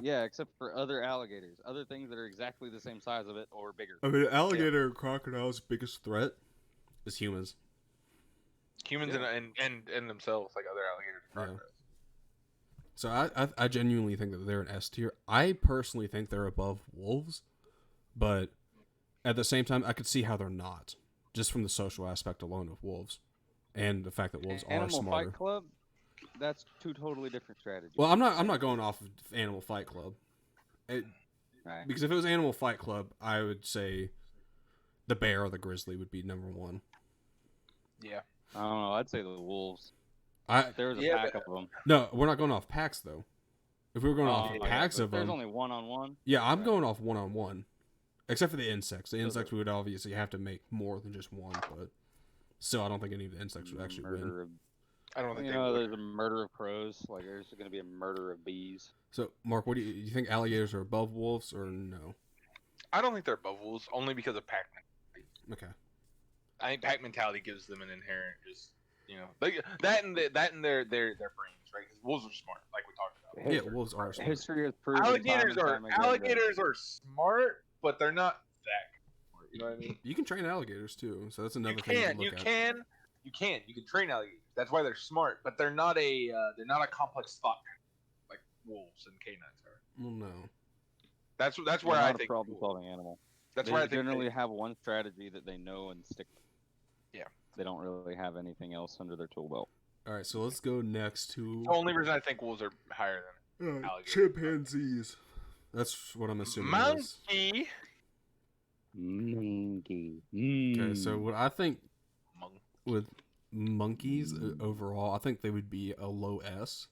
Yeah, except for other alligators, other things that are exactly the same size of it or bigger. I mean, alligator and crocodile's biggest threat is humans. Humans and themselves, like other alligators and Yeah. crocodiles. So I genuinely think that they're an S tier. I personally think they're above wolves, but at the same time, I could see how they're not, just from the social aspect alone of wolves, and the fact that wolves are Animal smarter. Fight Club, that's two totally different strategies. Well, I'm not going off of Animal Fight Club, Right. because if it was Animal Fight Club, I would say the bear or the grizzly would be number one. Yeah. I don't know. I'd say the wolves. I There was a Yeah, pack of them. No, we're not going off packs though. If we were going off packs of There's them, only one-on-one. yeah, I'm going off one-on-one. Except for the insects. The insects we would obviously have to make more than just one, but still, I don't think any of the insects would actually win. Murder of, I don't think you they know, would. there's a murder of crows. Like there's going to be a murder of bees. So, Mark, what do you think? Alligators are above wolves or no? I don't think they're above wolves, only because of pack mentality. Okay. I think pack mentality gives them an inherent, just like that and their brains, right? Because wolves are smart, like we talked about. Yeah, wolves are smart. History has proven Alligators time and are time again that- alligators are smart, but they're not that smart. You know what I mean? You can train alligators too, so that's another You thing can, to you look at. can, you can. You can train alligators. That's why they're smart, but they're not a complex thought like wolves and canines are. Well, no. That's They're where I not a think problem-solving animal. that's They where I think generally have one strategy that they know and stick with. Yeah. They don't really have anything else under their tool belt. All right, so let's go next to the only reason I think wolves are higher than alligators. chimpanzees. That's what I'm assuming. it is. Monkey. Monkey. Okay, so what I think Monk. with monkeys overall, I think they would be a low S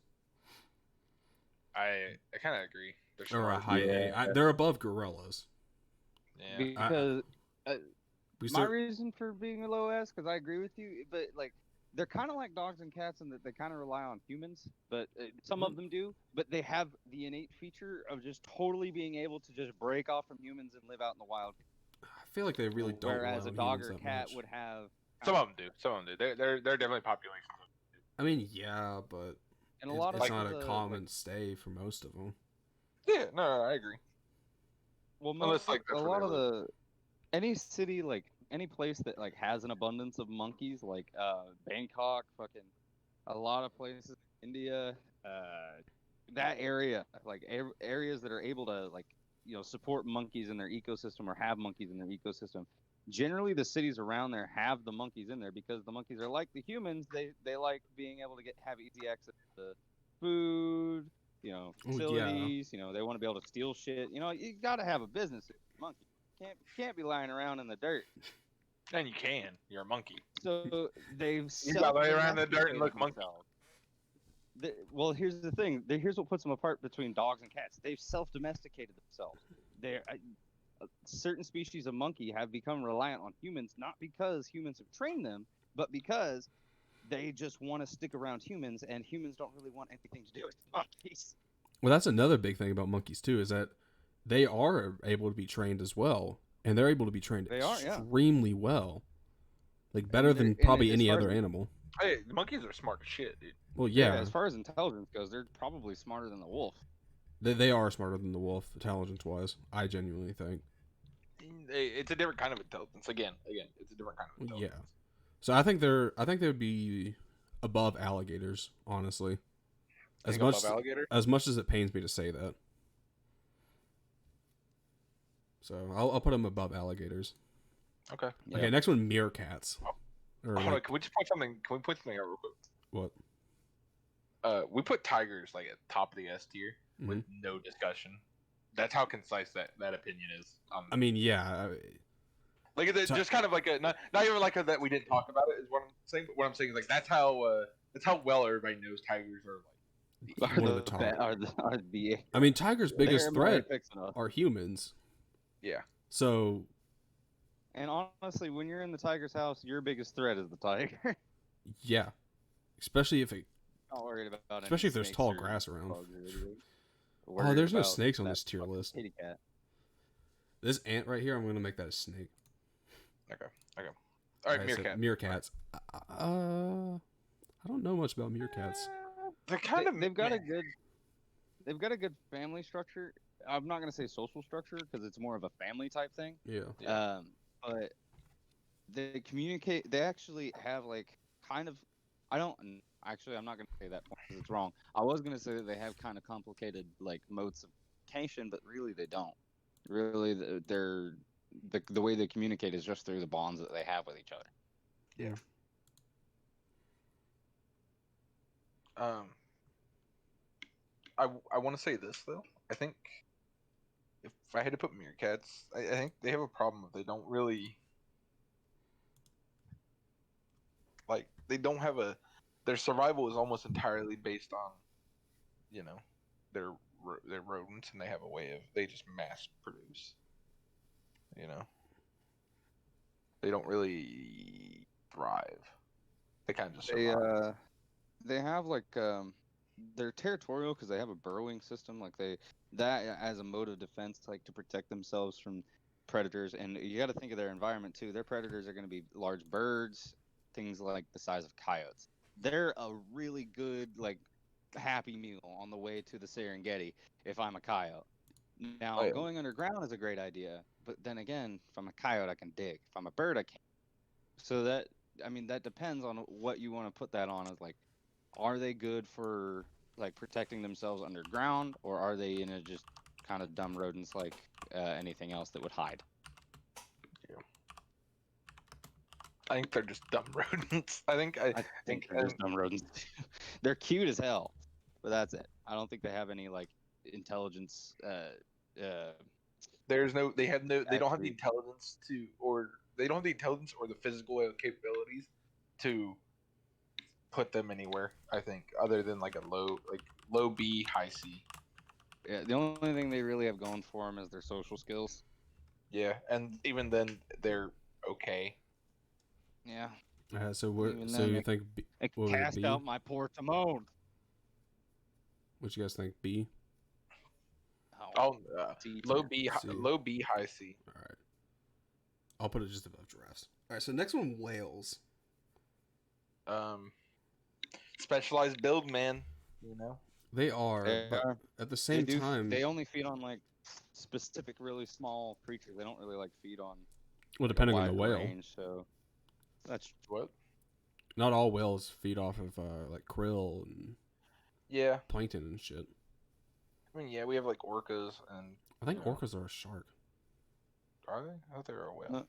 I kind of agree. They're or a smart. high A. They're above gorillas. Yeah. Because We my start, reason for being a low S, because I agree with you, but like they're kind of like dogs and cats in that they kind of rely on humans, but some of them do. But they have the innate feature of just totally being able to just break off from humans and live out in the wild. I feel like they really don't. Whereas rely a on dog humans or that cat much. would have. Some of them do. Some of them do. They're definitely populations. I mean, yeah, but And a lot it's of not the, a common stay for most of them. Yeah, no, I agree. Well, Unless, like, a that's where lot they of the any city, like any place that like has an abundance of monkeys, like Bangkok, fucking a lot of places, India, that area, like areas that are able to like support monkeys in their ecosystem or have monkeys in their ecosystem. Generally, the cities around there have the monkeys in there because the monkeys are like the humans. They like being able to have easy access to food, facilities. They want to be able to steal shit. You got to have a business if you're a monkey. Can't be lying around in the dirt. And you can. You're a monkey. So they've You gotta lay around in the dirt and look monkey. Well, here's the thing. Here's what puts them apart between dogs and cats. They've self-domesticated themselves. They're certain species of monkey have become reliant on humans, not because humans have trained them, but because they just want to stick around humans, and humans don't really want anything to do with monkeys. Well, that's another big thing about monkeys too, is that they are able to be trained as well, and they're able to be trained extremely well, like better than probably any other animal. Hey, the monkeys are smart as shit, dude. Well, yeah, As far as intelligence goes, they're probably smarter than the wolf. they are smarter than the wolf, intelligence-wise. I genuinely think. It's a different kind of intelligence. Again, it's a different kind of intelligence. Yeah. So I think they would be above alligators, honestly. As much as it pains me to say that. So I'll put them above alligators. Okay. Yeah. Okay, next one, meerkats. Or Hold on, like, can we just point something? Can we point something out real quick? what? We put tigers like at the top of the S tier with no discussion. That's how concise that opinion is. I mean, yeah. Like just kind of like a not even like a, that we didn't talk about it is what I'm saying. But what I'm saying is like that's how well everybody knows tigers are like one of the top. I mean, tigers' biggest threat are humans. Yeah. So. And honestly, when you're in the tiger's house, your biggest threat is the tiger. Yeah. Especially if Not worried about especially if there's tall grass around. Oh, there's no snakes on this tier list. Kitty cat. This ant right here, I'm going to make that a snake. Okay. All right, meerkat. So meerkats. I don't know much about meerkats. They're kind of they've got a good family structure. I'm not going to say social structure because it's more of a family type thing. Yeah. But they communicate. They actually have like kind of. I'm not going to say that because it's wrong. I was going to say that they have kind of complicated like modes of communication, but really they don't. Really, they're the way they communicate is just through the bonds that they have with each other. Yeah. I want to say this though. I think if I had to put meerkats, I think they have a problem. They don't really like. They don't have a. Their survival is almost entirely based on, their rodents, and they have a way of they just mass produce. They don't really thrive. They kind of just survive. They have like they're territorial because they have a burrowing system, like that as a mode of defense, like to protect themselves from predators. And you got to think of their environment too. Their predators are going to be large birds, things like the size of coyotes. They're a really good like Happy Meal on the way to the Serengeti if I'm a coyote. Now, Oh, yeah. going underground is a great idea, but then again, if I'm a coyote, I can dig. If I'm a bird, I can't. So that, I mean, that depends on what you want to put that on. Is like, are they good for like protecting themselves underground, or are they in a just kind of dumb rodents like anything else that would hide? I think they're just dumb rodents. I think They're just dumb rodents. They're cute as hell, but that's it. I don't think they have any like intelligence. there's no. They have no. They don't have the Actually- intelligence to, or they don't have the intelligence or the physical capabilities to put them anywhere. I think, other than like a low B, high C. Yeah, the only thing they really have going for them is their social skills. Yeah, and even then, they're okay. Yeah, So what? Even So then, you they- think I what would it cast be? out my poor Timon. What you guys think? B. Oh, C low tier. B, C. low B, high C. All right. I'll put it just above giraffes. All right. So next one, whales. Specialized build, man. You know. They are, They but are. at the same time, They only feed on like specific, really small creatures. They don't really like feed on well, a depending on the wide whale, range, so that's What? not all whales feed off of like krill and Yeah. plankton and shit. I mean, yeah, we have like orcas and. I think Yeah. orcas are a shark. Are they? I thought they were a whale. No.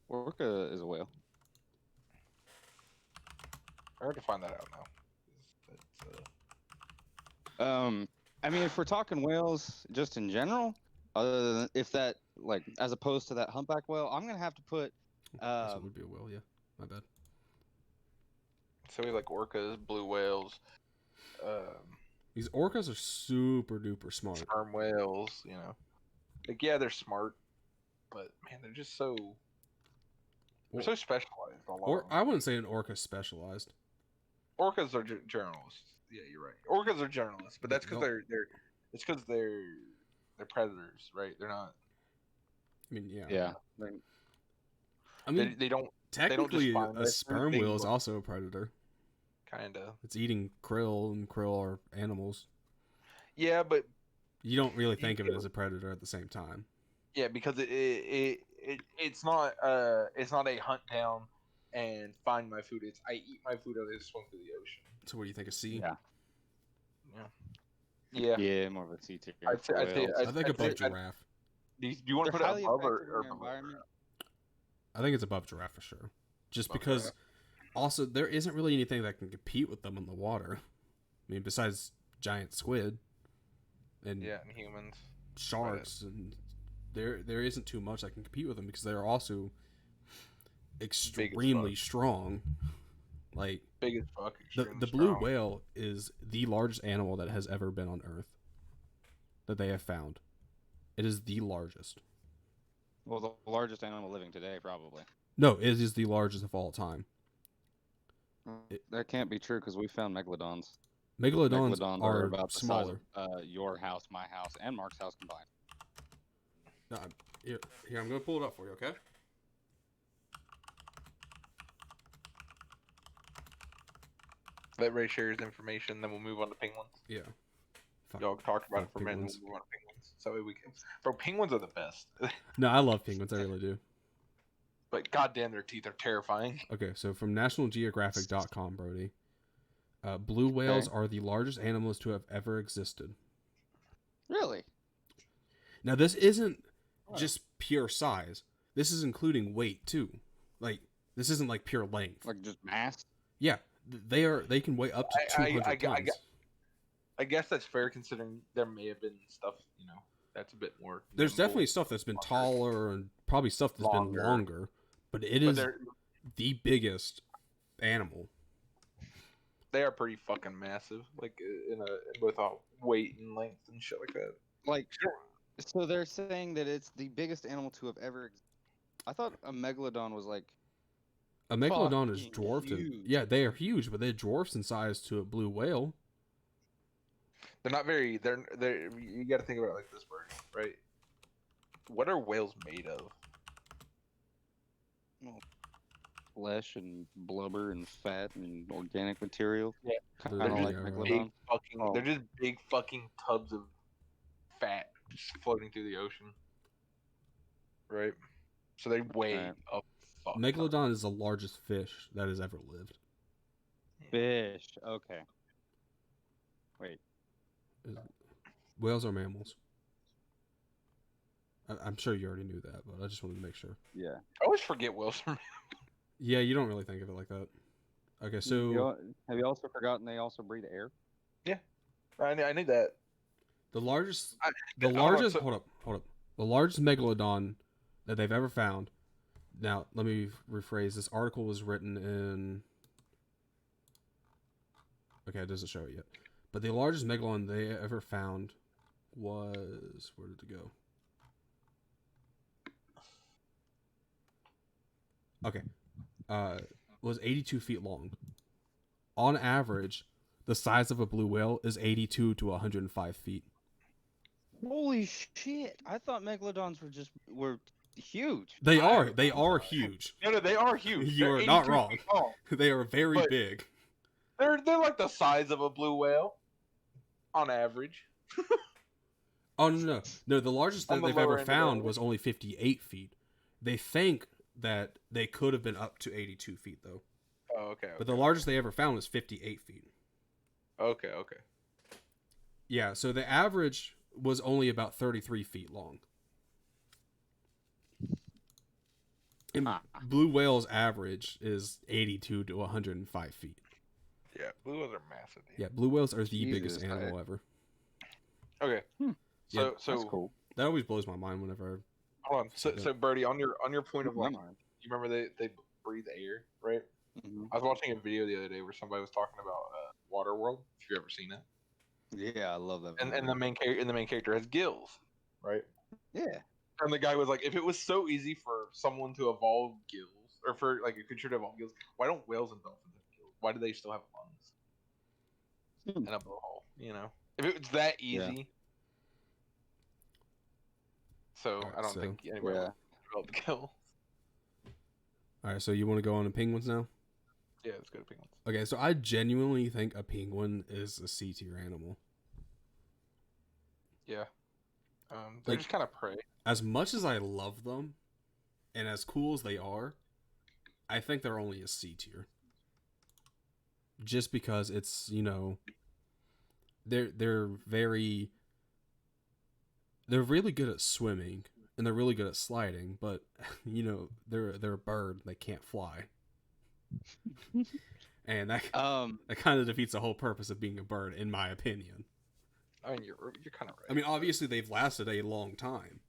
orca is a whale. I heard to find that out now. It's, I mean, if we're talking whales just in general, other than if that like as opposed to that humpback whale, I'm gonna have to put I guess it would be a whale. Yeah, my bad. so we have like orcas, blue whales, These orcas are super duper smart. sperm whales. You know, like yeah, they're smart, but man, they're just so they're so specialized. A lot Or of them. I wouldn't say an orca specialized. Orcas are journalists. Yeah, you're right. Orcas are journalists, but that's because Nope. they're predators, right? They're not. I mean, yeah. yeah. I mean, They don't technically, find a their sperm food, whale they is look- also a predator. kind of. It's eating krill, and krill are animals. Yeah, but You don't really think of it do. as a predator at the same time. yeah, because it's not a hunt down and find my food. It's I eat my food or I swim through the ocean. So what do you think of C? Yeah. Yeah. Yeah, more of a C tier. I'd say- for I'd say- whales. I think I'd above say- I'd- giraffe. Do you want to They're put it highly above effective or in their below? environment. I think it's above giraffe for sure. Just Above because, giraffe. also, there isn't really anything that can compete with them in the water. I mean, besides giant squid and Yeah, and humans. sharks, and there isn't too much that can compete with them because they're also extremely strong. Like Big as fuck. the extremely blue strong. whale is the largest animal that has ever been on Earth that they have found. It is the largest. Well, the largest animal living today, probably. No, it is the largest of all time. That can't be true because we found megalodons. Megalodons, are about the smaller. size of your house, my house, and Mark's house combined. No, here, I'm gonna pull it up for you. Okay. Let Ray share his information, then we'll move on to penguins. Yeah. Fuck. Y'all talk about it for a minute, and penguins. we'll move on to penguins. So we can. Bro, penguins are the best. No, I love penguins. I really do. But goddamn, their teeth are terrifying. Okay, so from NationalGeographic.com, Brody. Blue whales Okay. are the largest animals to have ever existed. Really? Now, this isn't Huh. just pure size. This is including weight too. Like, this isn't like pure length. Like just mass? Yeah, they can weigh up to 200 tons. I guess that's fair considering there may have been stuff, you know, that's a bit more. There's nimble. definitely stuff that's been longer. taller and probably stuff that's been Longer. longer, but it But is they're- the biggest animal. they are pretty fucking massive, like in with all weight and length and shit like that. Like, so they're saying that it's the biggest animal to have ever existed. I thought a megalodon was like, A megalodon is Fucking dwarfed. huge. Yeah, they are huge, but they're dwarfs in size to a blue whale. They're not very. They're. You got to think about it like this, Bird. Right? What are whales made of? flesh and blubber and fat and organic material. Yeah. Kind They're of like just Big Megalodon. fucking. Oh. They're just big fucking tubs of fat just floating through the ocean. Right. So they weigh Right. a fuck ton. Megalodon is the largest fish that has ever lived. Fish. Okay. Wait. Whales are mammals. I'm sure you already knew that, but I just wanted to make sure. Yeah. I always forget Wilson. Yeah, you don't really think of it like that. Okay, so Have you also forgotten they also breathe air? I knew that. the largest, hold on, hold so- up. The largest megalodon that they've ever found. Now, let me rephrase. This article was written in. Okay, it doesn't show it yet. But the largest megalodon they ever found was, where did it go? Okay, was 82 feet long. On average, the size of a blue whale is 82 to 105 feet. Holy shit! I thought megalodons were huge. They are huge. No, they are huge. You They're are not 82 wrong. feet tall. They are very But- big. They're like the size of a blue whale, on average. Oh no! The largest On that the they've lower ever end of the found range. was only 58 feet. They think that they could have been up to 82 feet though. Oh, okay. But the largest they ever found was 58 feet. Okay. Yeah, so the average was only about 33 feet long. And blue whale's average is 82 to 105 feet. Yeah, blue whales are massive. Dude. Yeah, blue whales are the Jesus, biggest animal ever. Okay. Yeah, So That's cool. That always blows my mind whenever. hold on. So Birdie, on your point of My like, mind. you remember they breathe air, right? Mhm. I was watching a video the other day where somebody was talking about Waterworld. If you've ever seen it, Yeah, I love that. and movie. the main character has gills, right? Yeah. And the guy was like, if it was so easy for someone to evolve gills, or for like a creature to evolve gills, why don't whales and dolphins have gills? Why do they still have lungs and a blowhole? You know, if it was that easy. So Alright, I don't so- think anybody Yeah. would develop gills. All right, so you want to go on to penguins now? Yeah, let's go to penguins. Okay, so I genuinely think a penguin is a C tier animal. Yeah, they're Like- just kind of prey. As much as I love them, and as cool as they are, I think they're only a C tier. Just because it's, they're really good at swimming and they're really good at sliding, but they're a bird, they can't fly. And that kind of defeats the whole purpose of being a bird, in my opinion. I mean, you're kind of right. I mean, obviously they've lasted a long time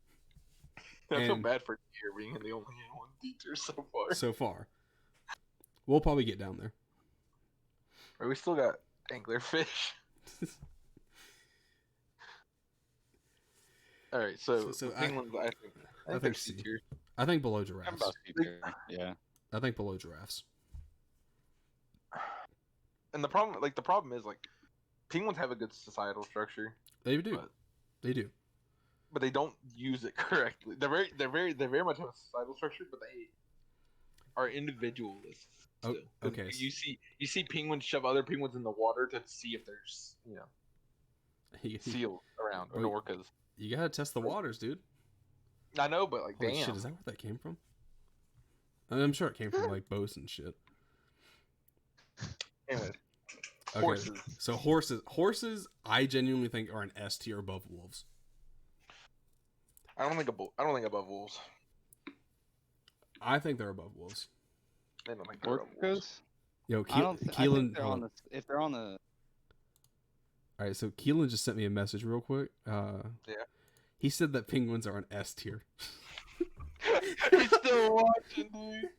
I feel and- bad for deer being the only one teacher so far. so far. We'll probably get down there. We still got anglerfish. All right, so penguins, I think think they're C. C tier. I think below I'm giraffes. about to be there. Yeah. I think below giraffes. And the problem is like penguins have a good societal structure, They do. But- They do. but they don't use it correctly. They very much have a societal structure, but they are individualists. Oh, Still. 'Cause okay. You see penguins shove other penguins in the water to see if there's You, seals around or Wait. orcas. you gotta test the waters, dude. I know, but like, Holy damn. shit, is that where that came from? I'm sure it came from like boats and shit. Anyways, Okay. horses. So horses, I genuinely think are an S tier above wolves. I don't think above wolves. I think they're above wolves. I don't think they're above wolves. Orcas. Yo, I don't. I Keelan. think they're hold on on. the. If they're on the. All right, so Keelan just sent me a message real quick. Yeah. He said that penguins are an S tier. He's still watching, dude.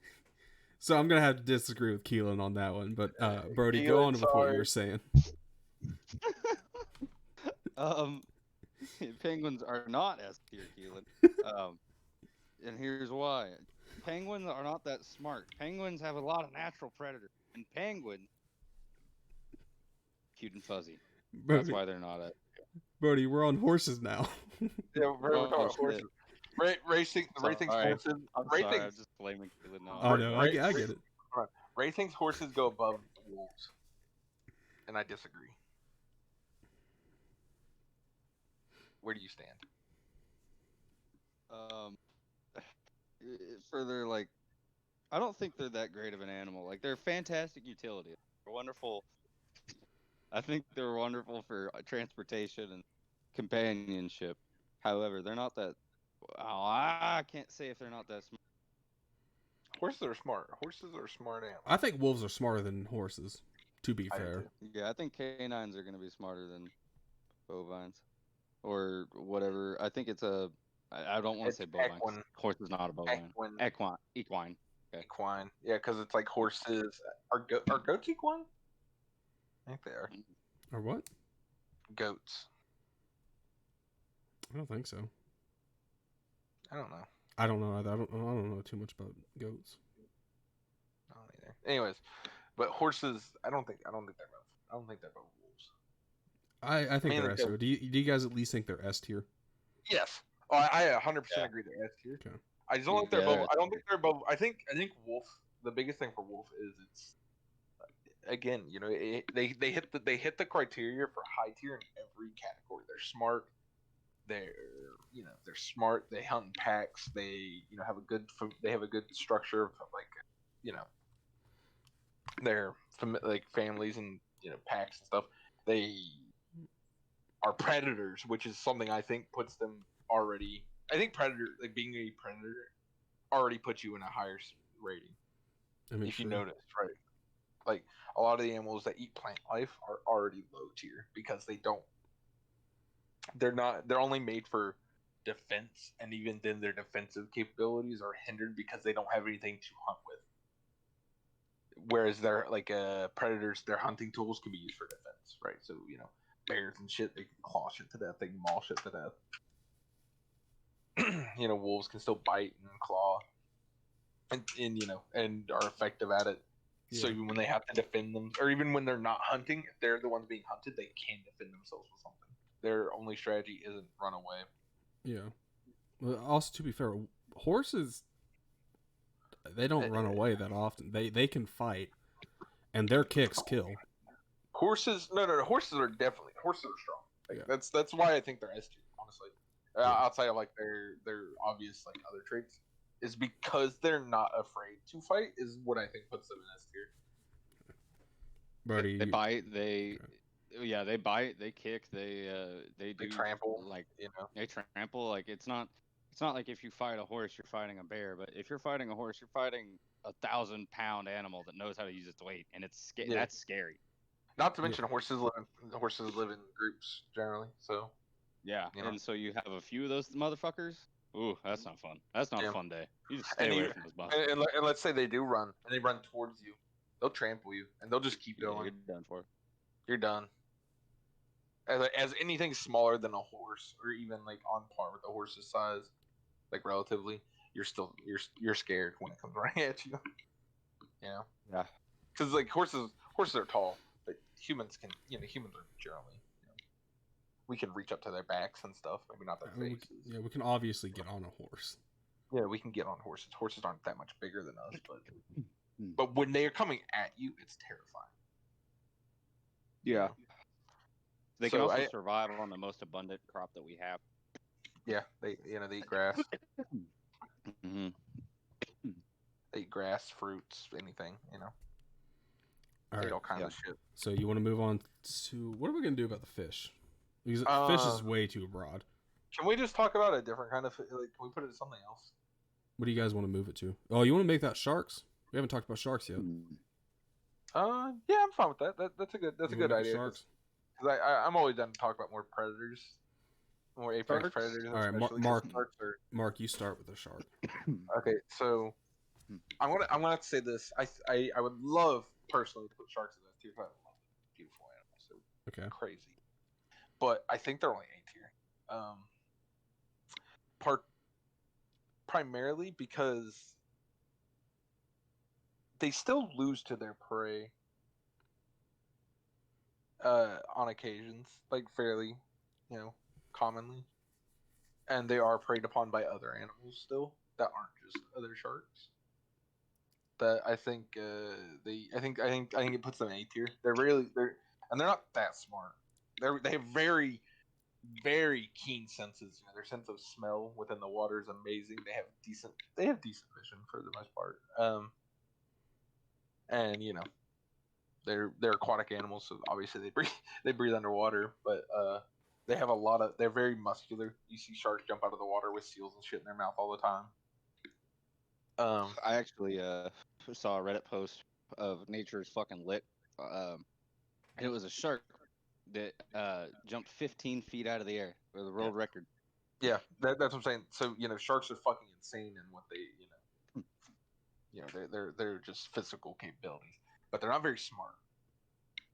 So I'm gonna have to disagree with Keelan on that one. But Brody, go Keelan, on with what sorry. you were saying. Penguins are not S tier, Keelan. And here's why. Penguins are not that smart. Penguins have a lot of natural predators, and penguins cute and fuzzy. That's Brody, why they're not at. Brody, we're on horses now. Yeah, we're Oh, talking about shit. horses. Racing Sorry. horses. I'm Ray sorry, thinks- I'm just blaming Keelan now. Oh no, I get it. Ray thinks horses go above wolves, and I disagree. Where do you stand? For their like, I don't think they're that great of an animal. Like they're fantastic utility. They're wonderful. I think they're wonderful for transportation and companionship. However, they're not that. Oh, I can't say if they're not that smart. Horses are smart. Horses are smart animals. I think wolves are smarter than horses. To be I do fair, too. Yeah, I think canines are going to be smarter than bovines or whatever. I think it's a. I don't want to It's say bovine. 'Cause equine. horse is not a bovine. Equine. Okay. Equine. Yeah, because it's like horses. Are goats equine? I think they are. or what? Goats. I don't think so. I don't know. I don't know either. I don't know too much about goats. I don't either. Anyways, but horses. I don't think they're both. I don't think they're both wolves. I think Mainly they're S tier. Do you guys at least think they're S tier? Yes. Oh, I 100% agree they're S tier. Okay. I just don't think they're Yeah, above. they're I don't think they're above. I think wolf. The biggest thing for wolf is it's again, they hit the criteria for high tier in every category. They're smart. They're smart. They hunt in packs. They have a good structure of like their like families and packs and stuff. They are predators, which is something I think puts them already. I think predator, like being a predator, already puts you in a higher rating. I mean, If you sure. notice, right? Like a lot of the animals that eat plant life are already low tier because they're only made for defense, and even then their defensive capabilities are hindered because they don't have anything to hunt with. Whereas they're like predators, their hunting tools can be used for defense, right? So bears and shit, they can claw shit to death, they can maul shit to death. Wolves can still bite and claw, and are effective at it. Yeah. So even when they have to defend them, or even when they're not hunting, if they're the ones being hunted, they can defend themselves with something. Their only strategy isn't run away. Yeah. Well, also, to be fair, horses, they don't run away that often. They can fight, and their kicks kill. Horses, no, horses are strong. Like, Yeah. That's why I think they're S tier, honestly. Yeah. Outside of like their obvious like other traits, is because they're not afraid to fight is what I think puts them in S tier. Brody, They bite. They bite. They kick. They They do trample, like they trample. Like it's not like if you fight a horse, you're fighting a bear. But if you're fighting a horse, you're fighting a 1,000-pound animal that knows how to use its weight, and that's scary. Not to mention horses live in groups generally, so Yeah, and so you have a few of those motherfuckers. Ooh, that's not fun. That's not a fun day. You just stay away from those buffs. And let's say they do run, and they run towards you, they'll trample you, and they'll just keep going. You're done for. You're done. As anything smaller than a horse, or even like on par with a horse's size, like relatively, you're scared when it comes right at you. Yeah. Because like horses are tall, but humans are generally. We can reach up to their backs and stuff. Maybe not their faces. we can obviously get on a horse. Yeah, we can get on horses. Horses aren't that much bigger than us, but when they are coming at you, it's terrifying. Yeah. They can also survive on the most abundant crop that we have. Yeah, they eat grass. Mm-hmm. They eat grass, fruits, anything. All They eat right. all kinds of shit. So you want to move on to what are we gonna do about the fish? Because fish is way too broad. Can we just talk about a different kind of can we put it to something else? What do you guys want to move it to? Oh, you want to make that sharks? We haven't talked about sharks yet. Yeah, I'm fine with that. That's a good idea. Sharks. Because I'm always down to talk about more predators, more apex predators. All right, Mark, you start with the shark. Okay, so I'm gonna have to say this. I would love personally to put sharks in that tier. I love beautiful animals. They're crazy, but I think they're only A tier. Primarily because they still lose to their prey on occasions, like fairly, commonly, and they are preyed upon by other animals still that aren't just other sharks. that I think I think it puts them in A tier. And they're not that smart. They have very very keen senses. Their sense of smell within the water is amazing. They have decent vision for the most part. And they're aquatic animals, so obviously they breathe underwater. But they're very muscular. You see sharks jump out of the water with seals and shit in their mouth all the time. I actually saw a Reddit post of Nature's fucking lit. It was a shark that jumped 15 feet out of the air for the world record. Yeah, that's what I'm saying. So sharks are fucking insane in what they they're just physical capabilities, but they're not very smart,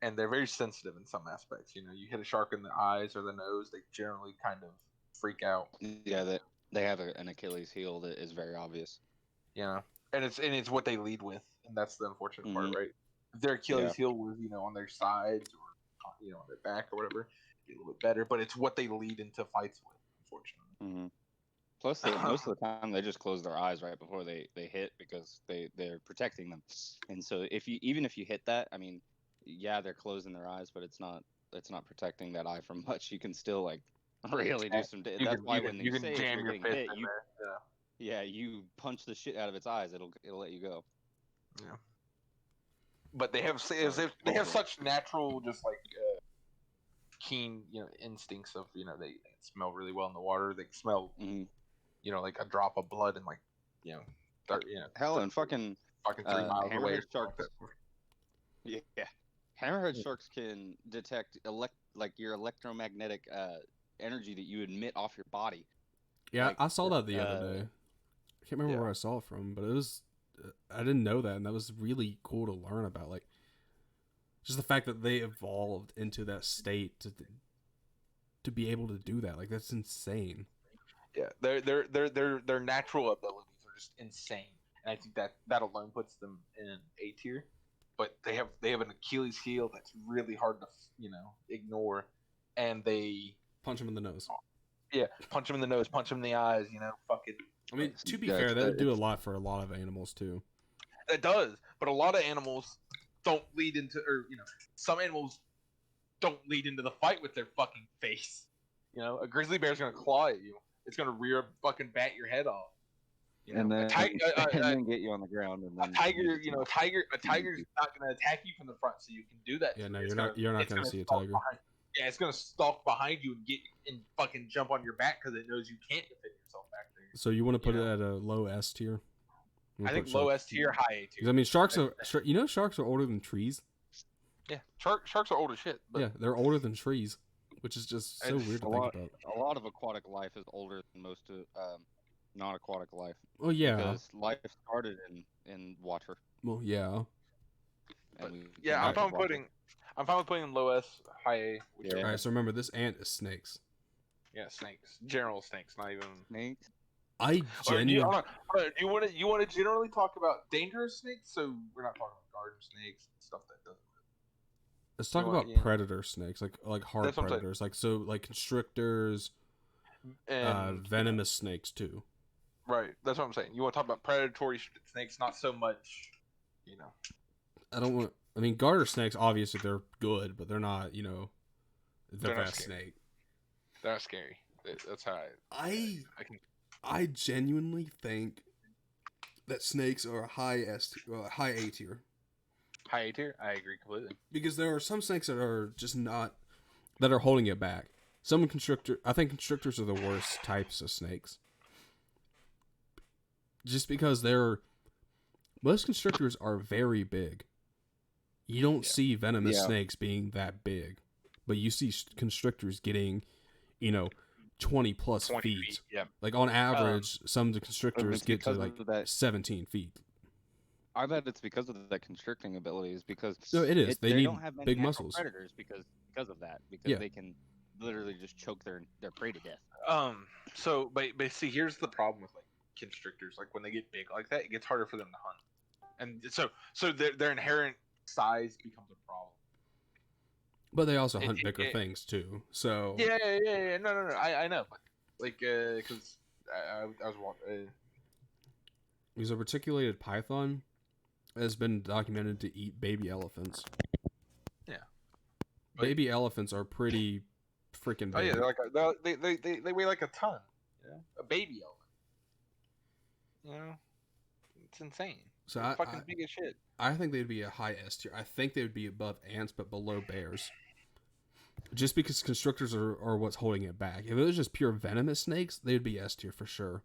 and they're very sensitive in some aspects. You hit a shark in the eyes or the nose, they generally kind of freak out. Yeah, they have an Achilles heel that is very obvious. Yeah, and it's what they lead with, and that's the unfortunate part, right? If their Achilles heel was on their sides or on their back or whatever, it'd be a little bit better. But it's what they lead into fights with, unfortunately. Mm-hmm. Plus, most of the time they just close their eyes right before they hit because they're protecting them. And so even if you hit that, I mean, yeah, they're closing their eyes, but it's not protecting that eye from much. You can still really do some. That's why when they say jam you're your getting fist hit, yeah, you punch the shit out of its eyes. It'll let you go. Yeah. But they have such natural, just keen, instincts of they smell really well in the water. They smell, like a drop of blood and hell, and fucking 3 miles away. Hammerhead sharks. Yeah, hammerhead sharks can detect your electromagnetic energy that you emit off your body. Yeah, I saw that the other day. I can't remember where I saw it from, but it was I didn't know that, and that was really cool to learn about. Like, just the fact that they evolved into that state to be able to do that. Like, that's insane. Yeah, their natural abilities are just insane, and I think that alone puts them in A tier. But they have an Achilles heel that's really hard to ignore, and they punch them in the nose. Yeah, punch them in the nose, punch them in the eyes. Fucking. I mean, to be fair, that would do a lot for a lot of animals too. It does, but a lot of animals don't lead into, some animals don't lead into the fight with their fucking face. A grizzly bear's gonna claw at you. It's gonna fucking bat your head off. And then get you on the ground. And then a tiger's not gonna attack you from the front, so you can do that. Yeah, no, you're not gonna see a tiger. Yeah, it's gonna stalk behind you and fucking jump on your back because it knows you can't defend yourself back there. So you want to put it at a low S tier? I think low S tier, high A tier. I mean, sharks are older than trees. Yeah, sharks are old as shit. But yeah, they're older than trees, which is just so weird to think about. A lot of aquatic life is older than most non-aquatic life. Oh yeah, because life started in water. Well, yeah. I'm fine with putting low S, high A. All right, so remember, this ant is snakes. Yeah, snakes. General snakes, not even snakes. I genuinely. Do you want to generally talk about dangerous snakes? So we're not talking about garden snakes and stuff that doesn't. Let's talk about predator snakes, like hard predators, like constrictors, and venomous snakes too. Right, that's what I'm saying. You want to talk about predatory snakes, not so much, I don't want. I mean, garter snakes, obviously they're good, but they're not, the best snake. They're not scary. That's how I genuinely think that snakes are high A tier. High A tier? I agree completely. Because there are some snakes that are just not, that are holding it back. I think constrictors are the worst types of snakes. Just because most constrictors are very big. You don't see venomous snakes being that big, but you see constrictors getting, 20 plus feet. Yeah. Like on average, some of the constrictors get to 17 feet. I bet it's because of that constricting abilities. Because no, it is. They need don't have many big muscles. Predators because of that. Because they can literally just choke their prey to death. But see, here's the problem with constrictors. Like when they get big like that, it gets harder for them to hunt, and so their inherent size becomes a problem. But they also hunt bigger things too. So yeah. No. I know, but because I was watching. Because a reticulated python has been documented to eat baby elephants. Yeah. Baby elephants are pretty freaking big. Oh yeah, they weigh like a ton. A baby elephant. It's insane. So They're fucking big as shit. I think they'd be a high S tier. I think they would be above ants, but below bears. Just because constrictors are what's holding it back. If it was just pure venomous snakes, they'd be S tier for sure.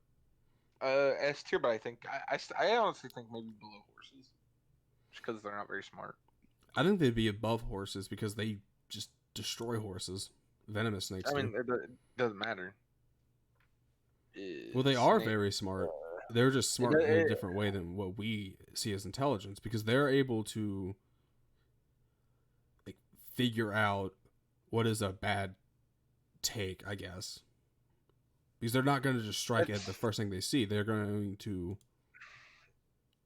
S tier, but I think I honestly think maybe below horses, just because they're not very smart. I think they'd be above horses because they just destroy horses. Venomous snakes. I mean, it doesn't matter. Well, they are very smart. They're just smart in a different way than what we see as intelligence, because they're able to like figure out what is a bad take, I guess. Because they're not going to just strike at the first thing they see. They're going to.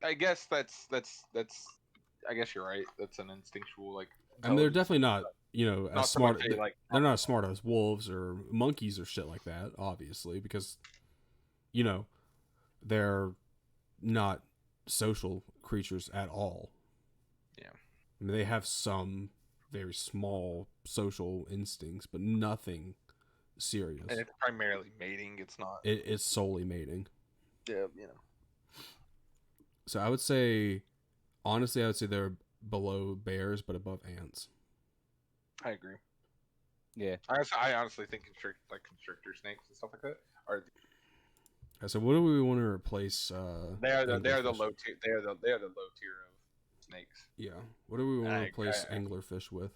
I guess that's. I guess you're right. That's an instinctual like. I mean, they're definitely not, as smart. They're not as smart as wolves or monkeys or shit like that, obviously, because, they're not social creatures at all. Yeah. I mean, they have some very small social instincts, but nothing serious. And it's primarily mating. It's not. It's solely mating. Yeah, So I would say, honestly, they're below bears, but above ants. I agree. Yeah. I honestly think constrictor snakes and stuff like that are. So what do we want to replace? They are the low tier. They are the low tier of snakes. Yeah. What do we want to replace anglerfish with?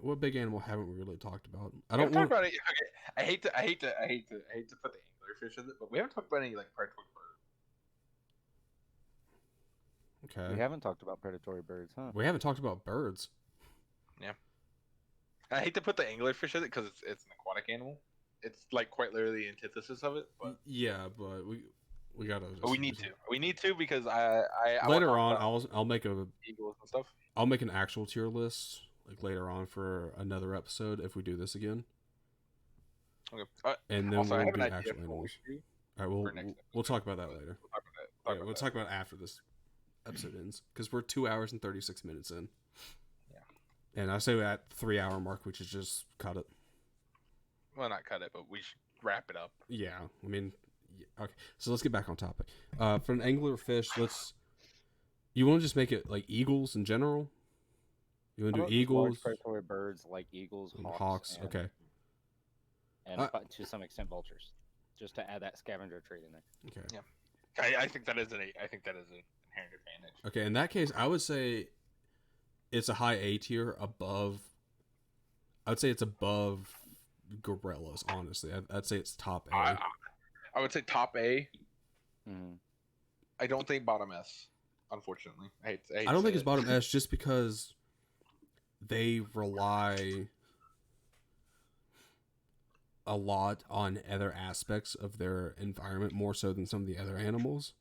What big animal haven't we really talked about? I don't want to talk about it. Okay, I hate to put the anglerfish in it, but we haven't talked about any like predatory birds. Okay. We haven't talked about predatory birds, huh? We haven't talked about birds. Yeah. I hate to put the anglerfish in it because it's an aquatic animal. It's like quite literally the antithesis of it. But yeah, but we gotta. But we need to. We need to because I later on I'll make eagles and stuff. I'll make an actual tier list like later on for another episode if we do this again. Okay. And then also, we'll do actual animals. All right, we'll talk about that later. We'll talk about it after this episode ends because we're 2 hours and 36 minutes in. Yeah. And I say at 3 hour mark we should just cut it. Well, not cut it, but we should wrap it up. Yeah, I mean, okay. So let's get back on topic. For an anglerfish, you want to just make it like eagles in general? You want to do eagles? Predatory birds like eagles, hawks. Okay. And to some extent vultures, just to add that scavenger trait in there. Okay. Yeah, I think that is an inherent advantage. Okay, in that case, I would say it's a high A tier above. I would say it's above gorillas. Honestly, I'd say it's top A. I would say top A. Mm-hmm. I don't think bottom S. Unfortunately, I don't think it's bottom S just because they rely a lot on other aspects of their environment more so than some of the other animals.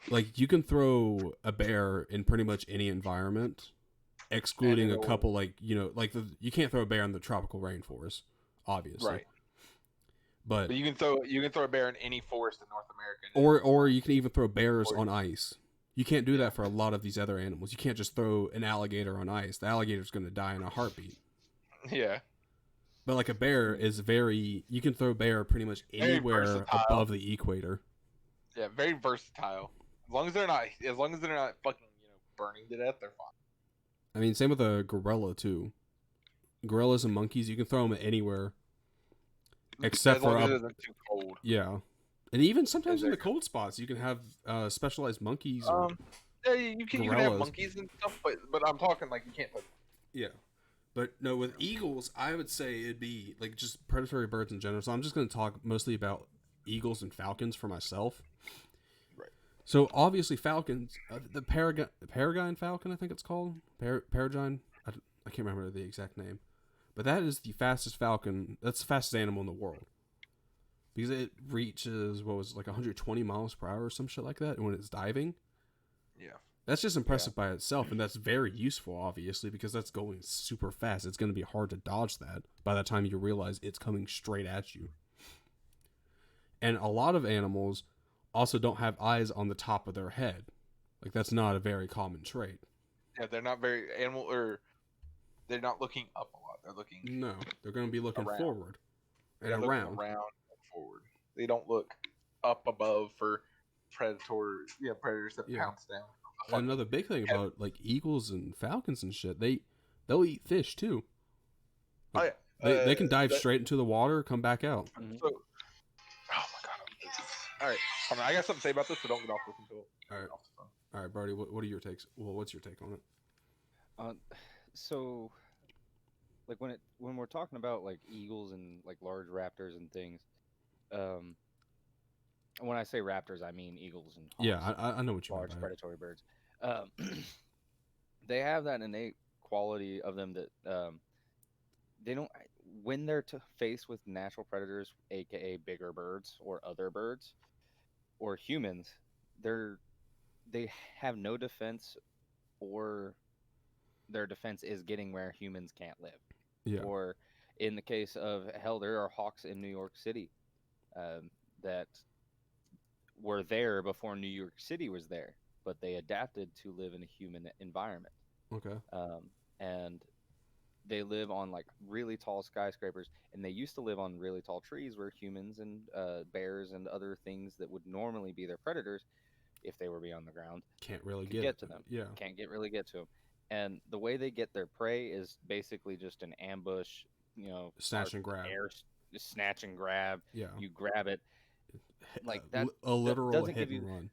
Like you can throw a bear in pretty much any environment, excluding a couple you can't throw a bear in the tropical rainforest, obviously. Right. But you can throw a bear in any forest in North America. Or you can even throw bears on ice. You can't do that for a lot of these other animals. You can't just throw an alligator on ice. The alligator's going to die in a heartbeat. Yeah. But like a bear is you can throw a bear pretty much anywhere above the equator. Yeah, very versatile. As long as they're not fucking, burning to death, they're fine. I mean, same with a gorilla too. Gorillas and monkeys, you can throw them anywhere. Except for it isn't too cold. Yeah. And even sometimes in the cold spots, you can have specialized monkeys. Yeah, you can have monkeys and stuff, but I'm talking like you can't put. Yeah, but no, with eagles, I would say it'd be like just predatory birds in general. So I'm just going to talk mostly about eagles and falcons for myself. Right. So obviously falcons, the peregrine falcon, I think it's called peregrine. I can't remember the exact name, but that is the fastest falcon. That's the fastest animal in the world. Because it reaches, 120 miles per hour or some shit like that. And when it's diving. Yeah. That's just impressive by itself. And that's very useful, obviously, because that's going super fast. It's going to be hard to dodge that by the time you realize it's coming straight at you. And a lot of animals, also don't have eyes on the top of their head. Like, that's not a very common trait. Yeah, they're not very animal, or they're not looking up a lot. They're looking. No, they're going to be looking Around. forward and They're looking around. around and forward. They don't look up above for predators that pounce down. And another big thing about like eagles and falcons and shit, they'll eat fish too. Like, they can dive straight into the water, come back out. So, oh my god! All right, I got something to say about this, so don't get off this until. All right, Barty. What are your takes? Well, what's your take on it? So, like when we're talking about like eagles and like large raptors and things, when I say raptors, I mean eagles and hawks, yeah, I know what you mean. Large predatory birds. They have that innate quality of them that they don't, when they're faced with natural predators, aka bigger birds or other birds or humans, they have no defense, or their defense is getting where humans can't live. Yeah. Or in the case of hell, there are hawks in New York City that were there before New York City was there, but they adapted to live in a human environment. Okay. And they live on like really tall skyscrapers, and they used to live on really tall trees where humans and bears and other things that would normally be their predators, if they were beyond the ground, can't really get to them. Yeah. Can't really get to them. And the way they get their prey is basically just an ambush, Snatch and grab. Snatch and grab. Yeah. You grab it. Like that. A literal doesn't hit give and you, run.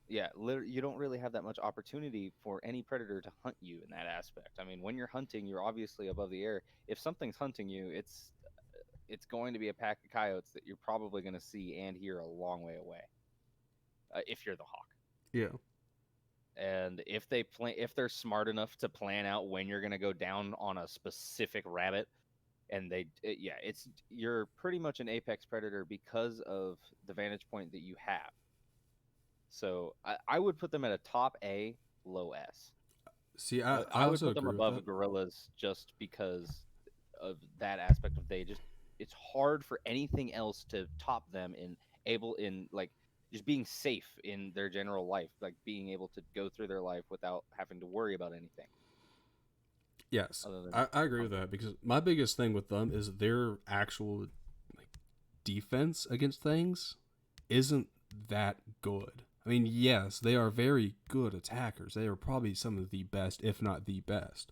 Yeah, you don't really have that much opportunity for any predator to hunt you in that aspect. I mean, when you're hunting, you're obviously above the air. If something's hunting you, it's going to be a pack of coyotes that you're probably going to see and hear a long way away. If you're the hawk. Yeah. And if they're smart enough to plan out when you're going to go down on a specific rabbit, and you're pretty much an apex predator because of the vantage point that you have. So I would put them at a top A, low S. See, I would also put them agree above with that. gorillas just because of that aspect of it's hard for anything else to top them in just being safe in their general life, like being able to go through their life without having to worry about anything. Yes, I agree with that, because my biggest thing with them is their actual defense against things isn't that good. I mean, yes, they are very good attackers. They are probably some of the best, if not the best.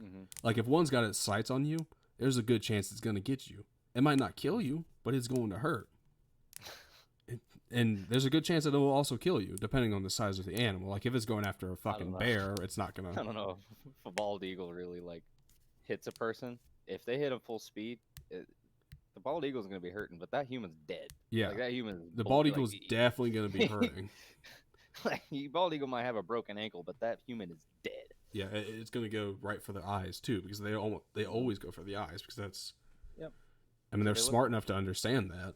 Mm-hmm. Like, if one's got its sights on you, there's a good chance it's going to get you. It might not kill you, but it's going to hurt. And there's a good chance that it will also kill you, depending on the size of the animal. Like, if it's going after a fucking bear, it's not going to... I don't know if a bald eagle really, hits a person. If they hit him full speed, the bald eagle's going to be hurting, but that human's dead. Yeah. Like, that human... The bald eagle's definitely going to be hurting. Bald eagle might have a broken ankle, but that human is dead. Yeah, it's going to go right for the eyes, too, because they always go for the eyes, because that's... Yep. I mean, they're smart enough to understand that.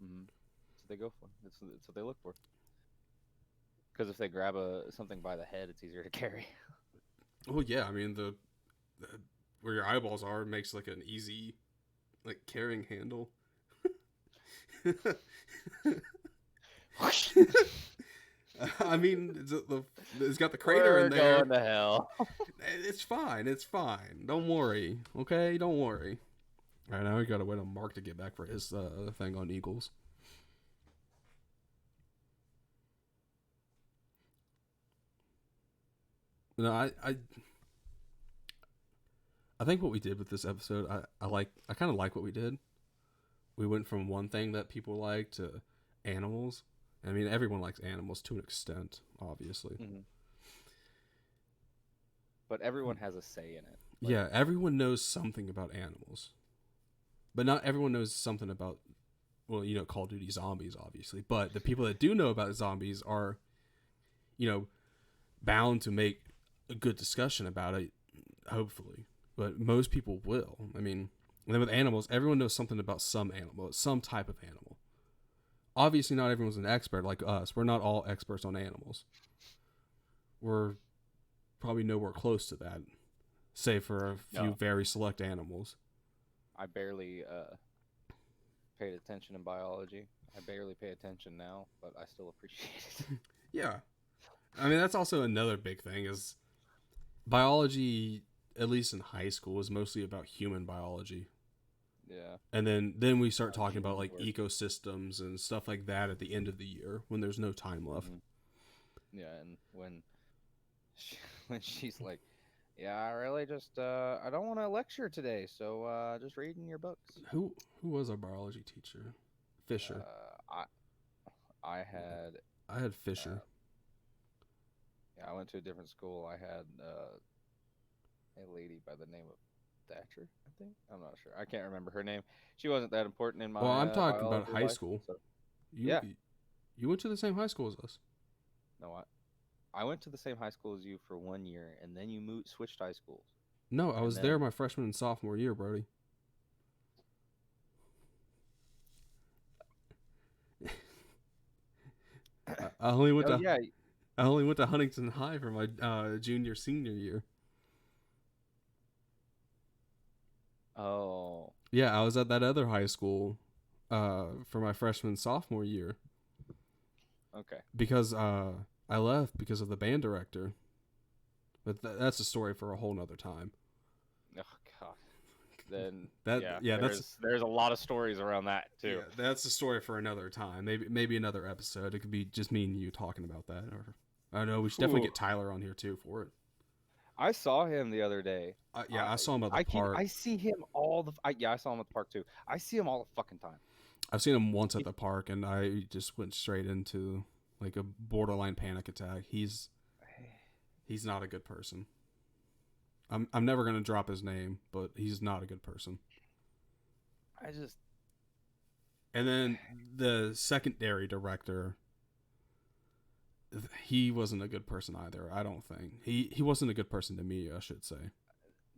Mm-hmm. They go for. It's what they look for. Because if they grab something by the head, it's easier to carry. Well, yeah, I mean the where your eyeballs are makes like an easy carrying handle. I mean, it's got the crater in there. Going to hell. It's fine. It's fine. Don't worry. Okay, don't worry. All right, now we gotta wait on Mark to get back for his thing on eagles. No, I think what we did with this episode, I kind of like what we did. We went from one thing that people like to animals. I mean, everyone likes animals to an extent, obviously. Mm-hmm. But everyone has a say in it. Yeah, everyone knows something about animals. But not everyone knows something about, Call of Duty zombies, obviously. But the people that do know about zombies are, bound to make a good discussion about it, hopefully. But most people will. I mean, and then with animals, everyone knows something about some animal, some type of animal. Obviously, not everyone's an expert like us. We're not all experts on animals. We're probably nowhere close to that, save for a few very select animals. I barely paid attention in biology. I barely pay attention now, but I still appreciate it. Yeah. I mean, that's also another big thing is biology, at least in high school, is mostly about human biology. Yeah. And then we start talking Human about like work. ecosystems and stuff like that at the end of the year when there's no time left. Mhm. Yeah, and when she's like, "Yeah, I really just I don't want to lecture today, so just reading your books." Who was our biology teacher? Fisher. I had I had Fisher. yeah, I went to a different school. I had a lady by the name of Thatcher, I think. I'm not sure. I can't remember her name. She wasn't that important in my Well, I'm talking about biology high life, school. so- You, Yeah. You went to the same high school as us. No, I went to the same high school as you for 1 year, and then you switched high schools. No, I And was then- there my freshman and sophomore year, Brody. I only went Oh to yeah, I only went to Huntington High for my junior senior year. oh Yeah, I was at that other high school for my freshman and sophomore year okay. because I left because of the band director. But that's a story for a whole nother time. Oh god. Then That's there's a lot of stories around that too. yeah, that's a story for another time. Maybe another episode. It could be just me and you talking about that. Or I don't know. We should definitely Ooh. get Tyler on here too for it. I saw him the other day. I saw him at the I park. I see him all the. I saw him at the park too. I see him all the fucking time. I've seen him once at the park, and I just went straight into like a borderline panic attack. He's not a good person. I'm never gonna drop his name, but he's not a good person. I just And then the secondary director, he wasn't a good person either. I don't think he wasn't a good person to me, I should say.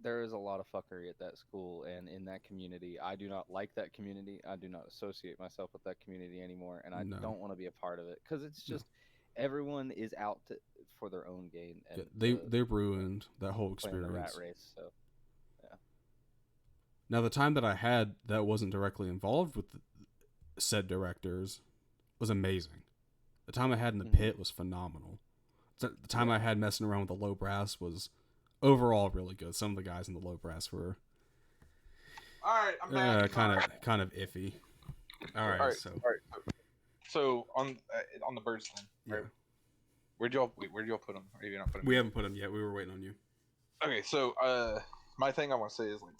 there is a lot of fuckery at that school and in that community. I do not like that community. I do not associate myself with that community anymore, and I No. don't want to be a part of it because it's just everyone is out for their own gain. And They ruined that whole playing the rat experience. race. So Now, the time that I had that wasn't directly involved with said directors was amazing. The time I had in the pit was phenomenal. The time I had messing around with the low brass was overall really good. Some of the guys in the low brass were All right, I'm back. kind of iffy. All right, so So on the birds then, yeah. right? Where'd y'all put them? Or you not put them? We haven't put them yet. We were waiting on you. Okay, so my thing I want to say is like,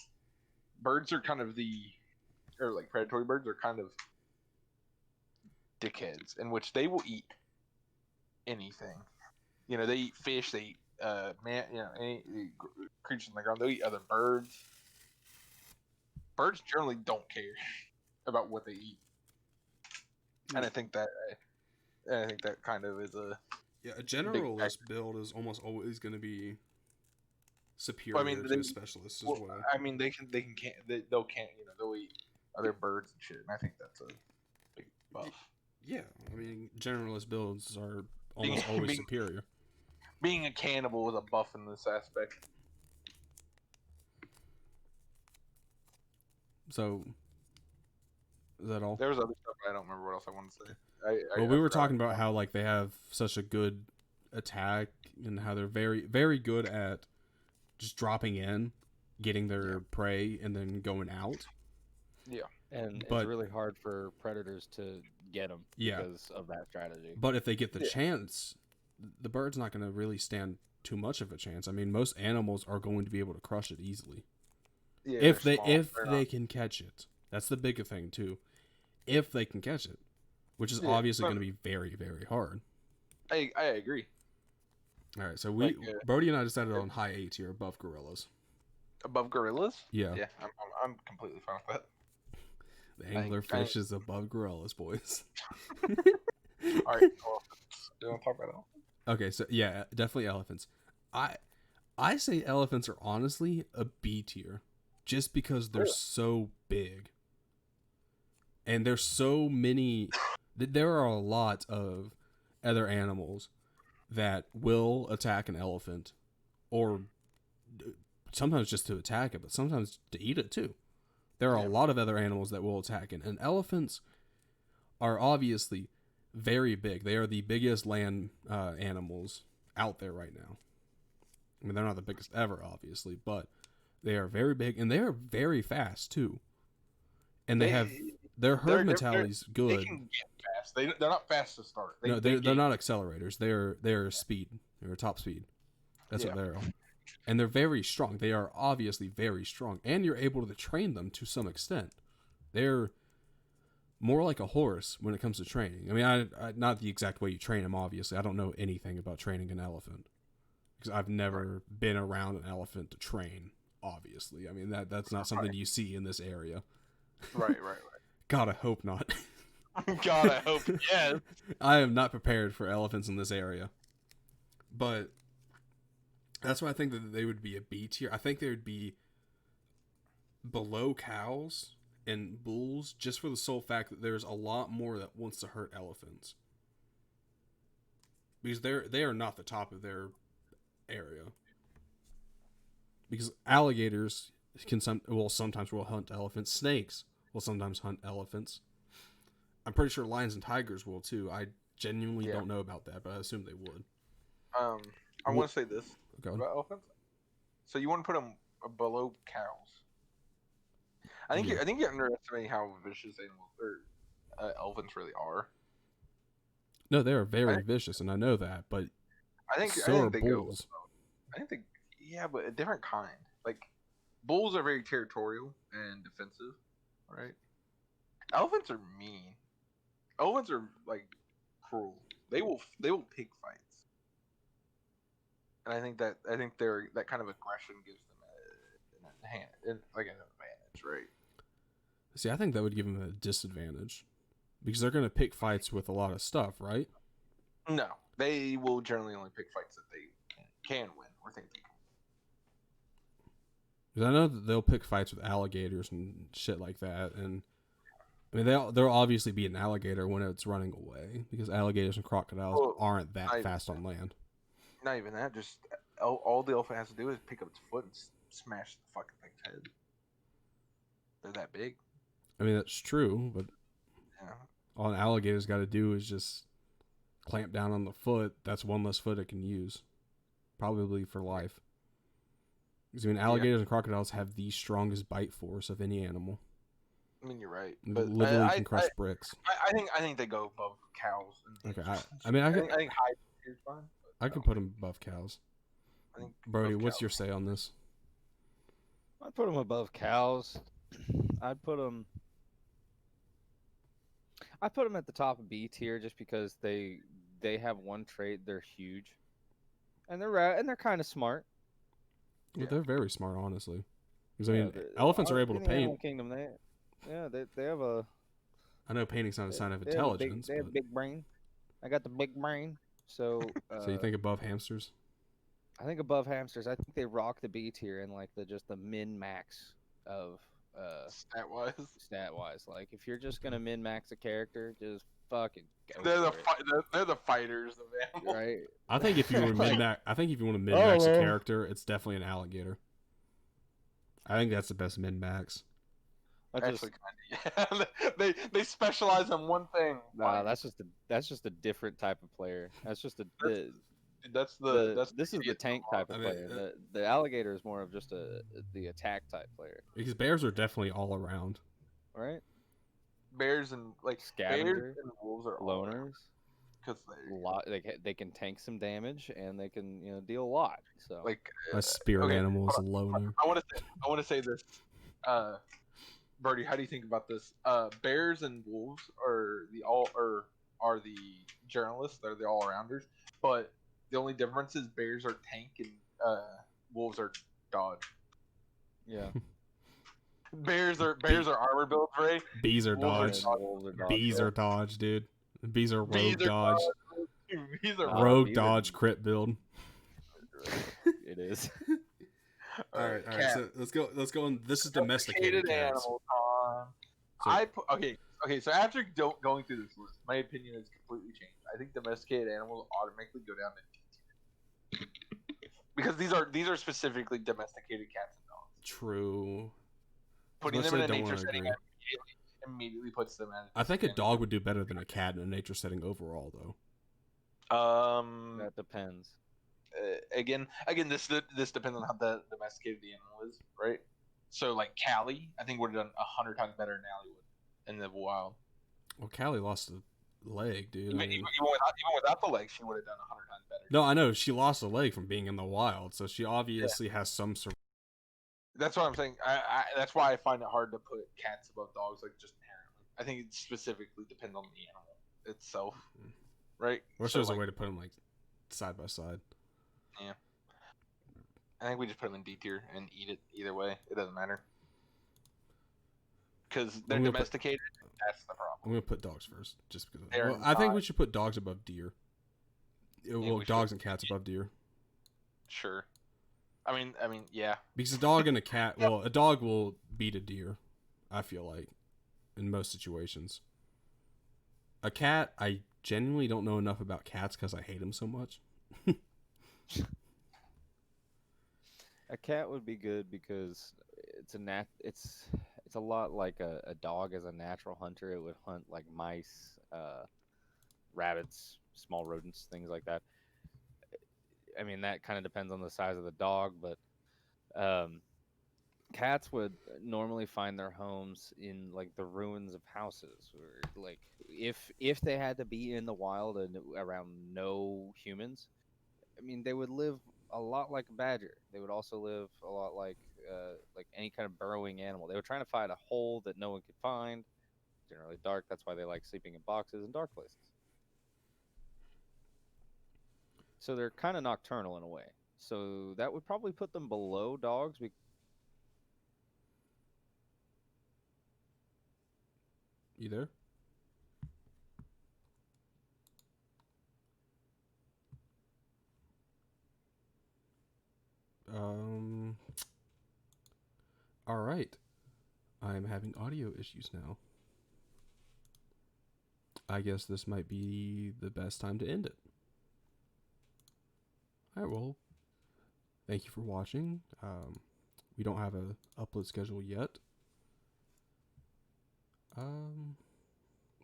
birds are kind of predatory birds are kind of dickheads, in which they will eat anything. You know, they eat fish. They eat any creatures on the ground. They'll eat other birds. Birds generally don't care about what they eat, and I think that kind of is a. Yeah, a generalist build is almost always going to be superior to a specialist as well. I mean, they'll eat other birds and shit, and I think that's a big buff. Yeah, I mean, generalist builds are almost always superior. Being a cannibal is a buff in this aspect. So, is that all? There was other stuff, but I don't remember what else I wanted to say. Well, we were talking about how like they have such a good attack and how they're very, very good at just dropping in, getting their prey, and then going out. Yeah, and But- it's really hard for predators to get them because of that strategy. But if they get the chance, the bird's not going to really stand too much of a chance. I mean, most animals are going to be able to crush it easily yeah. if they're they small. they can catch it. That's the bigger thing too. If they can catch it, which is Yeah, obviously but- going to be very, very hard. I agree. All right, so Like, Brody and I decided on high A tier above gorillas. Above gorillas. Yeah, Yeah, I'm completely fine with that. the anglerfish is above gorillas, boys. All right, well, do you want to talk about that? Okay, so yeah, definitely elephants. I say elephants are honestly a B tier, just because they're so big, and there's so many. There are a lot of other animals that will attack an elephant, or sometimes just to attack it, but sometimes to eat it too. There are a lot of other animals that will attack it, and elephants are obviously very big. They are the biggest land animals out there right now. I mean, they're not the biggest ever, obviously, but they are very big, and they are very fast too. And they have their herd mentality's They good. can get fast. They're not fast to start. They're not accelerators. They're speed. They're top speed. That's what they're. And they're very strong. They are obviously very strong, and you're able to train them to some extent. They're more like a horse when it comes to training. I mean, I not the exact way you train them. Obviously, I don't know anything about training an elephant because I've never been around an elephant to train. Obviously, I mean that's not something you see in this area. Right. God, I hope not. God, I hope yes. I am not prepared for elephants in this area. But that's why I think that they would be a B tier. I think they would be below cows and bulls just for the sole fact that there's a lot more that wants to hurt elephants. Because they are not the top of their area. Because alligators sometimes will hunt elephants. Snakes will sometimes hunt elephants. I'm pretty sure lions and tigers will too. I genuinely don't know about that, but I assume they would. I want to say this Okay. about elephants. So you want to put them below cows? I think you're underestimating how vicious elephants really are. No, they are very vicious, and I know that, but I think they bulls. but a different kind. Like bulls are very territorial and defensive, right? Elephants are mean. Elephants are like cruel. They will pick fights, and I think that kind of aggression gives them an advantage, right? See, I think that would give them a disadvantage because they're going to pick fights with a lot of stuff, right? No, they will generally only pick fights that they can win or think they can. Because I know that they'll pick fights with alligators and shit like that, and I mean there'll obviously be an alligator when it's running away because alligators and crocodiles aren't that fast on land. Not even that. Just all the elephant has to do is pick up its foot and smash the fucking thing's head. They're that big. I mean that's true, but all an alligator's got to do is just clamp down on the foot. That's one less foot it can use, probably for life. Because I mean, alligators and crocodiles have the strongest bite force of any animal. I mean, you're right, but literally can crush bricks. I think they go above cows. Okay, I think high is fine. I could put them above cows. I think Brody, what's your say on this? I'd put them above cows. I'd put them at the top of B tier just because they have one trait. They're huge, and they're kind of smart. Well, they're very smart, honestly. Because I mean, elephants are able to paint. Kingdom, they have a. I know painting's not a sign of intelligence. They have a big brain. I got the big brain. So. So you think above hamsters? I think above hamsters. I think they rock the B tier and like the min max of stat wise. Like if you're just gonna min max a character, just fucking go. They're the fighters of animals, right? I think if you were if you want to min max a character, it's definitely an alligator. I think that's the best min max. Actually, kind of. They specialize in one thing. Nah, that's just a different type of player. That's just this is the tank type of player. The alligator is more of just the attack type player. Because bears are definitely all around. Right? Bears and Scavenger, bears and wolves are loners. Because they can tank some damage and they can deal a lot. So a spirit animal is a loner. I want to say this. Birdie, how do you think about this? Bears and wolves are the journalists. They're the all-arounders, but the only difference is bears are tank and wolves are dodge. Yeah. Bears are armor builds, right? Bees are dodge. Bees are dodge, dude. Bees are rogue dodge. Rogue dodge crit build. It is. All right. So let's go on. This is domesticated cats. Animal So after going through this list, my opinion has completely changed. I think domesticated animals automatically go down to D tier because these are specifically domesticated cats and dogs. True. Putting them in a nature setting immediately puts them at. I think a dog would do better than a cat in a nature setting overall, though. That depends. Again, this depends on how the domesticated the animal is, right? So like Callie, I think would have done 100 times better than Allie would in the wild. Well, Callie lost a leg, dude. Even without the leg, she would have done 100 times better. No, I know she lost a leg from being in the wild, so she obviously has some sort. That's what I'm saying. That's why I find it hard to put cats above dogs, like just inherently. I think it specifically depends on the animal itself, right? I wish there was a way to put them like side by side. Yeah. I think we just put them in D tier and eat it either way. It doesn't matter. Because they're domesticated. That's the problem. I'm gonna put dogs first, just because. I think we should put dogs above deer. Well, dogs and cats above deer. Sure. I mean, yeah. Because a dog and a cat, well, a dog will beat a deer. I feel like, in most situations. A cat, I genuinely don't know enough about cats because I hate them so much. A cat would be good because it's a lot like a dog as a natural hunter. It would hunt like mice, rabbits, small rodents, things like that. I mean, that kind of depends on the size of the dog, but cats would normally find their homes in like the ruins of houses, or like if they had to be in the wild and around no humans. I mean, they would live a lot like a badger. They would also live a lot like any kind of burrowing animal. They were trying to find a hole that no one could find. Generally dark. That's why they like sleeping in boxes in dark places. So they're kind of nocturnal in a way. So that would probably put them below dogs. You there? All right. I'm having audio issues now. I guess this might be the best time to end it. All right, well, thank you for watching. We don't have a upload schedule yet.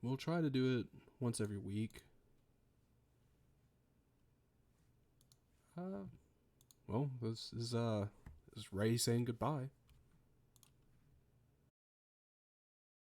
We'll try to do it once every week. Well, this is Ray saying goodbye.